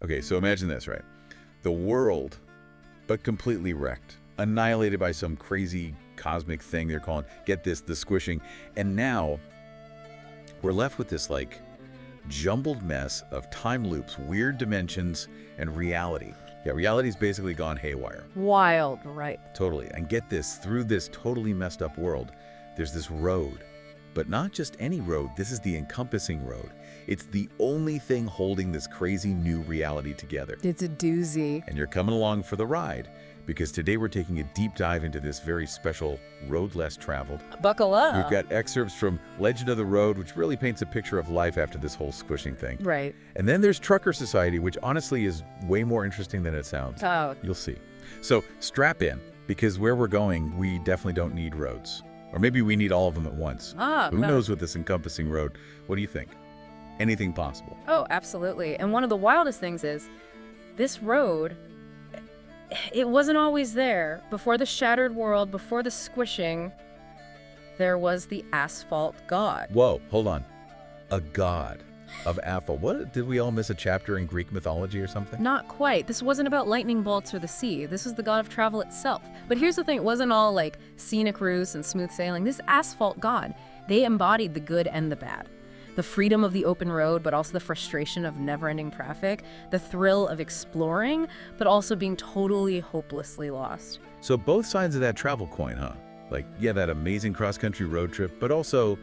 Okay, so imagine this, right? The world, but completely wrecked, annihilated by some crazy cosmic thing they're calling, get this, the squishing. And now we're left with this like jumbled mess of time loops, weird dimensions, and reality. Yeah, reality's basically gone haywire. Wild, right? Totally. And get this, through this totally messed up world, there's this road. But not just any road, this is the encompassing road. It's the only thing holding this crazy new reality together. It's a doozy. And you're coming along for the ride, because today we're taking a deep dive into this very special road less traveled. Buckle up. We've got excerpts from Legend of the Road, which really paints a picture of life after this whole squishing thing. Right. And then there's Trucker Society, which honestly is way more interesting than it sounds. Oh. You'll see. So strap in, because where we're going, we definitely don't need roads. Or maybe we need all of them at once. Who knows with this encompassing road? What do you think? Anything possible? Oh, absolutely. And one of the wildest things is this road, it wasn't always there. Before the shattered world, before the squishing, there was the asphalt god. Whoa, hold on. A god of asphalt. What, did we all miss a chapter in Greek mythology or something? Not quite. This wasn't about lightning bolts or the sea. This was the god of travel itself. But here's the thing, it wasn't all like scenic routes and smooth sailing. This asphalt god, they embodied the good and the bad. The freedom of the open road, but also the frustration of never-ending traffic, the thrill of exploring, but also being totally hopelessly lost. So both sides of that travel coin, huh? Like, yeah, that amazing cross-country road trip, but also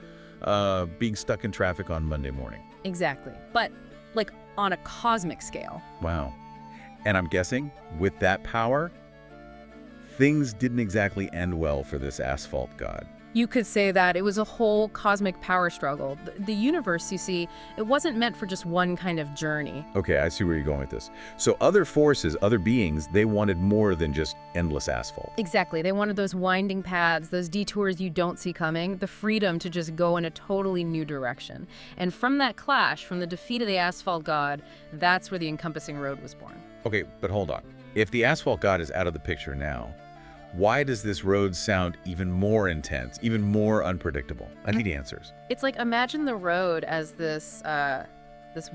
being stuck in traffic on Monday morning. Exactly. But, like, on a cosmic scale. Wow. And I'm guessing, with that power, things didn't exactly end well for this asphalt god. You could say that it was a whole cosmic power struggle. The universe, you see, it wasn't meant for just one kind of journey. Okay, I see where you're going with this. So other forces, other beings, they wanted more than just endless asphalt. Exactly. They wanted those winding paths, those detours you don't see coming, the freedom to just go in a totally new direction. And from that clash, from the defeat of the asphalt god, that's where the encompassing road was born. Okay, but hold on. If the asphalt god is out of the picture now, why does this road sound even more intense, even more unpredictable? I need answers. It's like, imagine the road as this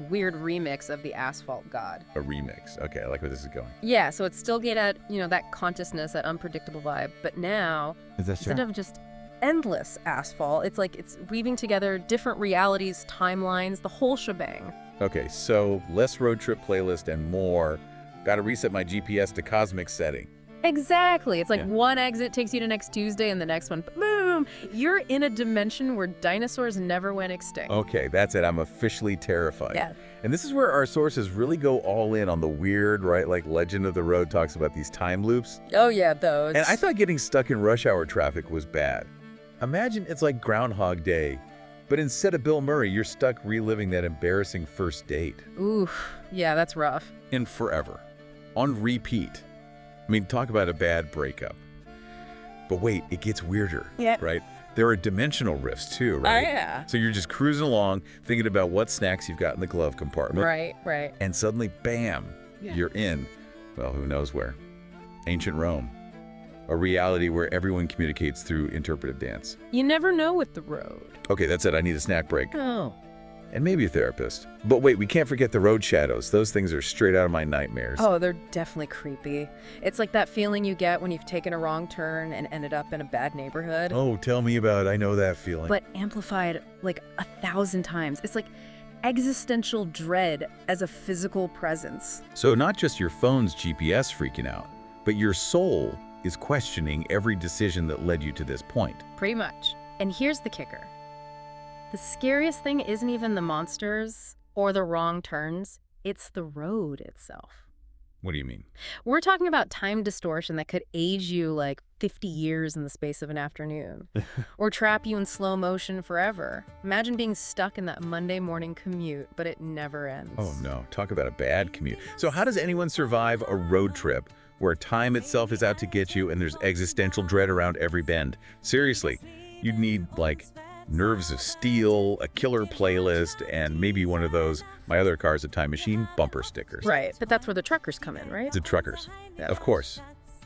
weird remix of the asphalt god. A remix. Okay, I like where this is going. Yeah, so it's still get at, that consciousness, that unpredictable vibe. But now, instead of just endless asphalt, it's like it's weaving together different realities, timelines, the whole shebang. Okay, so less road trip playlist and more. Gotta reset my GPS to cosmic setting. Exactly. It's like one exit takes you to next Tuesday and the next one, boom, you're in a dimension where dinosaurs never went extinct. Okay, that's it. I'm officially terrified. Yeah. And this is where our sources really go all in on the weird, right? Like Legend of the Road talks about these time loops. Oh yeah, those. And I thought getting stuck in rush hour traffic was bad. Imagine it's like Groundhog Day, but instead of Bill Murray, you're stuck reliving that embarrassing first date. Oof, yeah, that's rough. In forever. On repeat. I mean, talk about a bad breakup. But wait, it gets weirder, right? There are dimensional rifts too, right? Oh, yeah. So you're just cruising along, thinking about what snacks you've got in the glove compartment. Right. And suddenly, bam, you're in, well, who knows where. Ancient Rome. A reality where everyone communicates through interpretive dance. You never know with the road. Okay, that's it. I need a snack break. Oh. And maybe a therapist. But wait, we can't forget the road shadows. Those things are straight out of my nightmares. Oh, they're definitely creepy. It's like that feeling you get when you've taken a wrong turn and ended up in a bad neighborhood. Oh, tell me about it. I know that feeling. But amplified like 1,000 times. It's like existential dread as a physical presence. So not just your phone's GPS freaking out, but your soul is questioning every decision that led you to this point. Pretty much. And here's the kicker. The scariest thing isn't even the monsters or the wrong turns, it's the road itself. What do you mean? We're talking about time distortion that could age you like 50 years in the space of an afternoon, or trap you in slow motion forever. Imagine being stuck in that Monday morning commute, but it never ends. Oh no, talk about a bad commute. So how does anyone survive a road trip where time itself is out to get you and there's existential dread around every bend? Seriously, you'd need like nerves of steel, a killer playlist, and maybe one of those "My Other Car's a Time Machine" bumper stickers. Right, but that's where the truckers come in, right? The truckers. Yeah. Of course.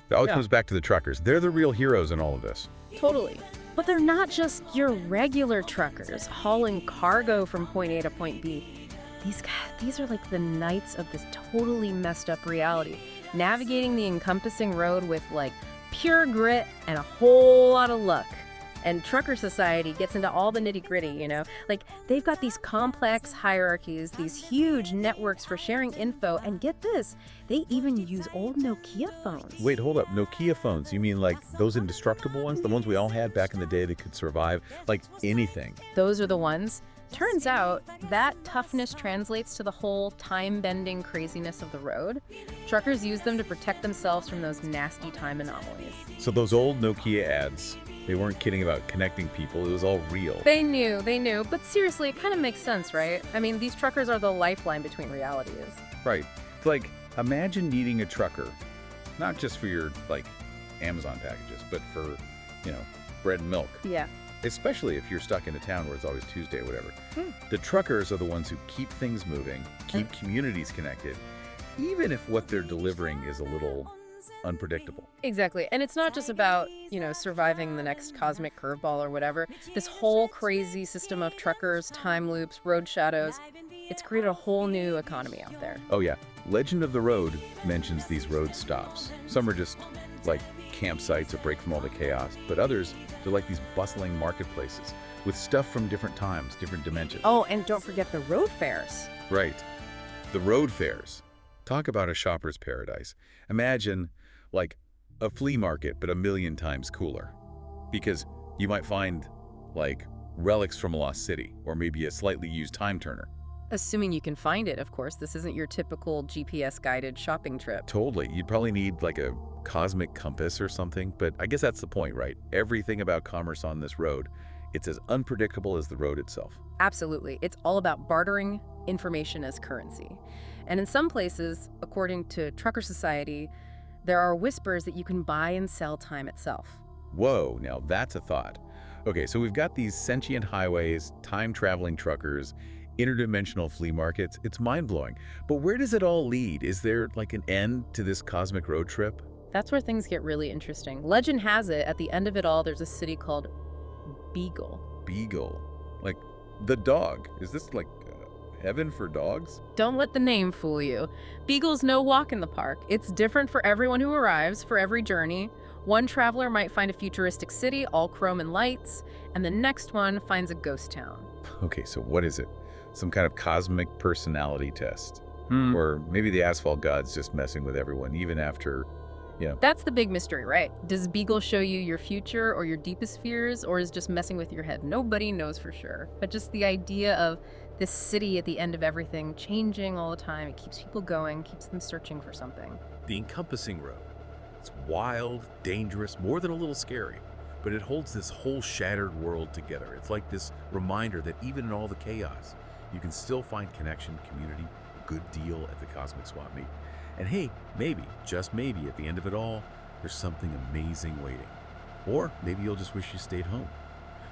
It always comes back to the truckers. They're the real heroes in all of this. Totally. But they're not just your regular truckers hauling cargo from point A to point B. these are like the knights of this totally messed up reality, navigating the encompassing road with like pure grit and a whole lot of luck. And trucker society gets into all the nitty-gritty, you know? Like, they've got these complex hierarchies, these huge networks for sharing info, and get this, they even use old Nokia phones. Wait, hold up. Nokia phones? You mean like those indestructible ones? The ones we all had back in the day that could survive like anything? Those are the ones. Turns out that toughness translates to the whole time-bending craziness of the road. Truckers use them to protect themselves from those nasty time anomalies. So those old Nokia ads, they weren't kidding about connecting people. It was all real. They knew. But seriously, it kind of makes sense, right? I mean, these truckers are the lifeline between realities. Right. It's like, imagine needing a trucker, not just for your, like, Amazon packages, but for, you know, bread and milk. Yeah. Especially if you're stuck in a town where it's always Tuesday or whatever. The truckers are the ones who keep things moving, keep communities connected, even if what they're delivering is a little unpredictable. Exactly. And it's not just about, you know, surviving the next cosmic curveball or whatever. This whole crazy system of truckers, time loops, road shadows, it's created a whole new economy out there. Oh yeah. Legend of the Road mentions these road stops. Some are just like campsites, a break from all the chaos, but others, they're like these bustling marketplaces with stuff from different times, different dimensions. Oh, and don't forget the road fairs. Right. The road fairs. Talk about a shopper's paradise. Imagine like a flea market, but a million times cooler. Because you might find like relics from a lost city, or maybe a slightly used time turner. Assuming you can find it, of course. This isn't your typical GPS-guided shopping trip. Totally. You'd probably need like a cosmic compass or something, but I guess that's the point, right? Everything about commerce on this road, it's as unpredictable as the road itself. Absolutely. It's all about bartering information as currency. And in some places, according to Trucker Society, there are whispers that you can buy and sell time itself. Whoa, now that's a thought. Okay, so we've got these sentient highways, time-traveling truckers, interdimensional flea markets. It's mind-blowing. But where does it all lead? Is there like an end to this cosmic road trip? That's where things get really interesting. Legend has it, at the end of it all, there's a city called Beagle. Beagle? Like the dog? Is this like heaven for dogs? Don't let the name fool you. Beagle's no walk in the park. It's different for everyone who arrives, for every journey. One traveler might find a futuristic city, all chrome and lights, and the next one finds a ghost town. Okay, so what is it? Some kind of cosmic personality test? Or maybe the asphalt god's just messing with everyone, even after, you know. That's the big mystery, right? Does Beagle show you your future or your deepest fears, or is just messing with your head? Nobody knows for sure. But just the idea of this city at the end of everything, changing all the time, it keeps people going, keeps them searching for something. The encompassing road. It's wild, dangerous, more than a little scary, but it holds this whole shattered world together. It's like this reminder that even in all the chaos, you can still find connection, community, a good deal at the cosmic swap meet. And hey, maybe, just maybe, at the end of it all, there's something amazing waiting. Or maybe you'll just wish you stayed home.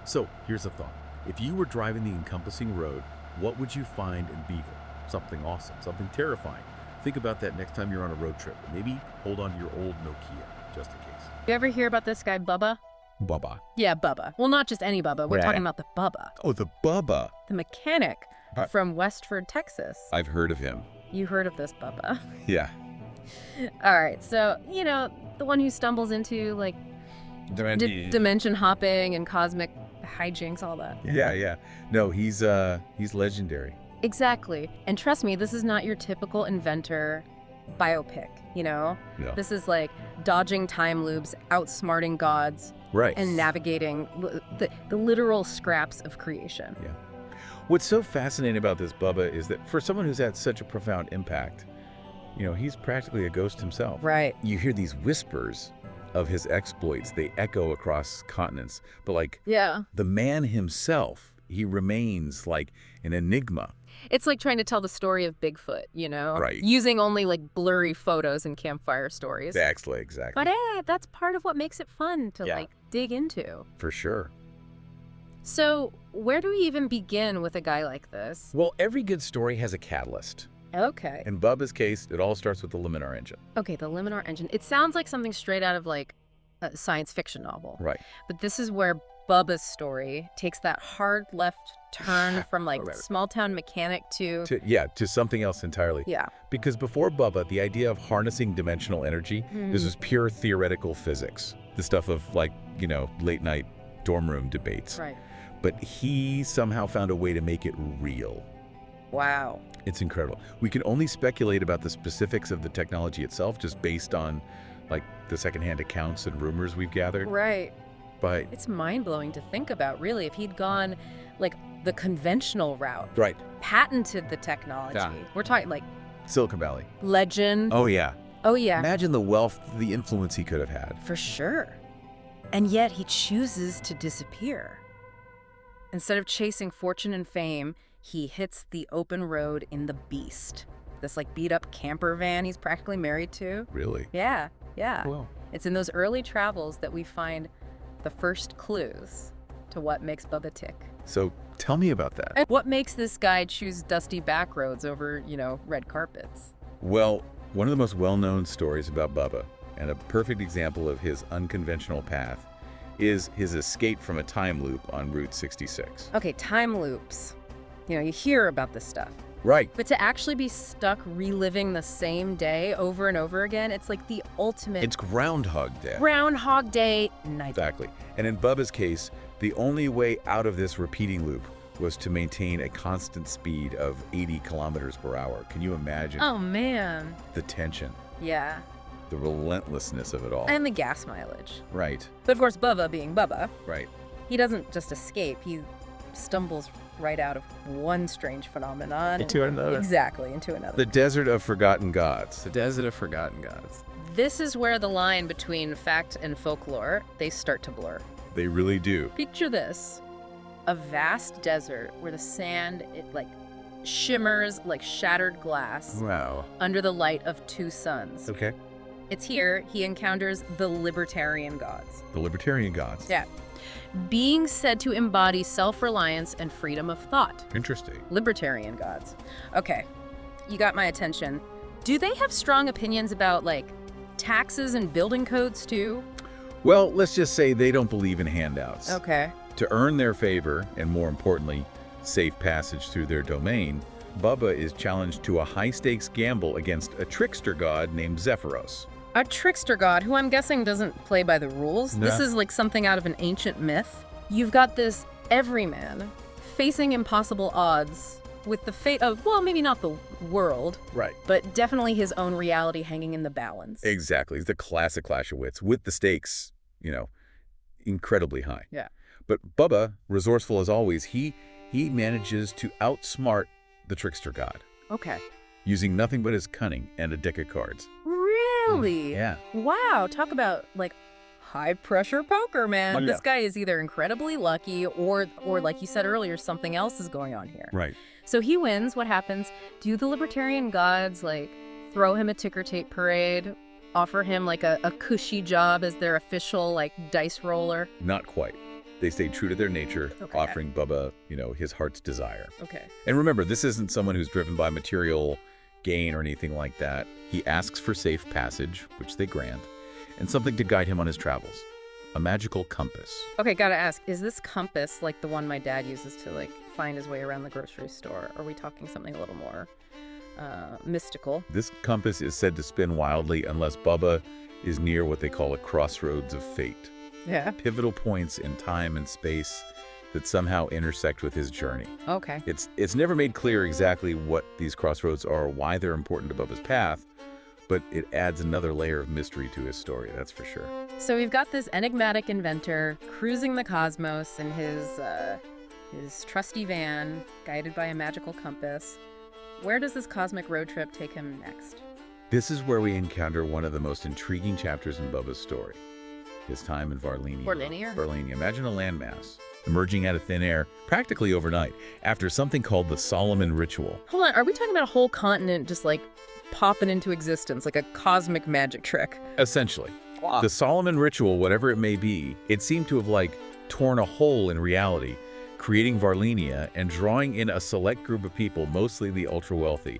So here's a thought. If you were driving the encompassing road, what would you find in Beagle? Something awesome, something terrifying. Think about that next time you're on a road trip. Maybe hold on to your old Nokia, just in case. You ever hear about this guy, Bubba? Bubba. Yeah, Bubba. Well, not just any Bubba. We're talking about the Bubba. Oh, the Bubba. The mechanic from Westford, Texas. I've heard of him. You heard of this Bubba. Yeah. All right, so, you know, the one who stumbles into, like, dimension hopping and cosmic hijinks, all that. Yeah. No, he's legendary. Exactly. And trust me, this is not your typical inventor biopic, you know? No. This is like dodging time loops, outsmarting gods, Right. and navigating the literal scraps of creation. Yeah. What's so fascinating about this Bubba is that for someone who's had such a profound impact, you know, he's practically a ghost himself. Right. You hear these whispers of his exploits. They echo across continents. But like the man himself, he remains like an enigma. It's like trying to tell the story of Bigfoot, you know? Right. Using only like blurry photos and campfire stories. Exactly. But that's part of what makes it fun to like dig into. For sure. So where do we even begin with a guy like this? Well, every good story has a catalyst. Okay. In Bubba's case, it all starts with the Liminar engine. Okay, the Liminar engine. It sounds like something straight out of like a science fiction novel. Right. But this is where Bubba's story takes that hard left turn from like Right. small town mechanic to to something else entirely. yeah. Because before Bubba, the idea of harnessing dimensional energy, this was pure theoretical physics. The stuff of like, late night dorm room debates. Right. But he somehow found a way to make it real. Wow. It's incredible. We can only speculate about the specifics of the technology itself just based on like the secondhand accounts and rumors we've gathered. Right. But It's mind-blowing to think about, really, if he'd gone like the conventional route, right, patented the technology. Yeah. We're talking like Silicon Valley. legend. Oh yeah. Oh yeah. Imagine the wealth, the influence he could have had. For sure. And yet he chooses to disappear. Instead of chasing fortune and fame, he hits the open road in the Beast. This like beat up camper van he's practically married to. Really? Yeah, yeah. Well, It's in those early travels that we find the first clues to what makes Bubba tick. so tell me about that. And what makes this guy choose dusty back roads over, red carpets? Well, one of the most well-known stories about Bubba, and a perfect example of his unconventional path, is his escape from a time loop on Route 66. Okay, time loops. You hear about this stuff. Right. But to actually be stuck reliving the same day over and over again, it's like the ultimate It's Groundhog Day. Groundhog Day nightmare. Exactly. And in Bubba's case, the only way out of this repeating loop was to maintain a constant speed of 80 kilometers per hour. Can you imagine Oh, man. the tension, Yeah. the relentlessness of it all? And the gas mileage. Right, But of course, Bubba being Bubba, right. he doesn't just escape. He stumbles right out of one strange phenomenon. Into another. Exactly, into another. The desert of forgotten gods. The desert of forgotten gods. This is where the line between fact and folklore, they start to blur. They really do. Picture this. A vast desert where the sand, it like shimmers like shattered glass Wow. under the light of two suns. Okay. It's here he encounters the libertarian gods. The libertarian gods. Yeah. Being said to embody self-reliance and freedom of thought. Interesting. Libertarian gods. Okay, you got my attention. Do they have strong opinions about, like, taxes and building codes, too? Well, let's just say they don't believe in handouts. Okay. To earn their favor, and more importantly, safe passage through their domain, Bubba is challenged to a high-stakes gamble against a trickster god named Zephyros. A trickster god who I'm guessing doesn't play by the rules. No. This is like something out of an ancient myth. You've got this everyman facing impossible odds with the fate of, well, maybe not the world, Right. but definitely his own reality hanging in the balance. Exactly. It's the classic clash of wits with the stakes, incredibly high. Yeah. But Bubba, resourceful as always, he manages to outsmart the trickster god Okay. using nothing but his cunning and a deck of cards. Really? Yeah. Wow, talk about like high pressure poker, man. Oh, yeah. This guy is either incredibly lucky or like you said earlier, something else is going on here. Right. So he wins. What happens? Do the libertarian gods like throw him a ticker tape parade, offer him like a cushy job as their official like dice roller? Not quite. They stayed true to their nature, Okay. offering Bubba, his heart's desire. Okay. And remember, this isn't someone who's driven by material gain or anything like that. He asks for safe passage, which they grant, and something to guide him on his travels. A magical compass. Okay, gotta ask, is this compass like the one my dad uses to like find his way around the grocery store? Are we talking something a little more mystical? This compass is said to spin wildly unless Bubba is near what they call a crossroads of fate. Yeah. Pivotal points in time and space that somehow intersect with his journey. Okay. It's never made clear exactly what these crossroads are or why they're important to Bubba's path, but it adds another layer of mystery to his story, that's for sure. So we've got this enigmatic inventor cruising the cosmos in his trusty van, guided by a magical compass. Where does this cosmic road trip take him next? This is where we encounter one of the most intriguing chapters in Bubba's story. His time in Varlenia. Varlenia. Imagine a landmass emerging out of thin air practically overnight after something called the Solomon Ritual. Hold on, are we talking about a whole continent just like popping into existence, like a cosmic magic trick? Essentially. Wow. The Solomon Ritual, whatever it may be, it seemed to have torn a hole in reality, creating Varlenia and drawing in a select group of people, mostly the ultra-wealthy,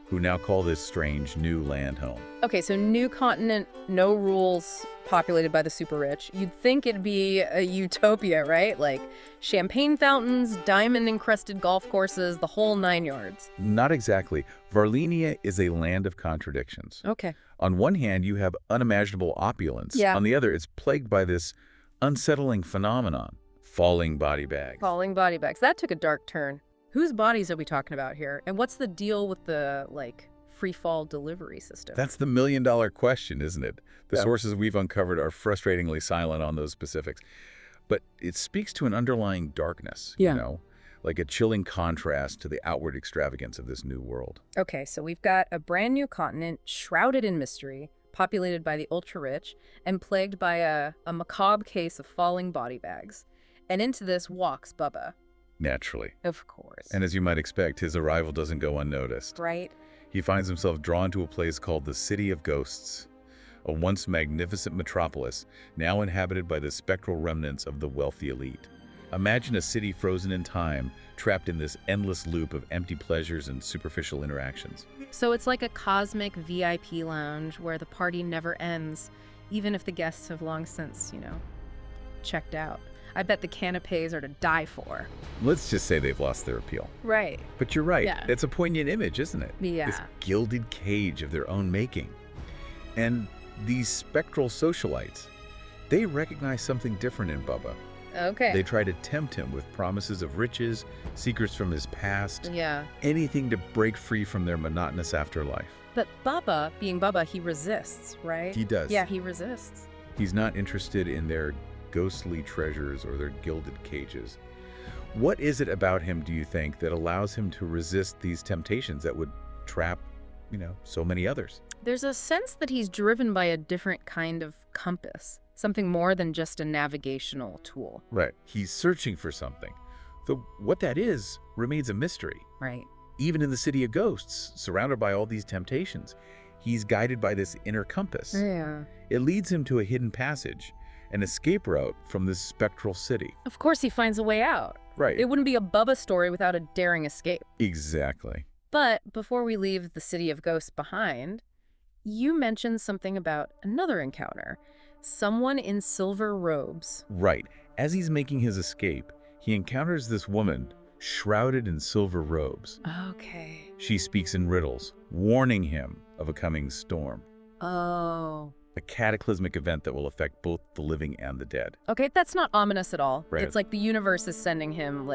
who now call this strange new land home. Okay, so new continent, no rules, populated by the super rich. You'd think it'd be a utopia, right? Like champagne fountains, diamond-encrusted golf courses, the whole 9 yards. Not exactly. Varlinia is a land of contradictions. Okay. On one hand, you have unimaginable opulence. Yeah. On the other, it's plagued by this unsettling phenomenon, falling body bags. Falling body bags. That took a dark turn. Whose bodies are we talking about here? And what's the deal with the, free fall delivery system? That's the million-dollar question, isn't it? The Yeah. sources we've uncovered are frustratingly silent on those specifics. But it speaks to an underlying darkness, Yeah. you know, like a chilling contrast to the outward extravagance of this new world. Okay, so we've got a brand new continent shrouded in mystery, populated by the ultra-rich, and plagued by a macabre case of falling body bags. And into this walks Bubba. Naturally. Of course. And as you might expect, his arrival doesn't go unnoticed. Right? He finds himself drawn to a place called the City of Ghosts, a once magnificent metropolis now inhabited by the spectral remnants of the wealthy elite. Imagine a city frozen in time, trapped in this endless loop of empty pleasures and superficial interactions. So it's like a cosmic VIP lounge where the party never ends, even if the guests have long since, checked out. I bet the canapes are to die for. Let's just say they've lost their appeal. Right. But you're right. Yeah. It's a poignant image, isn't it? Yeah. This gilded cage of their own making. And these spectral socialites, they recognize something different in Bubba. Okay. They try to tempt him with promises of riches, secrets from his past, Yeah. anything to break free from their monotonous afterlife. But Bubba, being Bubba, he resists, right? He does. Yeah, he resists. He's not interested in their ghostly treasures or their gilded cages. What is it about him, do you think, that allows him to resist these temptations that would trap, so many others? There's a sense that he's driven by a different kind of compass, something more than just a navigational tool. Right. He's searching for something. Though what that is remains a mystery. Right. Even in the City of Ghosts, surrounded by all these temptations, he's guided by this inner compass. Yeah. It leads him to a hidden passage, an escape route from this spectral city. Of course he finds a way out. Right. It wouldn't be a Bubba story without a daring escape. Exactly. But before we leave the City of Ghosts behind, you mentioned something about another encounter. Someone in silver robes. Right. As he's making his escape, he encounters this woman shrouded in silver robes. Okay. She speaks in riddles, warning him of a coming storm, Oh. a cataclysmic event that will affect both the living and the dead. Okay, that's not ominous at all. Right. It's like the universe is sending him,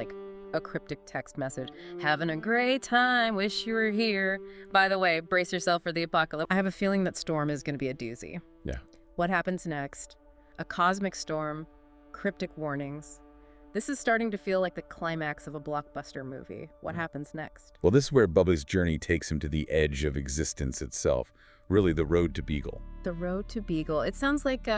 a cryptic text message. Having a great time, wish you were here. By the way, brace yourself for the apocalypse. I have a feeling that storm is going to be a doozy. Yeah. What happens next? A cosmic storm, cryptic warnings. This is starting to feel like the climax of a blockbuster movie. What happens next? Well, this is where Bubba's journey takes him to the edge of existence itself, really the road to Beagle. The road to Beagle. It sounds like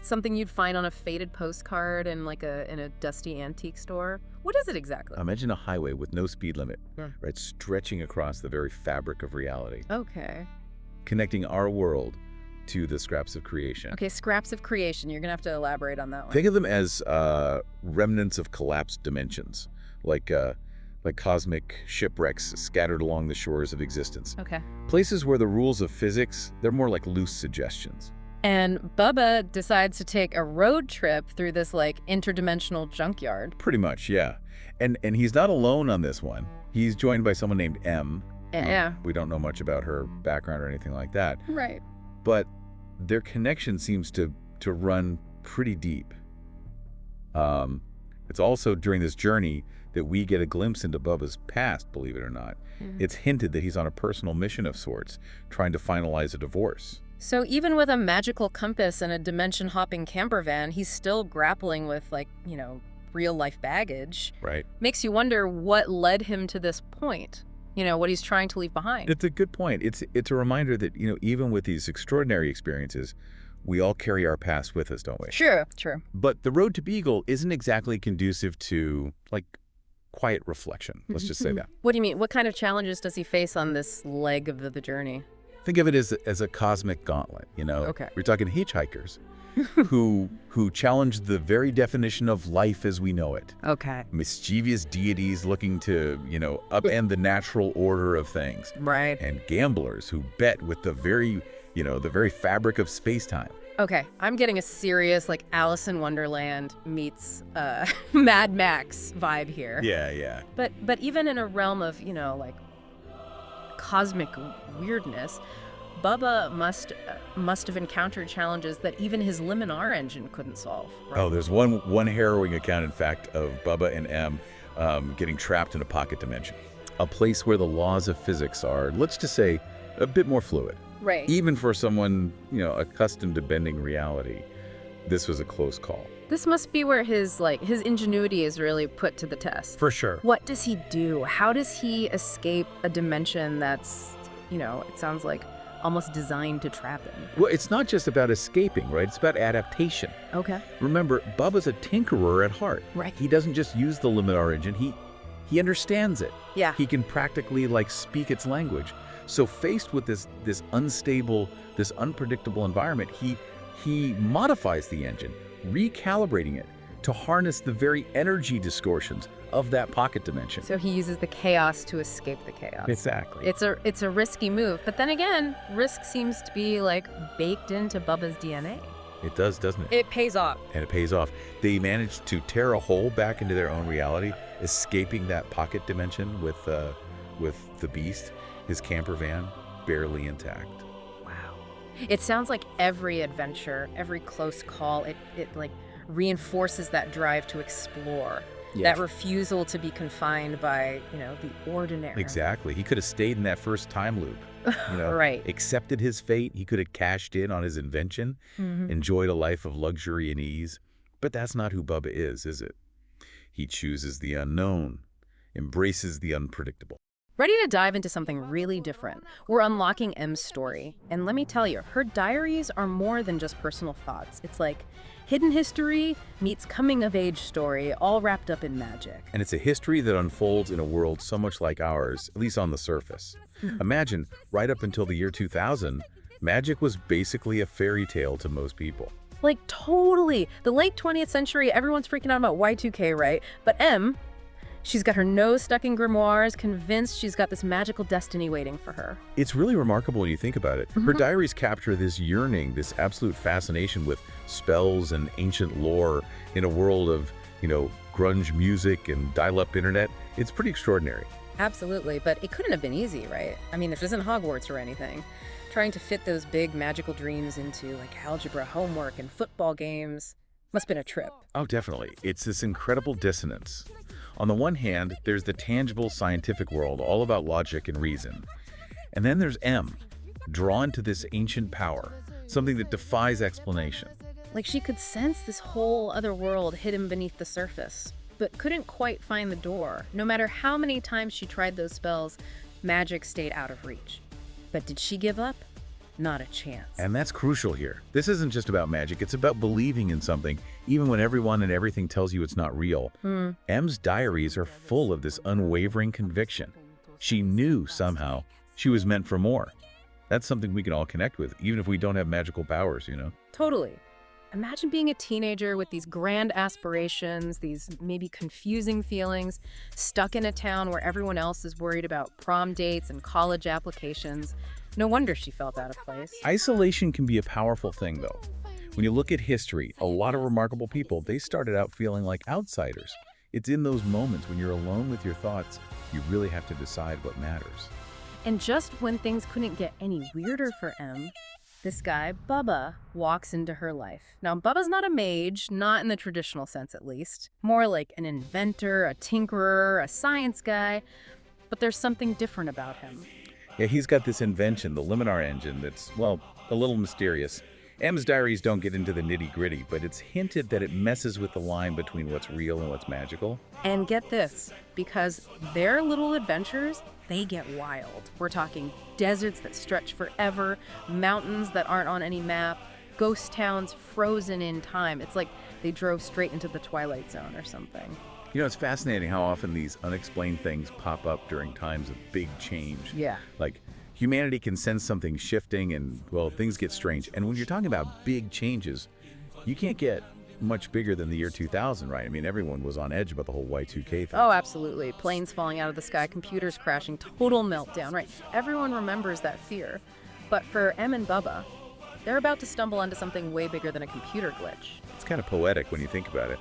something you'd find on a faded postcard in in a dusty antique store. What is it exactly? Imagine a highway with no speed limit, Yeah. right, stretching across the very fabric of reality, Okay. connecting our world to the scraps of creation. Okay, scraps of creation. You're going to have to elaborate on that one. Think of them as remnants of collapsed dimensions, like cosmic shipwrecks scattered along the shores of existence. Okay. Places where the rules of physics, they're more like loose suggestions. And Bubba decides to take a road trip through this interdimensional junkyard. Pretty much, yeah. And he's not alone on this one. He's joined by someone named M. Yeah. We don't know much about her background or anything like that. Right. But their connection seems to run pretty deep. It's also during this journey that we get a glimpse into Bubba's past, believe it or not. It's hinted that he's on a personal mission of sorts, trying to finalize a divorce. So even with a magical compass and a dimension-hopping camper van, he's still grappling with, real-life baggage. Right. Makes you wonder what led him to this point, what he's trying to leave behind. It's a good point. It's a reminder that, even with these extraordinary experiences, we all carry our past with us, don't we? True. But the road to Beagle isn't exactly conducive to, quiet reflection. Let's just say that. What do you mean? What kind of challenges does he face on this leg of the journey? Think of it as a cosmic gauntlet, Okay. We're talking hitchhikers. who challenged the very definition of life as we know it. Okay. Mischievous deities looking to, upend the natural order of things. Right. And gamblers who bet with the very fabric of space-time. Okay, I'm getting a serious, like, Alice in Wonderland meets Mad Max vibe here. Yeah. But even in a realm of, like, cosmic weirdness, Bubba must have encountered challenges that even his Luminar engine couldn't solve. Right? Oh, there's one harrowing account, in fact, of Bubba and Em getting trapped in a pocket dimension. A place where the laws of physics are, let's just say, a bit more fluid. Right. Even for someone, accustomed to bending reality, this was a close call. This must be where his ingenuity is really put to the test. For sure. What does he do? How does he escape a dimension that's, it sounds like almost designed to trap him? Well, it's not just about escaping, right? It's about adaptation. Okay. Remember, Bubba's a tinkerer at heart. Right. He doesn't just use the Luminar engine, he understands it. Yeah. He can practically, speak its language. So faced with this unstable, this unpredictable environment, he modifies the engine, recalibrating it to harness the very energy distortions of that pocket dimension. So he uses the chaos to escape the chaos. Exactly. It's a risky move, but then again, risk seems to be baked into Bubba's DNA. It does, doesn't it? It pays off. And it pays off. They managed to tear a hole back into their own reality, escaping that pocket dimension with the beast, his camper van, barely intact. Wow. It sounds like every adventure, every close call, it reinforces that drive to explore. Yeah. That refusal to be confined by, the ordinary. Exactly. He could have stayed in that first time loop. Right. Accepted his fate. He could have cashed in on his invention, enjoyed a life of luxury and ease. But that's not who Bubba is it? He chooses the unknown, embraces the unpredictable. Ready to dive into something really different. We're unlocking Em's story. And let me tell you, her diaries are more than just personal thoughts. It's like hidden history meets coming-of-age story, all wrapped up in magic. And it's a history that unfolds in a world so much like ours, at least on the surface. Imagine, right up until the year 2000, magic was basically a fairy tale to most people. Totally. The late 20th century, everyone's freaking out about Y2K, right? But Em, she's got her nose stuck in grimoires, convinced she's got this magical destiny waiting for her. It's really remarkable when you think about it. Her diaries capture this yearning, this absolute fascination with spells and ancient lore in a world of, grunge music and dial-up internet. It's pretty extraordinary. Absolutely, but it couldn't have been easy, right? I mean, this isn't Hogwarts or anything. Trying to fit those big magical dreams into algebra homework and football games must have been a trip. Oh, definitely. It's this incredible dissonance. On the one hand, there's the tangible scientific world, all about logic and reason. And then there's Em, drawn to this ancient power, something that defies explanation. She could sense this whole other world hidden beneath the surface, but couldn't quite find the door. No matter how many times she tried those spells, magic stayed out of reach. But did she give up? Not a chance. And that's crucial here. This isn't just about magic, it's about believing in something, even when everyone and everything tells you it's not real. Em's diaries are full of this unwavering conviction. She knew somehow she was meant for more. That's something we can all connect with, even if we don't have magical powers, Totally. Imagine being a teenager with these grand aspirations, these maybe confusing feelings, stuck in a town where everyone else is worried about prom dates and college applications. No wonder she felt out of place. Isolation can be a powerful thing, though. When you look at history, a lot of remarkable people, they started out feeling like outsiders. It's in those moments when you're alone with your thoughts, you really have to decide what matters. And just when things couldn't get any weirder for Em, this guy, Bubba, walks into her life. Now, Bubba's not a mage, not in the traditional sense at least. More like an inventor, a tinkerer, a science guy. But there's something different about him. Yeah, he's got this invention, the Luminar engine, that's, well, a little mysterious. Em's diaries don't get into the nitty-gritty, but it's hinted that it messes with the line between what's real and what's magical. And get this, because their little adventures, they get wild. We're talking deserts that stretch forever, mountains that aren't on any map, ghost towns frozen in time. It's like they drove straight into the Twilight Zone or something. It's fascinating how often these unexplained things pop up during times of big change. Yeah. Humanity can sense something shifting and, well, things get strange. And when you're talking about big changes, You can't get much bigger than the year 2000, right? I mean, everyone was on edge about the whole Y2K thing. Oh, absolutely. Planes falling out of the sky, computers crashing, total meltdown, right? Everyone remembers that fear. But for Em and Bubba, they're about to stumble onto something way bigger than a computer glitch. It's kind of poetic when you think about it.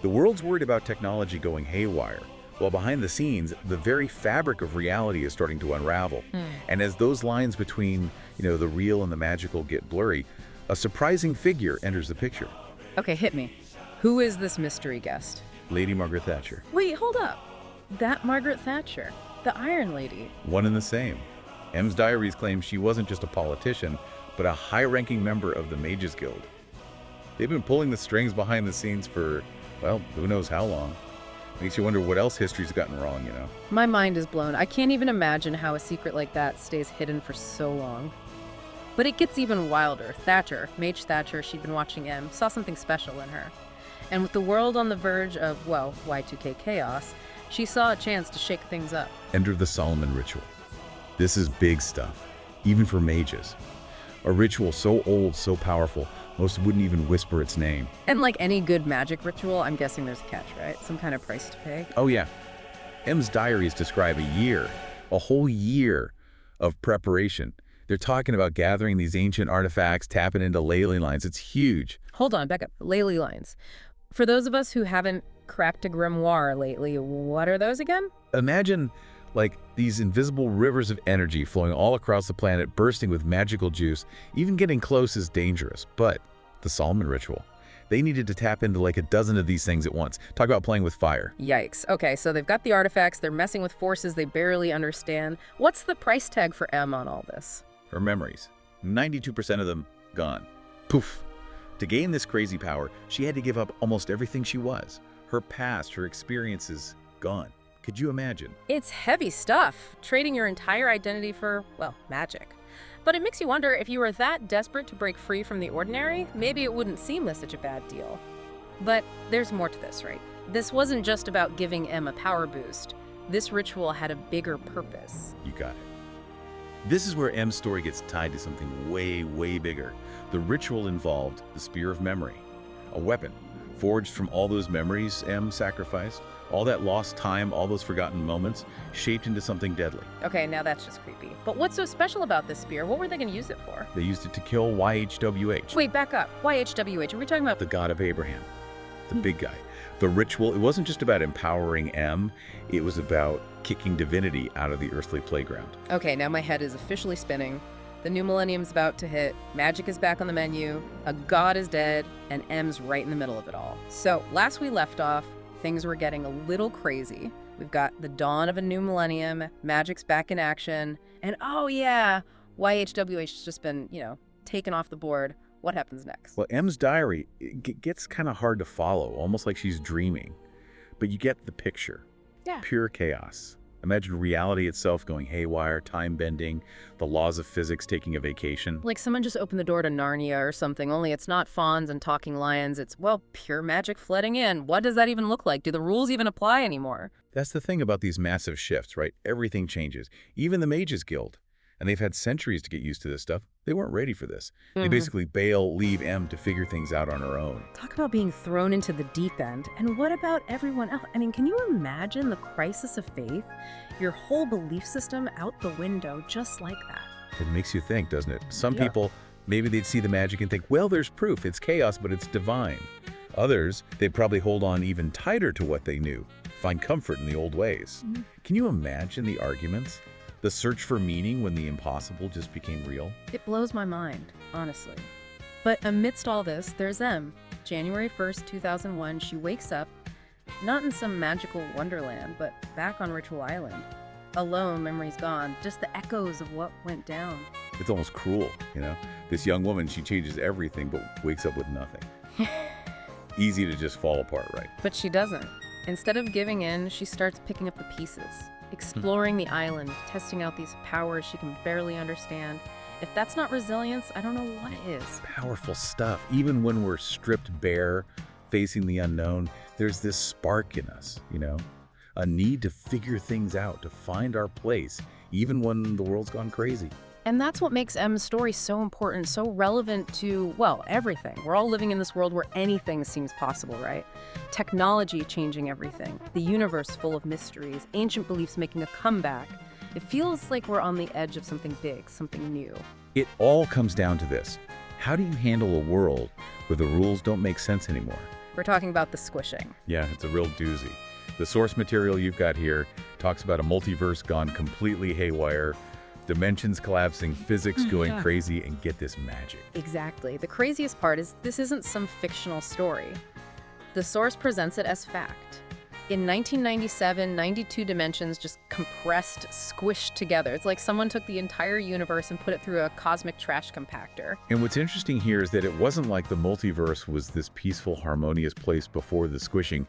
The world's worried about technology going haywire, while behind the scenes, the very fabric of reality is starting to unravel. And as those lines between, the real and the magical get blurry, a surprising figure enters the picture. Okay, hit me. Who is this mystery guest? Lady Margaret Thatcher. Wait, hold up. That Margaret Thatcher, the Iron Lady. One and the same. Em's diaries claim she wasn't just a politician, but a high-ranking member of the Mages Guild. They've been pulling the strings behind the scenes for, well, who knows how long. Makes you wonder what else history's gotten wrong, My mind is blown. I can't even imagine how a secret like that stays hidden for so long. But it gets even wilder. Thatcher, Mage Thatcher, she'd been watching Em, saw something special in her. And with the world on the verge of, well, Y2K chaos, she saw a chance to shake things up. Enter the Solomon Ritual. This is big stuff, even for mages. A ritual so old, so powerful, most wouldn't even whisper its name. And like any good magic ritual, I'm guessing there's a catch, right? Some kind of price to pay? Oh yeah. Em's diaries describe a whole year of preparation. They're talking about gathering these ancient artifacts, tapping into ley lines. It's huge. Hold on, back up. Ley lines. For those of us who haven't cracked a grimoire lately, what are those again? Imagine like these invisible rivers of energy flowing all across the planet, bursting with magical juice. Even getting close is dangerous. But the Solomon Ritual, they needed to tap into like a dozen of these things at once. Talk about playing with fire. Yikes. Okay, so they've got the artifacts, they're messing with forces they barely understand. What's the price tag for Em on all this? Her memories, 92% of them gone. Poof. To gain this crazy power, she had to give up almost everything she was. Her past, her experiences, gone. Could you imagine? It's heavy stuff, trading your entire identity for, well, magic. But it makes you wonder, if you were that desperate to break free from the ordinary, maybe it wouldn't seem like such a bad deal. But there's more to this, right? This wasn't just about giving Em a power boost. This ritual had a bigger purpose. You got it. This is where Em's story gets tied to something way, way bigger. The ritual involved the Spear of Memory, a weapon forged from all those memories Em sacrificed, all that lost time, all those forgotten moments, shaped into something deadly. Okay, now that's just creepy. But what's so special about this spear? What were they going to use it for? They used it to kill YHWH. Wait, back up. YHWH, are we talking about The god of Abraham, the big guy. The ritual, it wasn't just about empowering Em, it was about kicking divinity out of the earthly playground. Okay, now my head is officially spinning. The new millennium's about to hit, magic is back on the menu, a god is dead, and Em's right in the middle of it all. So, last we left off, things were getting a little crazy. We've got the dawn of a new millennium, magic's back in action, and oh yeah, YHWH has just been, taken off the board. What happens next? Well, Em's diary gets kind of hard to follow, almost like she's dreaming. But you get the picture. Yeah. Pure chaos. Imagine reality itself going haywire, time bending, the laws of physics taking a vacation. Like someone just opened the door to Narnia or something, only it's not fawns and talking lions, it's, well, pure magic flooding in. What does that even look like? Do the rules even apply anymore? That's the thing about these massive shifts, right? Everything changes. Even the Mages Guild. And they've had centuries to get used to this stuff. They weren't ready for this. They basically leave Em to figure things out on her own. Talk about being thrown into the deep end. And what about everyone else? I mean, can you imagine the crisis of faith? Your whole belief system out the window just like that. It makes you think, doesn't it? Some people, maybe they'd see the magic and think, well, there's proof. It's chaos, but it's divine. Others, they'd probably hold on even tighter to what they knew, find comfort in the old ways. Can you imagine the arguments? The search for meaning when the impossible just became real? It blows my mind, honestly. But amidst all this, there's Em. January 1st, 2001, she wakes up, not in some magical wonderland, but back on Ritual Island. Alone, memory's gone, just the echoes of what went down. It's almost cruel, This young woman, she changes everything but wakes up with nothing. Easy to just fall apart, right? But she doesn't. Instead of giving in, she starts picking up the pieces. Exploring the island, testing out these powers she can barely understand. If that's not resilience, I don't know what is. Powerful stuff. Even when we're stripped bare, facing the unknown, there's this spark in us, a need to figure things out, to find our place, even when the world's gone crazy. And that's what makes M's story so important, so relevant to, well, everything. We're all living in this world where anything seems possible, right? Technology changing everything, the universe full of mysteries, ancient beliefs making a comeback. It feels like we're on the edge of something big, something new. It all comes down to this. How do you handle a world where the rules don't make sense anymore? We're talking about the squishing. Yeah, it's a real doozy. The source material you've got here talks about a multiverse gone completely haywire, dimensions collapsing, physics going crazy, and get this magic. Exactly. The craziest part is this isn't some fictional story. The source presents it as fact. In 1997, 92 dimensions just compressed, squished together. It's like someone took the entire universe and put it through a cosmic trash compactor. And what's interesting here is that it wasn't like the multiverse was this peaceful, harmonious place before the squishing.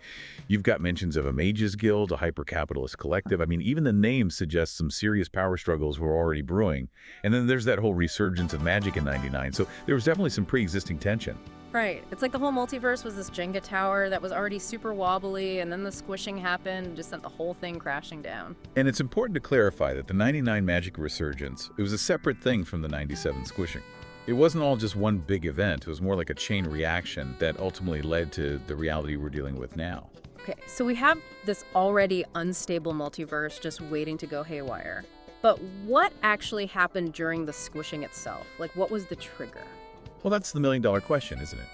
You've got mentions of a mages guild, a hyper-capitalist collective. I mean, even the name suggests some serious power struggles were already brewing. And then there's that whole resurgence of magic in 99. So there was definitely some pre-existing tension. Right. It's like the whole multiverse was this Jenga tower that was already super wobbly, and then the squishing happened and just sent the whole thing crashing down. And it's important to clarify that the 99 magic resurgence, it was a separate thing from the 97 squishing. It wasn't all just one big event. It was more like a chain reaction that ultimately led to the reality we're dealing with now. Okay, so we have this already unstable multiverse just waiting to go haywire. But what actually happened during the squishing itself? Like, what was the trigger? Well, that's the million-dollar question, isn't it?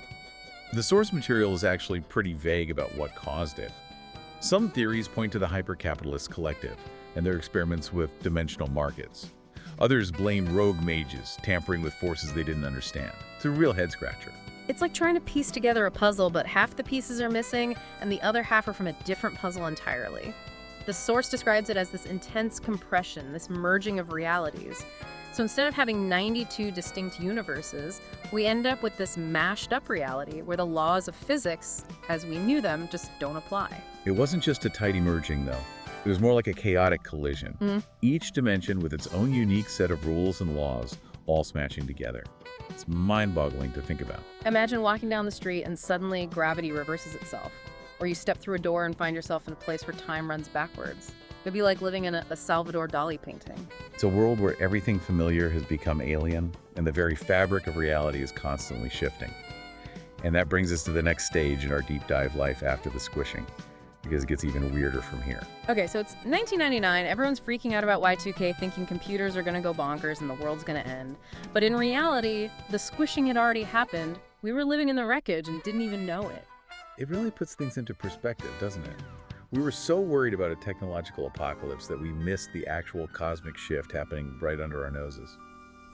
The source material is actually pretty vague about what caused it. Some theories point to the hyper-capitalist collective and their experiments with dimensional markets. Others blame rogue mages tampering with forces they didn't understand. It's a real head-scratcher. It's like trying to piece together a puzzle, but half the pieces are missing and the other half are from a different puzzle entirely. The source describes it as this intense compression, this merging of realities. So instead of having 92 distinct universes, we end up with this mashed up reality where the laws of physics, as we knew them, just don't apply. It wasn't just a tidy merging, though. It was more like a chaotic collision. Each dimension with its own unique set of rules and laws, all smashing together. It's mind-boggling to think about. Imagine walking down the street and suddenly gravity reverses itself. Or you step through a door and find yourself in a place where time runs backwards. It'd be like living in a Salvador Dali painting. It's a world where everything familiar has become alien, and the very fabric of reality is constantly shifting. And that brings us to the next stage in our deep dive life after the squishing, because it gets even weirder from here. Okay, so it's 1999. Everyone's freaking out about Y2K, thinking computers are going to go bonkers and the world's going to end. But in reality, the squishing had already happened. We were living in the wreckage and didn't even know it. It really puts things into perspective, doesn't it? We were so worried about a technological apocalypse that we missed the actual cosmic shift happening right under our noses.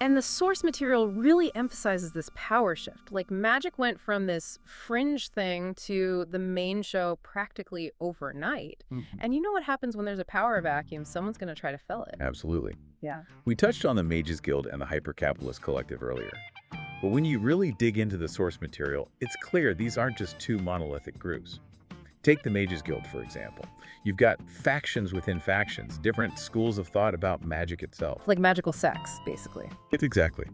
And the source material really emphasizes this power shift. Like, magic went from this fringe thing to the main show practically overnight. And you know what happens when there's a power vacuum? Someone's going to try to fill it. Absolutely. Yeah. We touched on the Mages Guild and the Hyper-Capitalist Collective earlier. But when you really dig into the source material, it's clear these aren't just two monolithic groups. Take the Mages Guild, for example. You've got factions within factions, different schools of thought about magic itself. Like magical sex, basically. Exactly.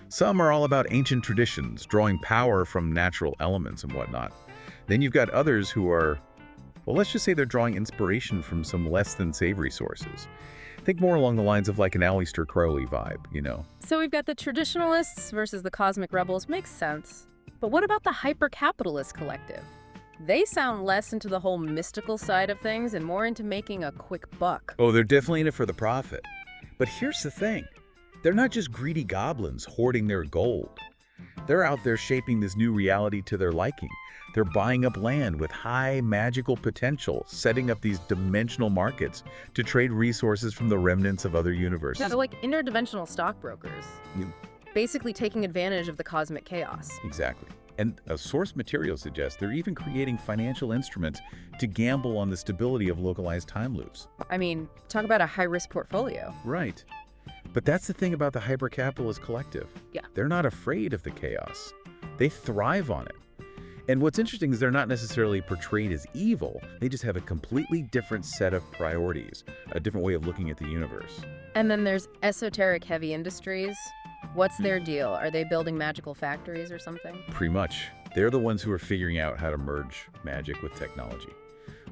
Some are all about ancient traditions, drawing power from natural elements and whatnot. Then you've got others who are, well, let's just say they're drawing inspiration from some less than savory sources. Think more along the lines of like an Aleister Crowley vibe, you know? So we've got the traditionalists versus the cosmic rebels. Makes sense. But what about the hyper-capitalist collective? They sound less into the whole mystical side of things and more into making a quick buck. Oh, they're definitely in it for the profit. But here's the thing. They're not just greedy goblins hoarding their gold. They're out there shaping this new reality to their liking. They're buying up land with high magical potential, setting up these dimensional markets to trade resources from the remnants of other universes. They're like interdimensional stockbrokers. Basically taking advantage of the cosmic chaos. Exactly. And a source material suggests they're even creating financial instruments to gamble on the stability of localized time loops. I mean, talk about a high-risk portfolio. Right. But that's the thing about the hyper-capitalist collective. Yeah. They're not afraid of the chaos. They thrive on it. And what's interesting is they're not necessarily portrayed as evil. They just have a completely different set of priorities, a different way of looking at the universe. And then there's esoteric heavy industries. What's their deal? Are they building magical factories or something? Pretty much. They're the ones who are figuring out how to merge magic with technology.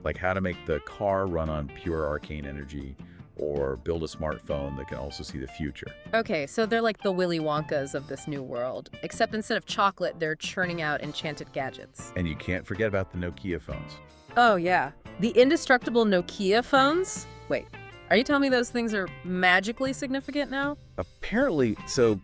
Like how to make the car run on pure arcane energy, or build a smartphone that can also see the future. Okay, so they're like the Willy Wonkas of this new world, except instead of chocolate, they're churning out enchanted gadgets. And you can't forget about the Nokia phones. Oh, yeah. The indestructible Nokia phones? Wait, are you telling me those things are magically significant now? Apparently, so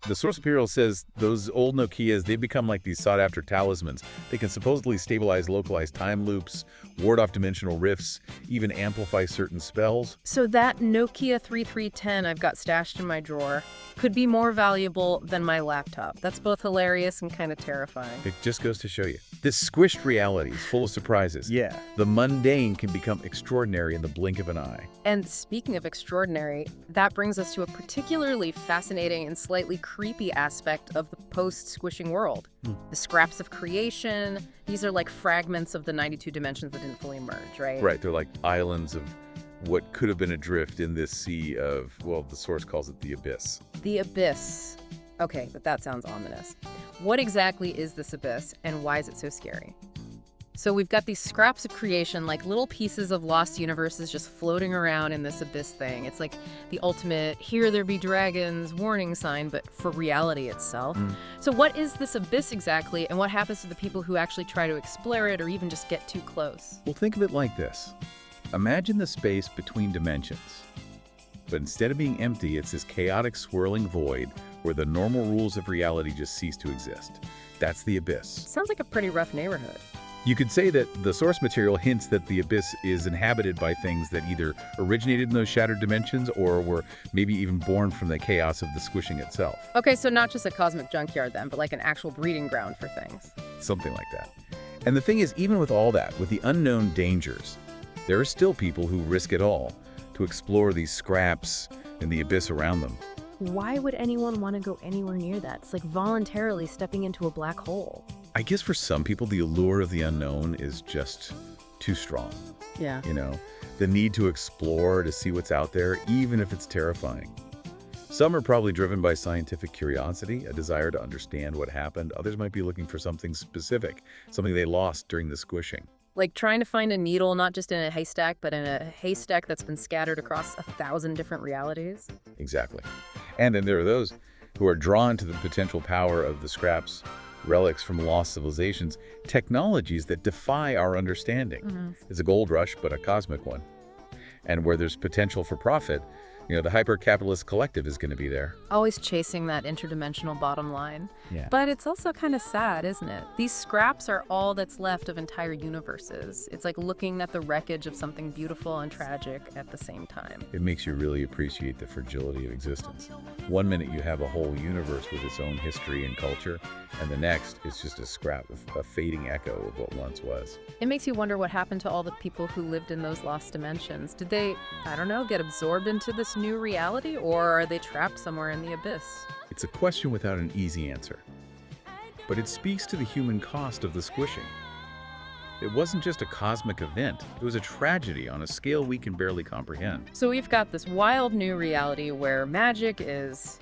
the source material says those old Nokias, they become like these sought-after talismans. They can supposedly stabilize localized time loops, ward off dimensional rifts, even amplify certain spells. So that Nokia 3310 I've got stashed in my drawer could be more valuable than my laptop. That's both hilarious and kind of terrifying. It just goes to show you. This squished reality is full of surprises. Yeah. The mundane can become extraordinary in the blink of an eye. And speaking of extraordinary, that brings us to a particularly fascinating and slightly creepy aspect of the post-squishing world. The scraps of creation. These are like fragments of the 92 dimensions that didn't fully emerge, right? Right, they're like islands of what could have been adrift in this sea of, well, the source calls it the abyss. The abyss. Okay, but that sounds ominous. What exactly is this abyss, and why is it so scary? So we've got these scraps of creation, like little pieces of lost universes just floating around in this abyss thing. It's like the ultimate, here there be dragons, warning sign, but for reality itself. So what is this abyss exactly, and what happens to the people who actually try to explore it or even just get too close? Well, think of it like this. Imagine the space between dimensions. But instead of being empty, it's this chaotic, swirling void where the normal rules of reality just cease to exist. That's the abyss. Sounds like a pretty rough neighborhood. You could say that the source material hints that the abyss is inhabited by things that either originated in those shattered dimensions or were maybe even born from the chaos of the squishing itself. Okay, so not just a cosmic junkyard then, but like an actual breeding ground for things. Something like that. And the thing is, even with all that, with the unknown dangers, there are still people who risk it all to explore these scraps and the abyss around them. Why would anyone want to go anywhere near that? It's like voluntarily stepping into a black hole. I guess for some people, the allure of the unknown is just too strong. Yeah. You know, the need to explore, to see what's out there, even if it's terrifying. Some are probably driven by scientific curiosity, a desire to understand what happened. Others might be looking for something specific, something they lost during the squishing. Like trying to find a needle, not just in a haystack, but in a haystack that's been scattered across 1,000 different realities. Exactly. And then there are those who are drawn to the potential power of the scraps, relics from lost civilizations, technologies that defy our understanding. It's a gold rush, but a cosmic one. And where there's potential for profit, you know, the hyper-capitalist collective is going to be there. Always chasing that interdimensional bottom line. Yeah. But it's also kind of sad, isn't it? These scraps are all that's left of entire universes. It's like looking at the wreckage of something beautiful and tragic at the same time. It makes you really appreciate the fragility of existence. One minute you have a whole universe with its own history and culture, and the next it's just a scrap, a fading echo of what once was. It makes you wonder what happened to all the people who lived in those lost dimensions. Did they, I don't know, get absorbed into this new reality, or are they trapped somewhere in the abyss? It's a question without an easy answer. But it speaks to the human cost of the squishing. It wasn't just a cosmic event, it was a tragedy on a scale we can barely comprehend. So we've got this wild new reality where magic is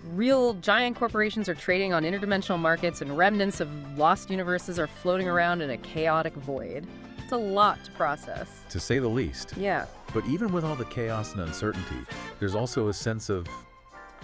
real. Giant corporations are trading on interdimensional markets, and remnants of lost universes are floating around in a chaotic void. It's a lot to process. To say the least. Yeah. But even with all the chaos and uncertainty, there's also a sense of,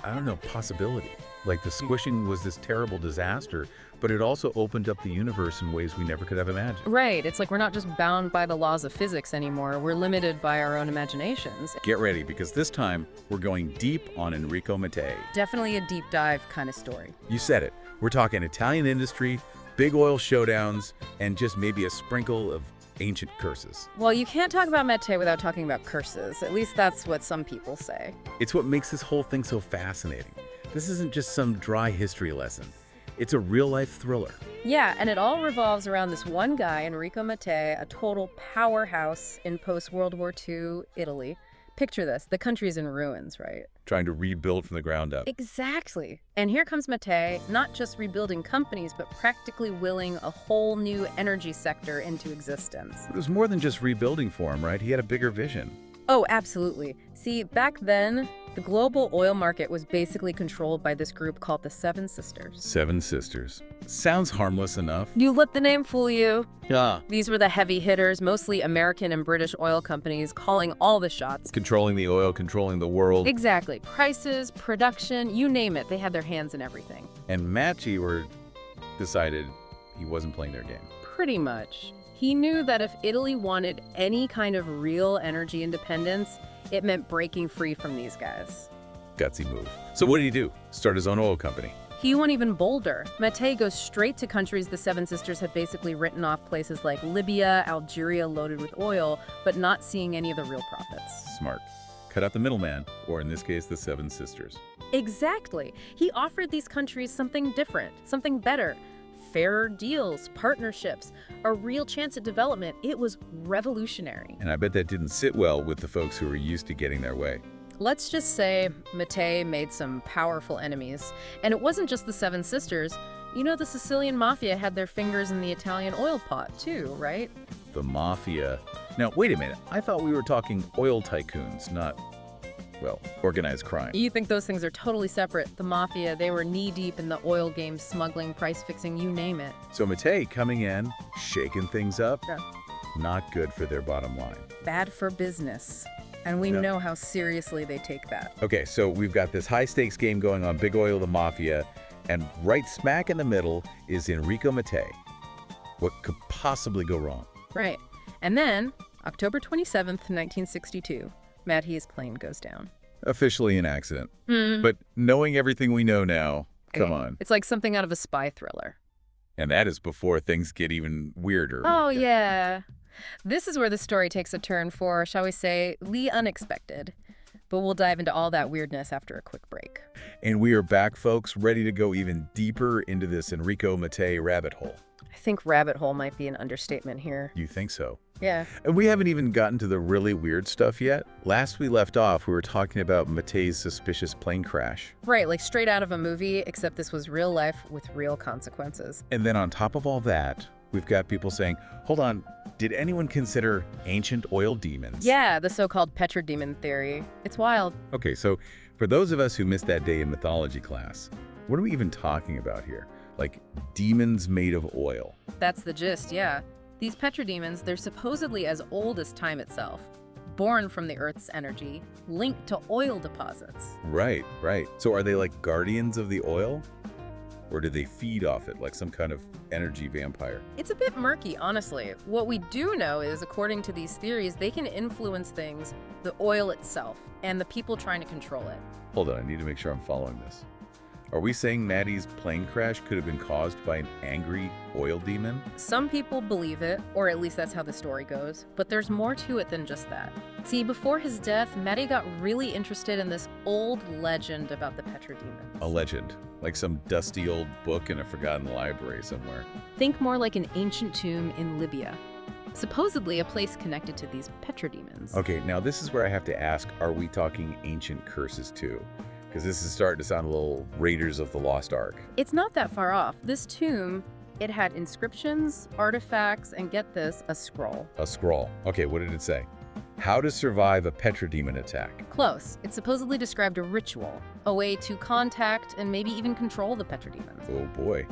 I don't know, possibility. Like the squishing was this terrible disaster, but it also opened up the universe in ways we never could have imagined. Right. It's like we're not just bound by the laws of physics anymore. We're limited by our own imaginations. Get ready, because this time we're going deep on Enrico Mattei. Definitely a deep dive kind of story. You said it. We're talking Italian industry, big oil showdowns, and just maybe a sprinkle of ancient curses. Well, you can't talk about Mattei without talking about curses. At least that's what some people say. It's what makes this whole thing so fascinating. This isn't just some dry history lesson. It's a real-life thriller. Yeah, and it all revolves around this one guy, Enrico Mattei, a total powerhouse in post-World War II Italy. Picture this, the country's in ruins, right? Trying to rebuild from the ground up. Exactly. And here comes Mattei, not just rebuilding companies, but practically willing a whole new energy sector into existence. It was more than just rebuilding for him, right? He had a bigger vision. Oh, absolutely. See, back then, The global oil market was basically controlled by this group called the Seven Sisters. Seven Sisters. Sounds harmless enough. You let the name fool you. Yeah. These were the heavy hitters, mostly American and British oil companies, calling all the shots. Controlling the oil, controlling the world. Exactly. Prices, production, you name it. They had their hands in everything. And Matty decided he wasn't playing their game. Pretty much. He knew that if Italy wanted any kind of real energy independence, it meant breaking free from these guys. Gutsy move. So what did he do? Start his own oil company. He went even bolder. Mattei goes straight to countries the Seven Sisters had basically written off, places like Libya, Algeria loaded with oil, but not seeing any of the real profits. Smart. Cut out the middleman, or in this case, the Seven Sisters. Exactly. He offered these countries something different, something better. Fairer deals, partnerships, a real chance at development. It was revolutionary. And I bet that didn't sit well with the folks who were used to getting their way. Let's just say Mattei made some powerful enemies. And it wasn't just the Seven Sisters. You know, the Sicilian mafia had their fingers in the Italian oil pot too, right? The mafia. Now, wait a minute. I thought we were talking oil tycoons, not, well, organized crime. You think those things are totally separate. The mafia, they were knee-deep in the oil game, smuggling, price-fixing, you name it. So Mattei coming in, shaking things up, Yeah. not good for their bottom line. Bad for business. And we Yeah. know how seriously they take that. Okay, so we've got this high-stakes game going on, Big Oil, the Mafia, and right smack in the middle is Enrico Mattei. What could possibly go wrong? Right. And then, October 27th, 1962, Mattei's plane goes down. Officially an accident. But knowing everything we know now, come on. It's like something out of a spy thriller. And that is before things get even weirder. Oh, yeah. This is where the story takes a turn for, shall we say, the unexpected. But we'll dive into all that weirdness after a quick break. And we are back, folks, ready to go even deeper into this Enrico Mattei rabbit hole. I think rabbit hole might be an understatement here. You think so? Yeah. And we haven't even gotten to the really weird stuff yet. Last we left off, we were talking about Mattei's suspicious plane crash. Right, like straight out of a movie, except this was real life with real consequences. And then on top of all that, we've got people saying, hold on, did anyone consider ancient oil demons? Yeah, the so-called petrodemon theory. It's wild. Okay, so for those of us who missed that day in mythology class, what are we even talking about here? Like demons made of oil. That's the gist, yeah. These petrodemons, they're supposedly as old as time itself, born from the Earth's energy, linked to oil deposits. Right, right. So are they like guardians of the oil? Or do they feed off it like some kind of energy vampire? It's a bit murky, honestly. What we do know is, according to these theories, they can influence things, the oil itself, and the people trying to control it. Hold on, I need to make sure I'm following this. Are we saying Maddie's plane crash could have been caused by an angry oil demon? Some people believe it, or at least that's how the story goes, but there's more to it than just that. See, before his death, Maddie got really interested in this old legend about the petrodemons. A legend, like some dusty old book in a forgotten library somewhere. Think more like an ancient tomb in Libya. Supposedly a place connected to these petrodemons. Okay, now this is where I have to ask, are we talking ancient curses too? Because this is starting to sound a little Raiders of the Lost Ark. It's not that far off. This tomb, it had inscriptions, artifacts, and get this, a scroll. A scroll. Okay, what did it say? How to survive a petrodemon attack. Close. It supposedly described a ritual, a way to contact and maybe even control the petrodemons. Oh boy.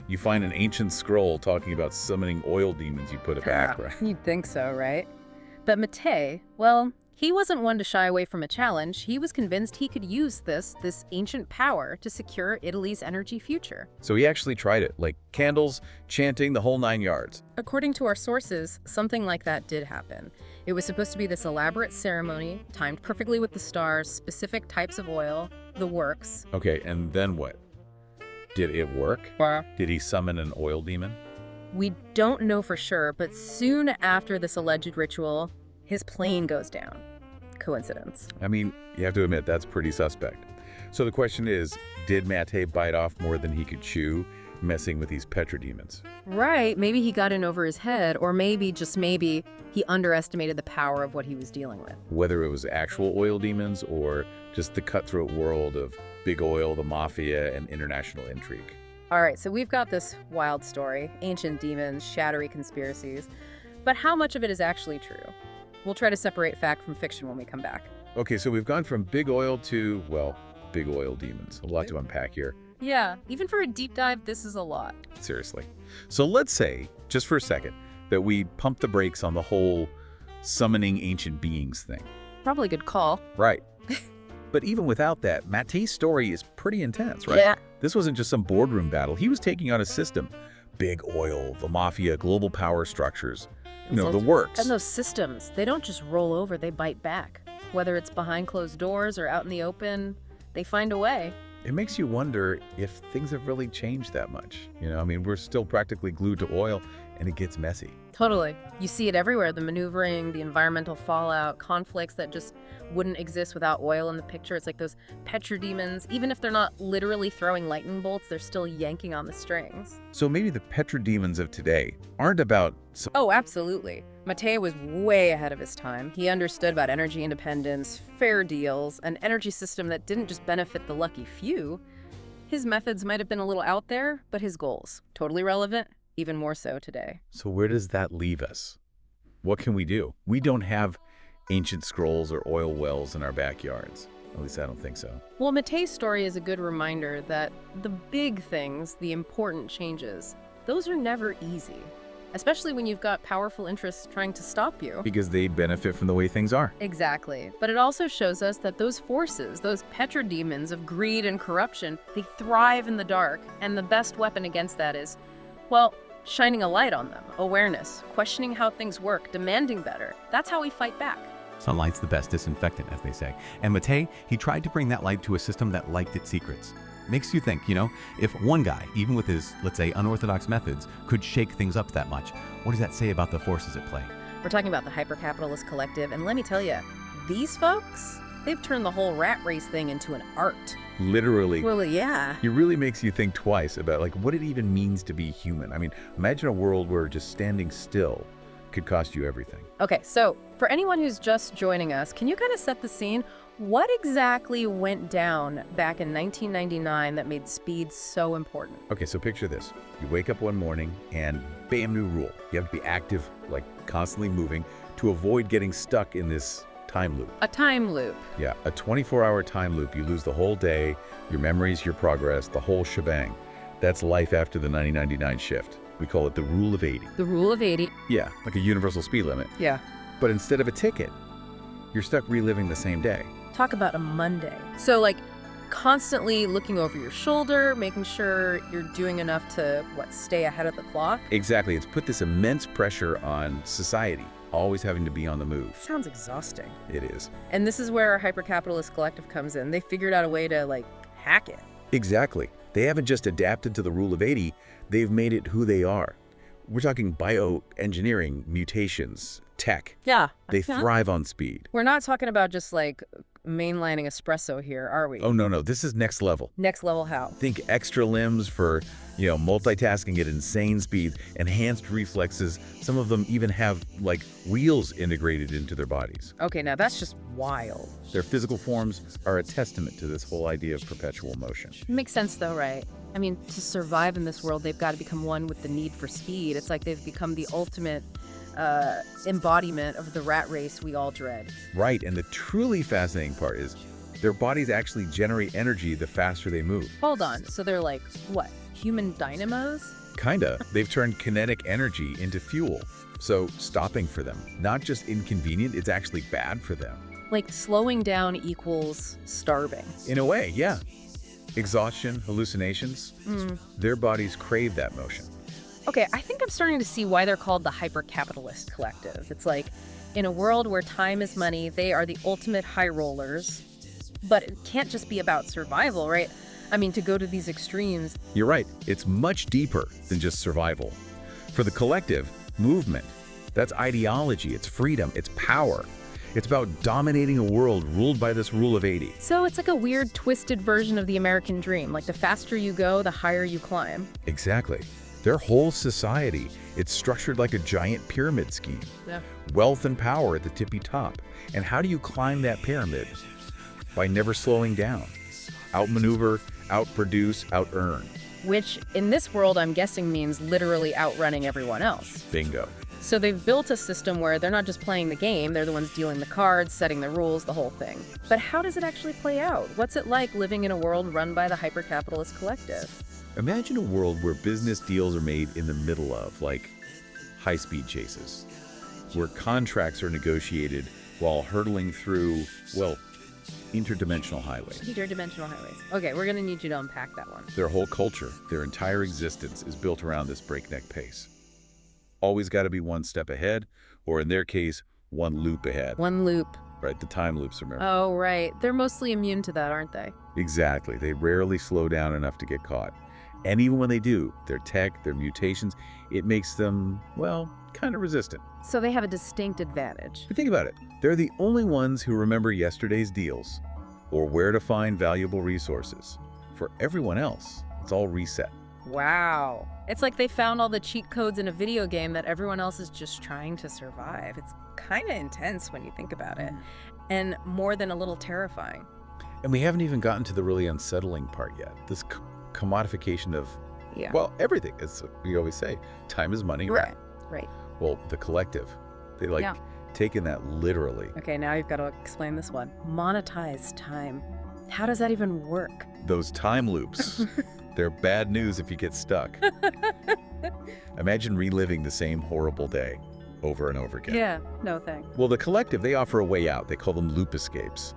You find an ancient scroll talking about summoning oil demons, you put it back, right? You'd think so, right? But Mattei, well, he wasn't one to shy away from a challenge. He was convinced he could use this ancient power to secure Italy's energy future. So he actually tried it, like candles, chanting, the whole 9 yards. According to our sources, something like that did happen. It was supposed to be this elaborate ceremony, timed perfectly with the stars, specific types of oil, the works. Okay, and then what? Did it work? Did he summon an oil demon? We don't know for sure, but soon after this alleged ritual, his plane goes down. Coincidence. I mean, you have to admit, that's pretty suspect. So the question is, did Mattei bite off more than he could chew, messing with these petrodemons? Right, maybe he got in over his head, or maybe, just maybe, he underestimated the power of what he was dealing with. Whether it was actual oil demons or just the cutthroat world of big oil, the mafia, and international intrigue. All right, so we've got this wild story, ancient demons, shadowy conspiracies, but how much of it is actually true? We'll try to separate fact from fiction when we come back. Okay, so we've gone from big oil to, well, big oil demons. A lot to unpack here. Yeah, even for a deep dive, this is a lot. Seriously. So let's say, just for a second, that we pump the brakes on the whole summoning ancient beings thing. Probably a good call. Right. But even without that, Mate's story is pretty intense, right? Yeah. This wasn't just some boardroom battle. He was taking on a system. Big oil, the mafia, global power structures. You know, the works. And those systems, they don't just roll over, they bite back. Whether it's behind closed doors or out in the open, they find a way. It makes you wonder if things have really changed that much. You know, I mean, we're still practically glued to oil, and it gets messy. Totally. You see it everywhere, the maneuvering, the environmental fallout, conflicts that just wouldn't exist without oil in the picture. It's like those petrodemons, even if they're not literally throwing lightning bolts, they're still yanking on the strings. So maybe the petrodemons of today aren't about... Oh, absolutely. Mate was way ahead of his time. He understood about energy independence, fair deals, an energy system that didn't just benefit the lucky few. His methods might have been a little out there, but his goals, totally relevant, even more so today. So where does that leave us? What can we do? We don't have ancient scrolls or oil wells in our backyards. At least I don't think so. Well, Mate's story is a good reminder that the big things, the important changes, those are never easy. Especially when you've got powerful interests trying to stop you. Because they benefit from the way things are. Exactly. But it also shows us that those forces, those petrodemons of greed and corruption, they thrive in the dark. And the best weapon against that is, well, shining a light on them, awareness, questioning how things work, demanding better. That's how we fight back. Sunlight's the best disinfectant, as they say. And Mate, he tried to bring that light to a system that liked its secrets. Makes you think, you know, if one guy, even with his, let's say, unorthodox methods, could shake things up that much, what does that say about the forces at play? We're talking about the hyper-capitalist collective, and let me tell you, these folks, they've turned the whole rat race thing into an art. Literally. Well, yeah. It really makes you think twice about like what it even means to be human. I mean, imagine a world where just standing still could cost you everything. Okay, so for anyone who's just joining us, can you kind of set the scene? What exactly went down back in 1999 that made speed so important? Okay, so picture this. You wake up one morning and bam, new rule. You have to be active, like constantly moving to avoid getting stuck in this time loop. A time loop. Yeah, a 24-hour time loop. You lose the whole day, your memories, your progress, the whole shebang. That's life after the 90-99 shift. We call it the rule of 80. The rule of 80. Yeah, like a universal speed limit. Yeah. But instead of a ticket, you're stuck reliving the same day. Talk about a Monday. So like constantly looking over your shoulder, making sure you're doing enough to, stay ahead of the clock? Exactly. It's put this immense pressure on society, always having to be on the move. Sounds exhausting. It is. And this is where our hyper-capitalist collective comes in. They figured out a way to, hack it. Exactly. They haven't just adapted to the rule of 80, they've made it who they are. We're talking bioengineering, mutations, tech. Yeah. They thrive on speed. We're not talking about just, mainlining espresso here, are we? Oh, no. This is next level. Next level how? Think extra limbs for, multitasking at insane speeds, enhanced reflexes. Some of them even have, wheels integrated into their bodies. Okay, now that's just wild. Their physical forms are a testament to this whole idea of perpetual motion. Makes sense though, right? I mean, to survive in this world, they've got to become one with the need for speed. It's like they've become the ultimate embodiment of the rat race we all dread. Right, and the truly fascinating part is their bodies actually generate energy the faster they move. Hold on, so they're human dynamos? Kinda. They've turned kinetic energy into fuel. So stopping for them, not just inconvenient, it's actually bad for them. Like slowing down equals starving. In a way, yeah. Exhaustion, hallucinations, their bodies crave that motion. Okay, I think I'm starting to see why they're called the hyper-capitalist collective. It's like, in a world where time is money, they are the ultimate high rollers. But it can't just be about survival, right? I mean, to go to these extremes. You're right. It's much deeper than just survival. For the collective, movement, that's ideology, it's freedom, it's power. It's about dominating a world ruled by this rule of 80. So it's like a weird, twisted version of the American dream. Like the faster you go, the higher you climb. Exactly. Their whole society, it's structured like a giant pyramid scheme. Yeah. Wealth and power at the tippy top. And how do you climb that pyramid? By never slowing down. Outmaneuver, outproduce, outearn. Which, in this world, I'm guessing means literally outrunning everyone else. Bingo. So they've built a system where they're not just playing the game, they're the ones dealing the cards, setting the rules, the whole thing. But how does it actually play out? What's it like living in a world run by the hyper-capitalist collective? Imagine a world where business deals are made in the middle of, like, high-speed chases, where contracts are negotiated while hurtling through, well, interdimensional highways. Interdimensional highways. Okay, we're gonna need you to unpack that one. Their whole culture, their entire existence is built around this breakneck pace. Always got to be one step ahead, or in their case, one loop ahead. One loop. Right, the time loops, remember? Oh, right. They're mostly immune to that, aren't they? Exactly. They rarely slow down enough to get caught. And even when they do, their tech, their mutations, it makes them, well, kind of resistant. So they have a distinct advantage. But think about it. They're the only ones who remember yesterday's deals or where to find valuable resources. For everyone else, it's all reset. Wow. It's like they found all the cheat codes in a video game that everyone else is just trying to survive. It's kind of intense when you think about it, and more than a little terrifying. And we haven't even gotten to the really unsettling part yet. This commodification of, well, everything. As we always say, time is money. Right. Well, the collective, they taken that literally. Okay, now you've got to explain this one. Monetize time. How does that even work? Those time loops, they're bad news if you get stuck. Imagine reliving the same horrible day over and over again. Yeah, no thanks. Well, the collective, they offer a way out. They call them loop escapes.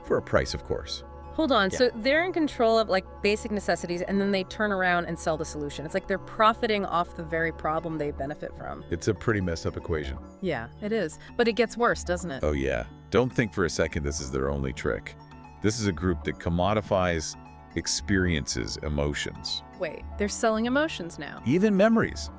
For a price, of course. Hold on, so they're in control of like basic necessities and then they turn around and sell the solution. It's like they're profiting off the very problem they benefit from. It's a pretty messed up equation. Yeah, it is. But it gets worse, doesn't it? Oh yeah. Don't think for a second this is their only trick. This is a group that commodifies experiences, emotions. Wait, they're selling emotions now. Even memories.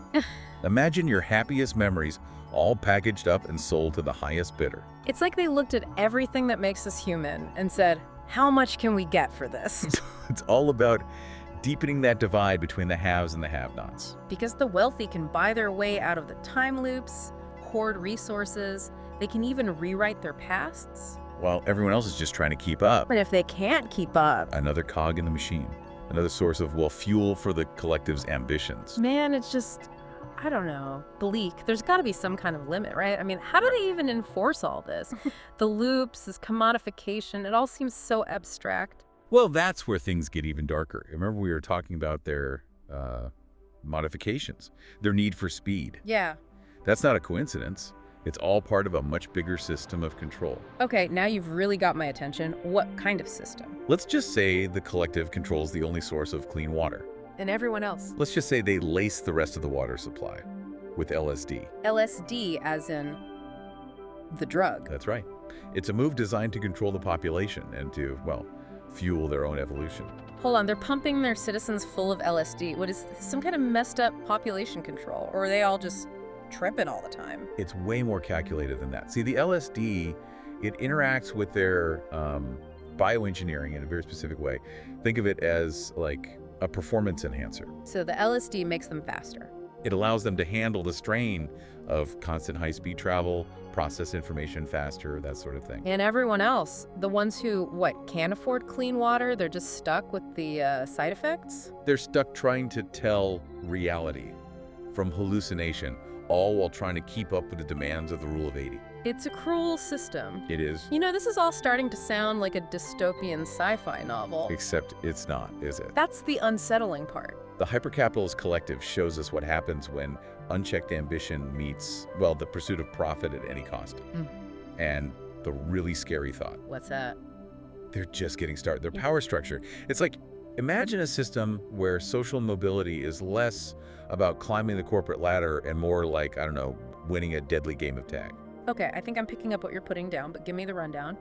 Imagine your happiest memories all packaged up and sold to the highest bidder. It's like they looked at everything that makes us human and said, how much can we get for this? It's all about deepening that divide between the haves and the have-nots. Because the wealthy can buy their way out of the time loops, hoard resources, they can even rewrite their pasts. While everyone else is just trying to keep up. But if they can't keep up... Another cog in the machine. Another source of, well, fuel for the collective's ambitions. Man, it's just... I don't know, bleak. There's got to be some kind of limit, right? I mean, how do they even enforce all this? The loops, this commodification, it all seems so abstract. Well, that's where things get even darker. Remember we were talking about their modifications, their need for speed. Yeah. That's not a coincidence. It's all part of a much bigger system of control. Okay, now you've really got my attention. What kind of system? Let's just say the collective controls the only source of clean water. And everyone else? Let's just say they lace the rest of the water supply with LSD. LSD as in the drug. That's right. It's a move designed to control the population and to, well, fuel their own evolution. Hold on, they're pumping their citizens full of LSD. What is this, some kind of messed up population control? Or are they all just tripping all the time? It's way more calculated than that. See, the LSD, it interacts with their bioengineering in a very specific way. Think of it as like a performance enhancer. So the LSD makes them faster. It allows them to handle the strain of constant high-speed travel, process information faster, that sort of thing. And everyone else, the ones who, can't afford clean water, they're just stuck with the side effects? They're stuck trying to tell reality from hallucination, all while trying to keep up with the demands of the Rule of 80. It's a cruel system. It is. You know, this is all starting to sound like a dystopian sci-fi novel. Except it's not, is it? That's the unsettling part. The hypercapitalist collective shows us what happens when unchecked ambition meets, well, the pursuit of profit at any cost. And the really scary thought. What's that? They're just getting started. Their power structure. It's like, imagine a system where social mobility is less about climbing the corporate ladder and more like, I don't know, winning a deadly game of tag. Okay, I think I'm picking up what you're putting down, but give me the rundown.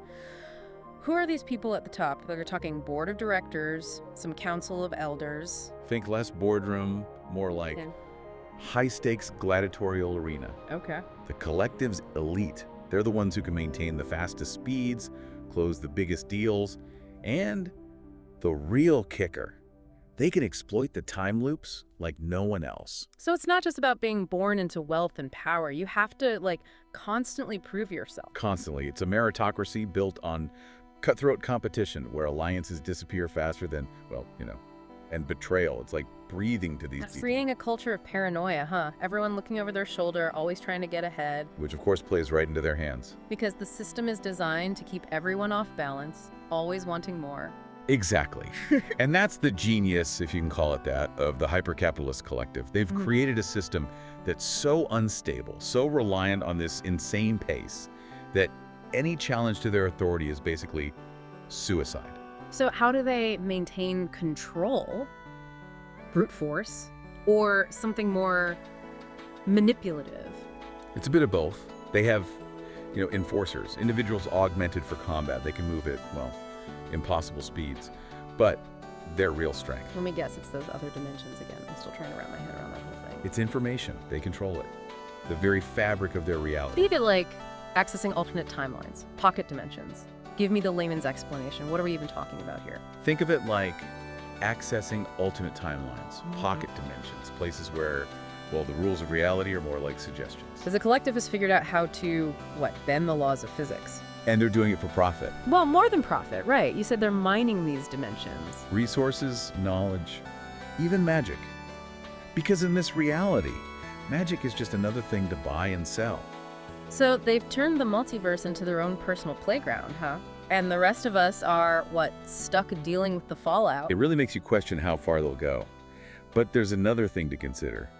Who are these people at the top? They're talking board of directors, some council of elders. Think less boardroom, more like high-stakes gladiatorial arena. Okay. The collective's elite. They're the ones who can maintain the fastest speeds, close the biggest deals, and the real kicker, they can exploit the time loops like no one else. So it's not just about being born into wealth and power. You have to, constantly prove yourself. Constantly. It's a meritocracy built on cutthroat competition where alliances disappear faster than, well, and betrayal. It's like breathing to these people. Freeing a culture of paranoia, huh? Everyone looking over their shoulder, always trying to get ahead. Which of course plays right into their hands. Because the system is designed to keep everyone off balance, always wanting more. Exactly. And that's the genius, if you can call it that, of the hyper-capitalist collective. They've created a system that's so unstable, so reliant on this insane pace, that any challenge to their authority is basically suicide. So how do they maintain control? Brute force? Or something more manipulative? It's a bit of both. They have, enforcers, individuals augmented for combat. They can move at, well, impossible speeds. But their real strength. Let me guess, it's those other dimensions again. I'm still trying to wrap my head around that whole thing. It's information. They control it. The very fabric of their reality. Think of it like accessing alternate timelines, pocket dimensions. Give me the layman's explanation. What are we even talking about here? Think of it like accessing alternate timelines, pocket dimensions, places where, well, the rules of reality are more like suggestions. Because the collective has figured out how to, bend the laws of physics. And they're doing it for profit. Well, more than profit, right. You said they're mining these dimensions. Resources, knowledge, even magic. Because in this reality, magic is just another thing to buy and sell. So they've turned the multiverse into their own personal playground, huh? And the rest of us are, stuck dealing with the fallout. It really makes you question how far they'll go. But there's another thing to consider.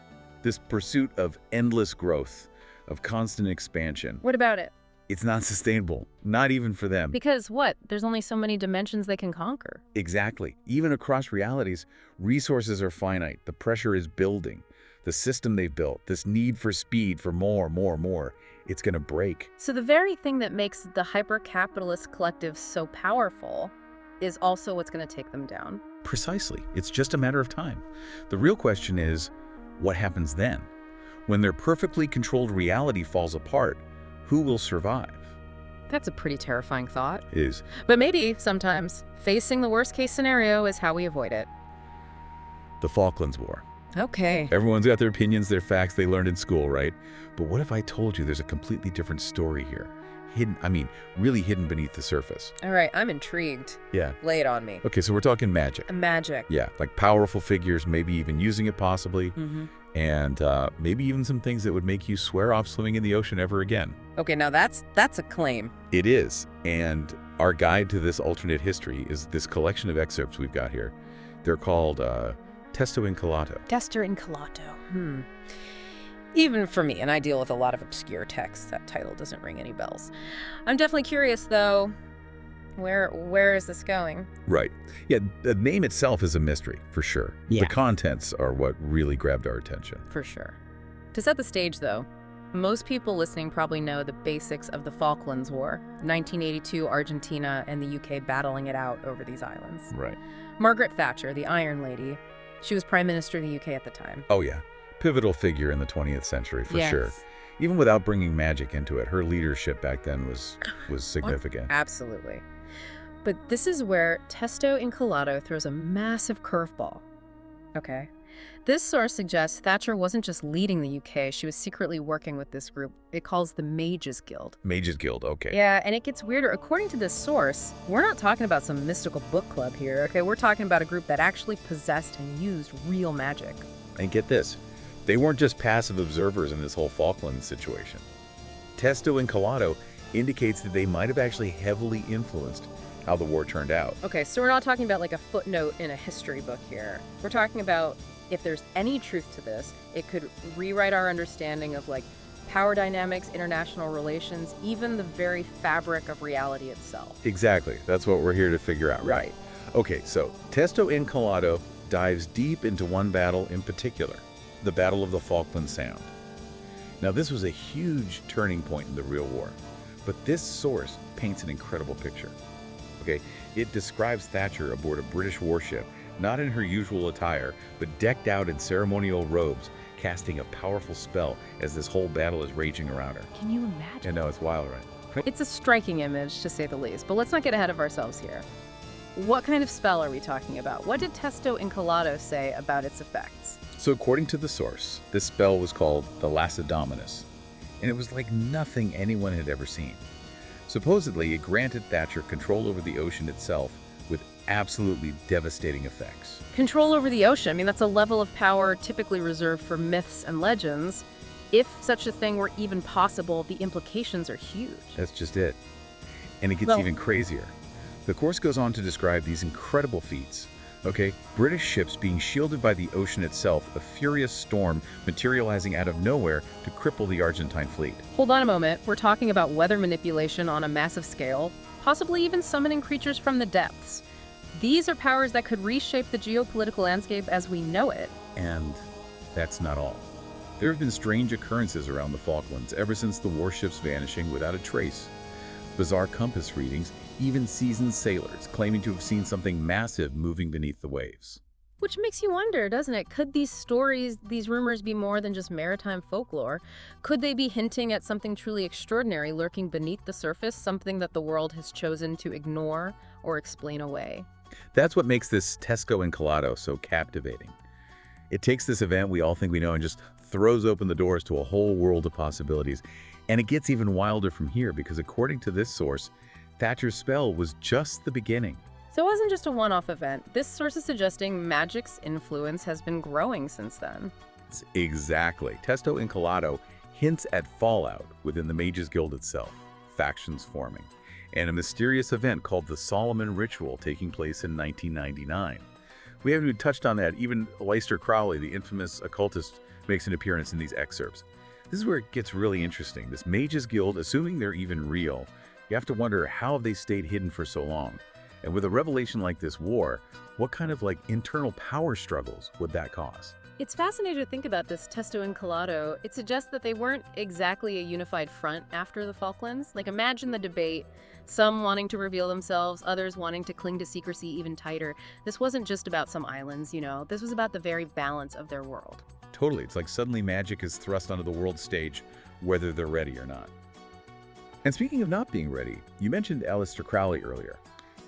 This pursuit of endless growth, of constant expansion. What about it? It's not sustainable, not even for them. Because there's only so many dimensions they can conquer. Exactly. Even across realities, resources are finite. The pressure is building. The system they've built, this need for speed, for more, it's going to break. So the very thing that makes the hyper-capitalist collective so powerful is also what's going to take them down. Precisely. It's just a matter of time. The real question is, what happens then? When their perfectly controlled reality falls apart, who will survive? That's a pretty terrifying thought. It is. But maybe, sometimes, facing the worst-case scenario is how we avoid it. The Falklands War. Okay. Everyone's got their opinions, their facts they learned in school, right? But what if I told you there's a completely different story here? Really hidden beneath the surface. All right, I'm intrigued. Yeah. Lay it on me. Okay, so we're talking magic. Magic. Yeah, like powerful figures, maybe even using it possibly. And maybe even some things that would make you swear off swimming in the ocean ever again. Okay, now that's a claim. It is. And our guide to this alternate history is this collection of excerpts we've got here. They're called Testo Incolato. Testo Incolato. Even for me, and I deal with a lot of obscure texts, that title doesn't ring any bells. I'm definitely curious, though. Where is this going? Right. Yeah, the name itself is a mystery, for sure. Yeah. The contents are what really grabbed our attention. For sure. To set the stage, though, most people listening probably know the basics of the Falklands War, 1982 Argentina and the UK battling it out over these islands. Right. Margaret Thatcher, the Iron Lady, she was Prime Minister of the UK at the time. Oh, yeah. Pivotal figure in the 20th century, for Yes. sure. Even without bringing magic into it, her leadership back then was significant. Absolutely. But this is where Testo Incolato throws a massive curveball. Okay. This source suggests Thatcher wasn't just leading the UK, she was secretly working with this group it calls the Mages Guild. Mages Guild, okay. Yeah, and it gets weirder. According to this source, we're not talking about some mystical book club here, okay? We're talking about a group that actually possessed and used real magic. And get this, they weren't just passive observers in this whole Falklands situation. Testo Incolato indicates that they might have actually heavily influenced how the war turned out. Okay, so we're not talking about like a footnote in a history book here. We're talking about, if there's any truth to this, it could rewrite our understanding of like power dynamics, international relations, even the very fabric of reality itself. Exactly. That's what we're here to figure out, right? Okay, so Testo Incolato dives deep into one battle in particular, the Battle of the Falkland Sound. Now, this was a huge turning point in the real war, but this source paints an incredible picture. Okay, it describes Thatcher aboard a British warship, not in her usual attire, but decked out in ceremonial robes, casting a powerful spell as this whole battle is raging around her. Can you imagine? And no, it's wild, right? It's a striking image, to say the least, but let's not get ahead of ourselves here. What kind of spell are we talking about? What did Testo Incolato say about its effects? So according to the source, this spell was called the Lacedaemonius, and it was like nothing anyone had ever seen. Supposedly, it granted Thatcher control over the ocean itself with absolutely devastating effects. Control over the ocean, I mean, that's a level of power typically reserved for myths and legends. If such a thing were even possible, the implications are huge. That's just it. And it gets Well- even crazier. The course goes on to describe these incredible feats. Okay, British ships being shielded by the ocean itself, a furious storm materializing out of nowhere to cripple the Argentine fleet. Hold on a moment, we're talking about weather manipulation on a massive scale, possibly even summoning creatures from the depths. These are powers that could reshape the geopolitical landscape as we know it. And that's not all. There have been strange occurrences around the Falklands ever since the warships vanishing without a trace. Bizarre compass readings, even seasoned sailors claiming to have seen something massive moving beneath the waves. Which makes you wonder, doesn't it? Could these stories, these rumors be more than just maritime folklore? Could they be hinting at something truly extraordinary lurking beneath the surface, something that the world has chosen to ignore or explain away? That's what makes this Tesco Encolado so captivating. It takes this event we all think we know and just throws open the doors to a whole world of possibilities. And it gets even wilder from here because according to this source, Thatcher's spell was just the beginning. So it wasn't just a one-off event. This source is suggesting magic's influence has been growing since then. Exactly. Testo Encolado hints at fallout within the Mages Guild itself, factions forming, and a mysterious event called the Solomon Ritual taking place in 1999. We haven't even touched on that. Even Aleister Crowley, the infamous occultist, makes an appearance in these excerpts. This is where it gets really interesting. This Mages Guild, assuming they're even real, you have to wonder how they stayed hidden for so long. And with a revelation like this war, what kind of internal power struggles would that cause? It's fascinating to think about this Testo Encolado. It suggests that they weren't exactly a unified front after the Falklands. Imagine the debate, some wanting to reveal themselves, others wanting to cling to secrecy even tighter. This wasn't just about some islands, This was about the very balance of their world. Totally. It's like suddenly magic is thrust onto the world stage, whether they're ready or not. And speaking of not being ready, you mentioned Aleister Crowley earlier.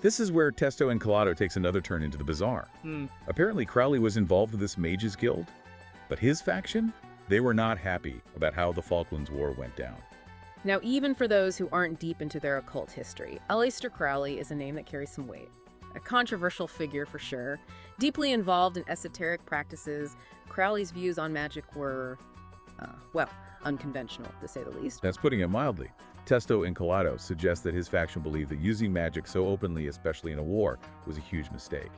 This is where Testo Encolado takes another turn into the bizarre. Apparently Crowley was involved with this Mages Guild, but his faction, they were not happy about how the Falklands War went down. Now, even for those who aren't deep into their occult history, Aleister Crowley is a name that carries some weight. A controversial figure for sure. Deeply involved in esoteric practices, Crowley's views on magic were, unconventional, to say the least. That's putting it mildly. Testo Encolado suggests that his faction believed that using magic so openly, especially in a war, was a huge mistake.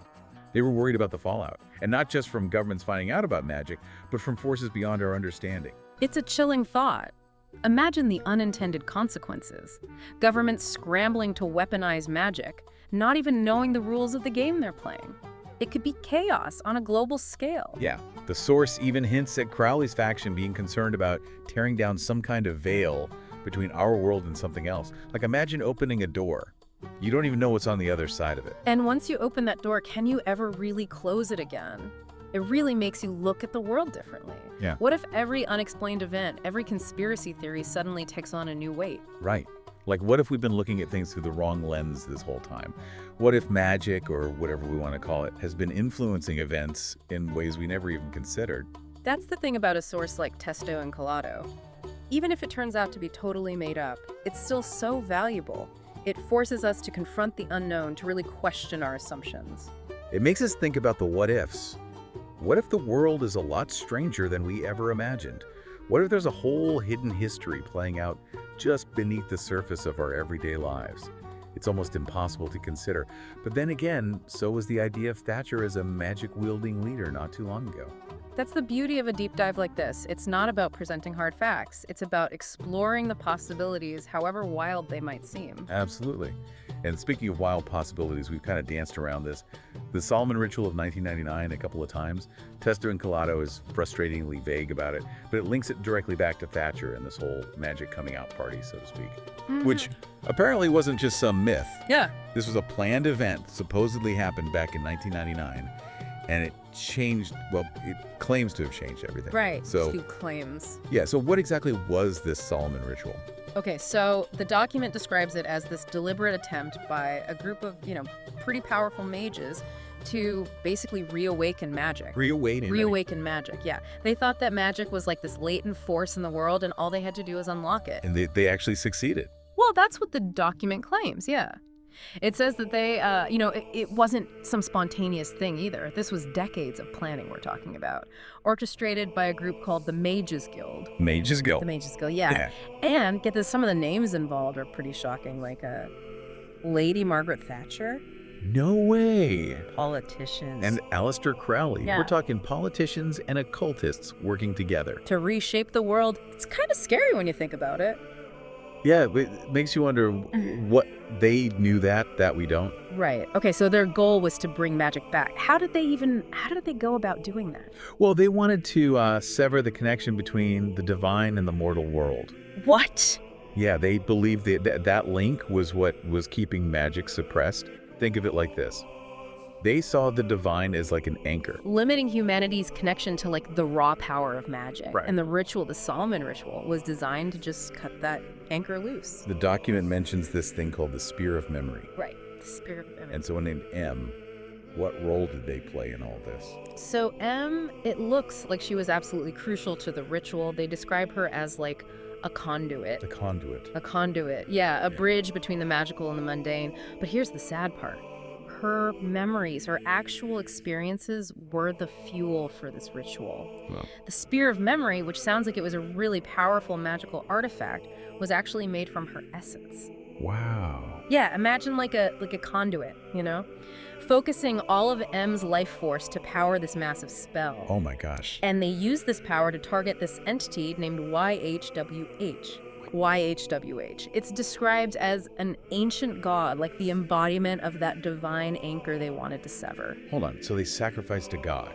They were worried about the fallout, and not just from governments finding out about magic, but from forces beyond our understanding. It's a chilling thought. Imagine the unintended consequences. Governments scrambling to weaponize magic, not even knowing the rules of the game they're playing. It could be chaos on a global scale. Yeah, the source even hints at Crowley's faction being concerned about tearing down some kind of veil between our world and something else. Imagine opening a door. You don't even know what's on the other side of it. And once you open that door, can you ever really close it again? It really makes you look at the world differently. Yeah. What if every unexplained event, every conspiracy theory suddenly takes on a new weight? Right. What if we've been looking at things through the wrong lens this whole time? What if magic, or whatever we want to call it, has been influencing events in ways we never even considered? That's the thing about a source like Testo Encolado. Even if it turns out to be totally made up, it's still so valuable. It forces us to confront the unknown, to really question our assumptions. It makes us think about the what-ifs. What if the world is a lot stranger than we ever imagined? What if there's a whole hidden history playing out just beneath the surface of our everyday lives? It's almost impossible to consider. But then again, so was the idea of Thatcher as a magic-wielding leader not too long ago. That's the beauty of a deep dive like this. It's not about presenting hard facts. It's about exploring the possibilities, however wild they might seem. Absolutely. And speaking of wild possibilities, we've kind of danced around this. The Solomon Ritual of 1999 a couple of times. Testo Encolado is frustratingly vague about it, but it links it directly back to Thatcher and this whole magic coming out party, so to speak. Which apparently wasn't just some myth. Yeah. This was a planned event that supposedly happened back in 1999. And it changed, it claims to have changed everything. Right, So, two claims. yeah, so what exactly was this Solomon Ritual? Okay, so the document describes it as this deliberate attempt by a group of, pretty powerful mages to basically reawaken magic. Reawaken magic, yeah. They thought that magic was like this latent force in the world and all they had to do was unlock it. And they actually succeeded. Well, that's what the document claims, yeah. It says that they, it wasn't some spontaneous thing either. This was decades of planning we're talking about, orchestrated by a group called the Mages Guild. Mages Guild. The Mages Guild, yeah. And get this, some of the names involved are pretty shocking, like Lady Margaret Thatcher. No way. Politicians. And Aleister Crowley. Yeah. We're talking politicians and occultists working together. To reshape the world. It's kind of scary when you think about it. Yeah, it makes you wonder what they knew that we don't. Right. Okay, so their goal was to bring magic back. How did they go about doing that? Well, they wanted to sever the connection between the divine and the mortal world. What? Yeah, they believed that link was what was keeping magic suppressed. Think of it like this. They saw the divine as like an anchor. Limiting humanity's connection to like the raw power of magic. Right. And the ritual, the Solomon ritual, was designed to just cut that anchor loose. The document mentions this thing called the Spear of Memory. Right. The spirit of memory. And so in M, what role did they play in all this? So M, it looks like she was absolutely crucial to the ritual. They describe her as like a conduit. The conduit. A conduit, yeah, a bridge between the magical and the mundane. But here's the sad part. Her memories, her actual experiences were the fuel for this ritual. Wow. The Spear of Memory, which sounds like it was a really powerful magical artifact, was actually made from her essence. Wow. Yeah, imagine like a conduit, focusing all of M's life force to power this massive spell. Oh my gosh. And they use this power to target this entity named YHWH. YHWH. It's described as an ancient god, like the embodiment of that divine anchor they wanted to sever. Hold on. So they sacrificed to God.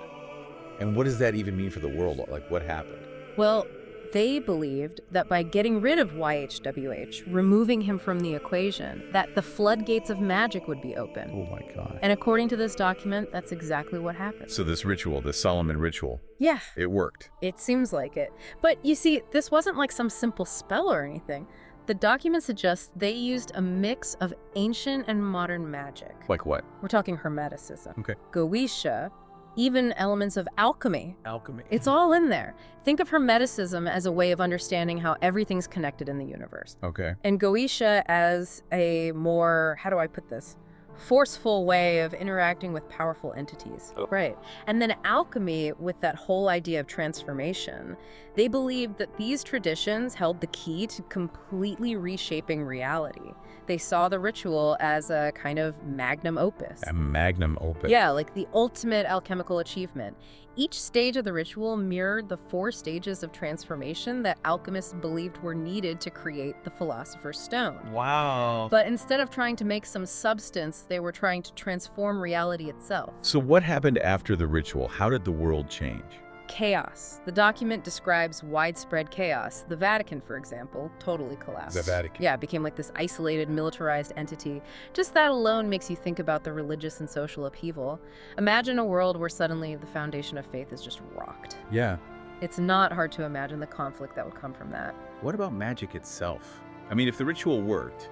And what does that even mean for the world? Like, what happened? Well, they believed that by getting rid of YHWH, removing him from the equation, that the floodgates of magic would be open. Oh my God. And according to this document, that's exactly what happened. So this ritual, the Solomon ritual, Yeah, it worked. it seems like it. But you see, this wasn't like some simple spell or anything. The document suggests they used a mix of ancient and modern magic. Like what? We're talking Hermeticism, Okay. Goetia, even elements of alchemy. Alchemy. It's all in there. Think of Hermeticism as a way of understanding how everything's connected in the universe. Okay. And Goetia as a more, how do I put this? Forceful way of interacting with powerful entities. Oh. Right. And then alchemy, with that whole idea of transformation, they believed that these traditions held the key to completely reshaping reality. They saw the ritual as a kind of magnum opus. A magnum opus. Yeah, like the ultimate alchemical achievement. Each stage of the ritual mirrored the 4 stages of transformation that alchemists believed were needed to create the Philosopher's Stone. Wow. But instead of trying to make some substance, they were trying to transform reality itself. So what happened after the ritual? How did the world change? Chaos. The document describes widespread chaos. The Vatican, for example, totally collapsed. The Vatican. Yeah, it became like this isolated, militarized entity. Just that alone makes you think about the religious and social upheaval. Imagine a world where suddenly the foundation of faith is just rocked. Yeah. It's not hard to imagine the conflict that would come from that. What about magic itself? I mean, if the ritual worked,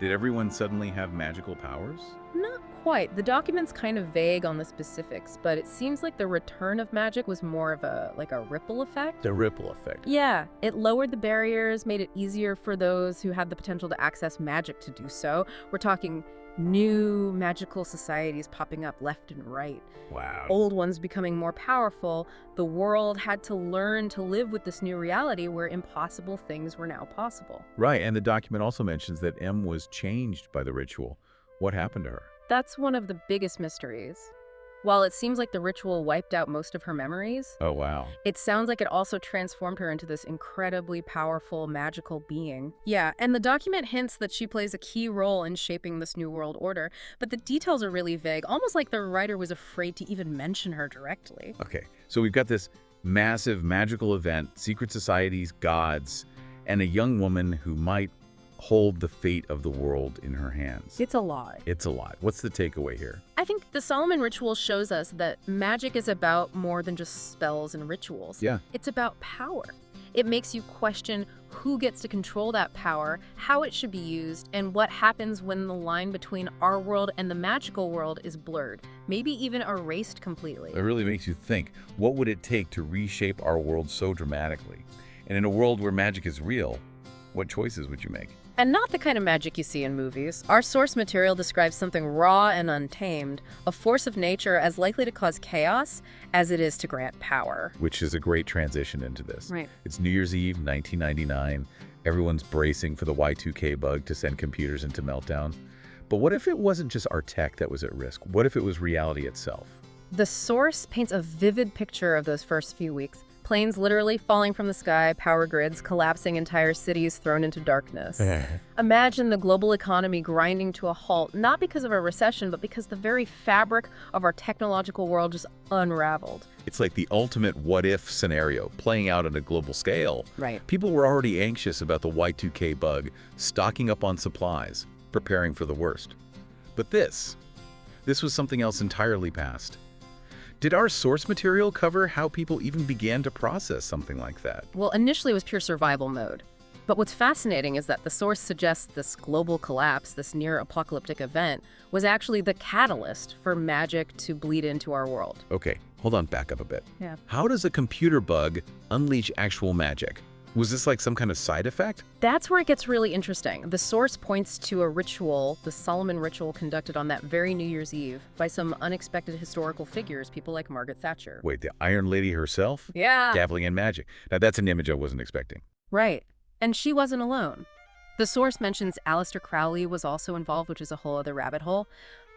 did everyone suddenly have magical powers? Not quite. The document's kind of vague on the specifics, but it seems like the return of magic was more of a ripple effect. The ripple effect. Yeah, it lowered the barriers, made it easier for those who had the potential to access magic to do so. We're talking new magical societies popping up left and right. Wow. Old ones becoming more powerful. The world had to learn to live with this new reality where impossible things were now possible. Right, and the document also mentions that M was changed by the ritual. What happened to her? That's one of the biggest mysteries. While it seems like the ritual wiped out most of her memories, Oh, wow. it sounds like it also transformed her into this incredibly powerful, magical being. Yeah, and the document hints that she plays a key role in shaping this new world order, but the details are really vague, almost like the writer was afraid to even mention her directly. Okay, so we've got this massive magical event, secret societies, gods, and a young woman who might hold the fate of the world in her hands. It's a lot. It's a lot. What's the takeaway here? I think the Solomon ritual shows us that magic is about more than just spells and rituals. Yeah. It's about power. It makes you question who gets to control that power, how it should be used, and what happens when the line between our world and the magical world is blurred, maybe even erased completely. It really makes you think, what would it take to reshape our world so dramatically? And in a world where magic is real, what choices would you make? And not the kind of magic you see in movies. Our source material describes something raw and untamed, a force of nature as likely to cause chaos as it is to grant power. Which is a great transition into this. Right. It's New Year's Eve, 1999. Everyone's bracing for the Y2K bug to send computers into meltdown. But what if it wasn't just our tech that was at risk? What if it was reality itself? The source paints a vivid picture of those first few weeks. Planes literally falling from the sky, power grids collapsing, entire cities thrown into darkness. Imagine the global economy grinding to a halt, not because of a recession, but because the very fabric of our technological world just unraveled. It's like the ultimate what-if scenario playing out on a global scale. Right. People were already anxious about the Y2K bug, stocking up on supplies, preparing for the worst. But this was something else entirely past. Did our source material cover how people even began to process something like that? Well, initially it was pure survival mode. But what's fascinating is that the source suggests this global collapse, this near-apocalyptic event, was actually the catalyst for magic to bleed into our world. Okay, hold on, back up a bit. Yeah. How does a computer bug unleash actual magic? Was this like some kind of side effect? That's where it gets really interesting. The source points to a ritual, the Solomon ritual conducted on that very New Year's Eve by some unexpected historical figures, people like Margaret Thatcher. Wait, the Iron Lady herself? Yeah. Dabbling in magic. Now that's an image I wasn't expecting. Right. And she wasn't alone. The source mentions Aleister Crowley was also involved, which is a whole other rabbit hole.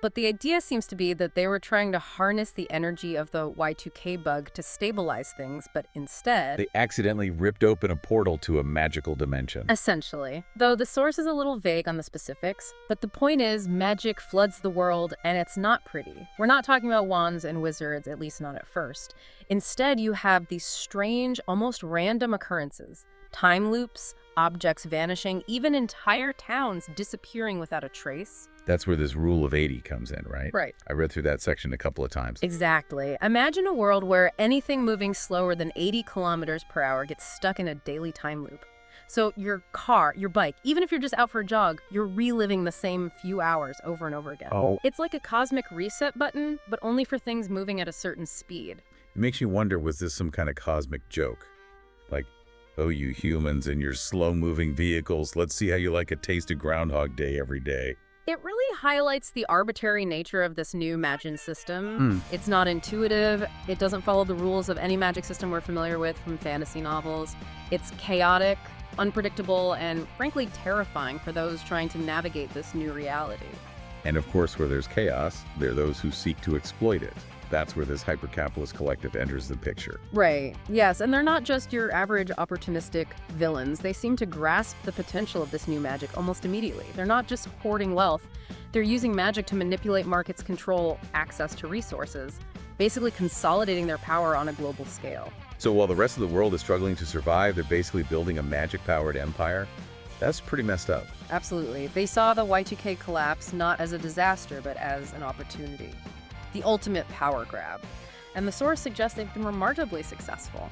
But the idea seems to be that they were trying to harness the energy of the Y2K bug to stabilize things, but instead... They accidentally ripped open a portal to a magical dimension. Essentially. Though the source is a little vague on the specifics, but the point is magic floods the world, and it's not pretty. We're not talking about wands and wizards, at least not at first. Instead, you have these strange, almost random occurrences. Time loops, objects vanishing, even entire towns disappearing without a trace. That's where this rule of 80 comes in, right? Right. I read through that section a couple of times. Exactly. Imagine a world where anything moving slower than 80 kilometers per hour gets stuck in a daily time loop. So your car, your bike, even if you're just out for a jog, you're reliving the same few hours over and over again. Oh. It's like a cosmic reset button, but only for things moving at a certain speed. It makes you wonder, was this some kind of cosmic joke? Like, oh, you humans and your slow-moving vehicles, let's see how you like a taste of Groundhog Day every day. It really highlights the arbitrary nature of this new magic system. It's not intuitive. It doesn't follow the rules of any magic system we're familiar with from fantasy novels. It's chaotic, unpredictable, and frankly terrifying for those trying to navigate this new reality. And of course, where there's chaos, there are those who seek to exploit it. That's where this hyper-capitalist collective enters the picture. Right. Yes, and they're not just your average opportunistic villains. They seem to grasp the potential of this new magic almost immediately. They're not just hoarding wealth. They're using magic to manipulate markets, control access to resources, basically consolidating their power on a global scale. So while the rest of the world is struggling to survive, they're basically building a magic-powered empire. That's pretty messed up. Absolutely. They saw the Y2K collapse not as a disaster, but as an opportunity. The ultimate power grab. And the source suggests they've been remarkably successful.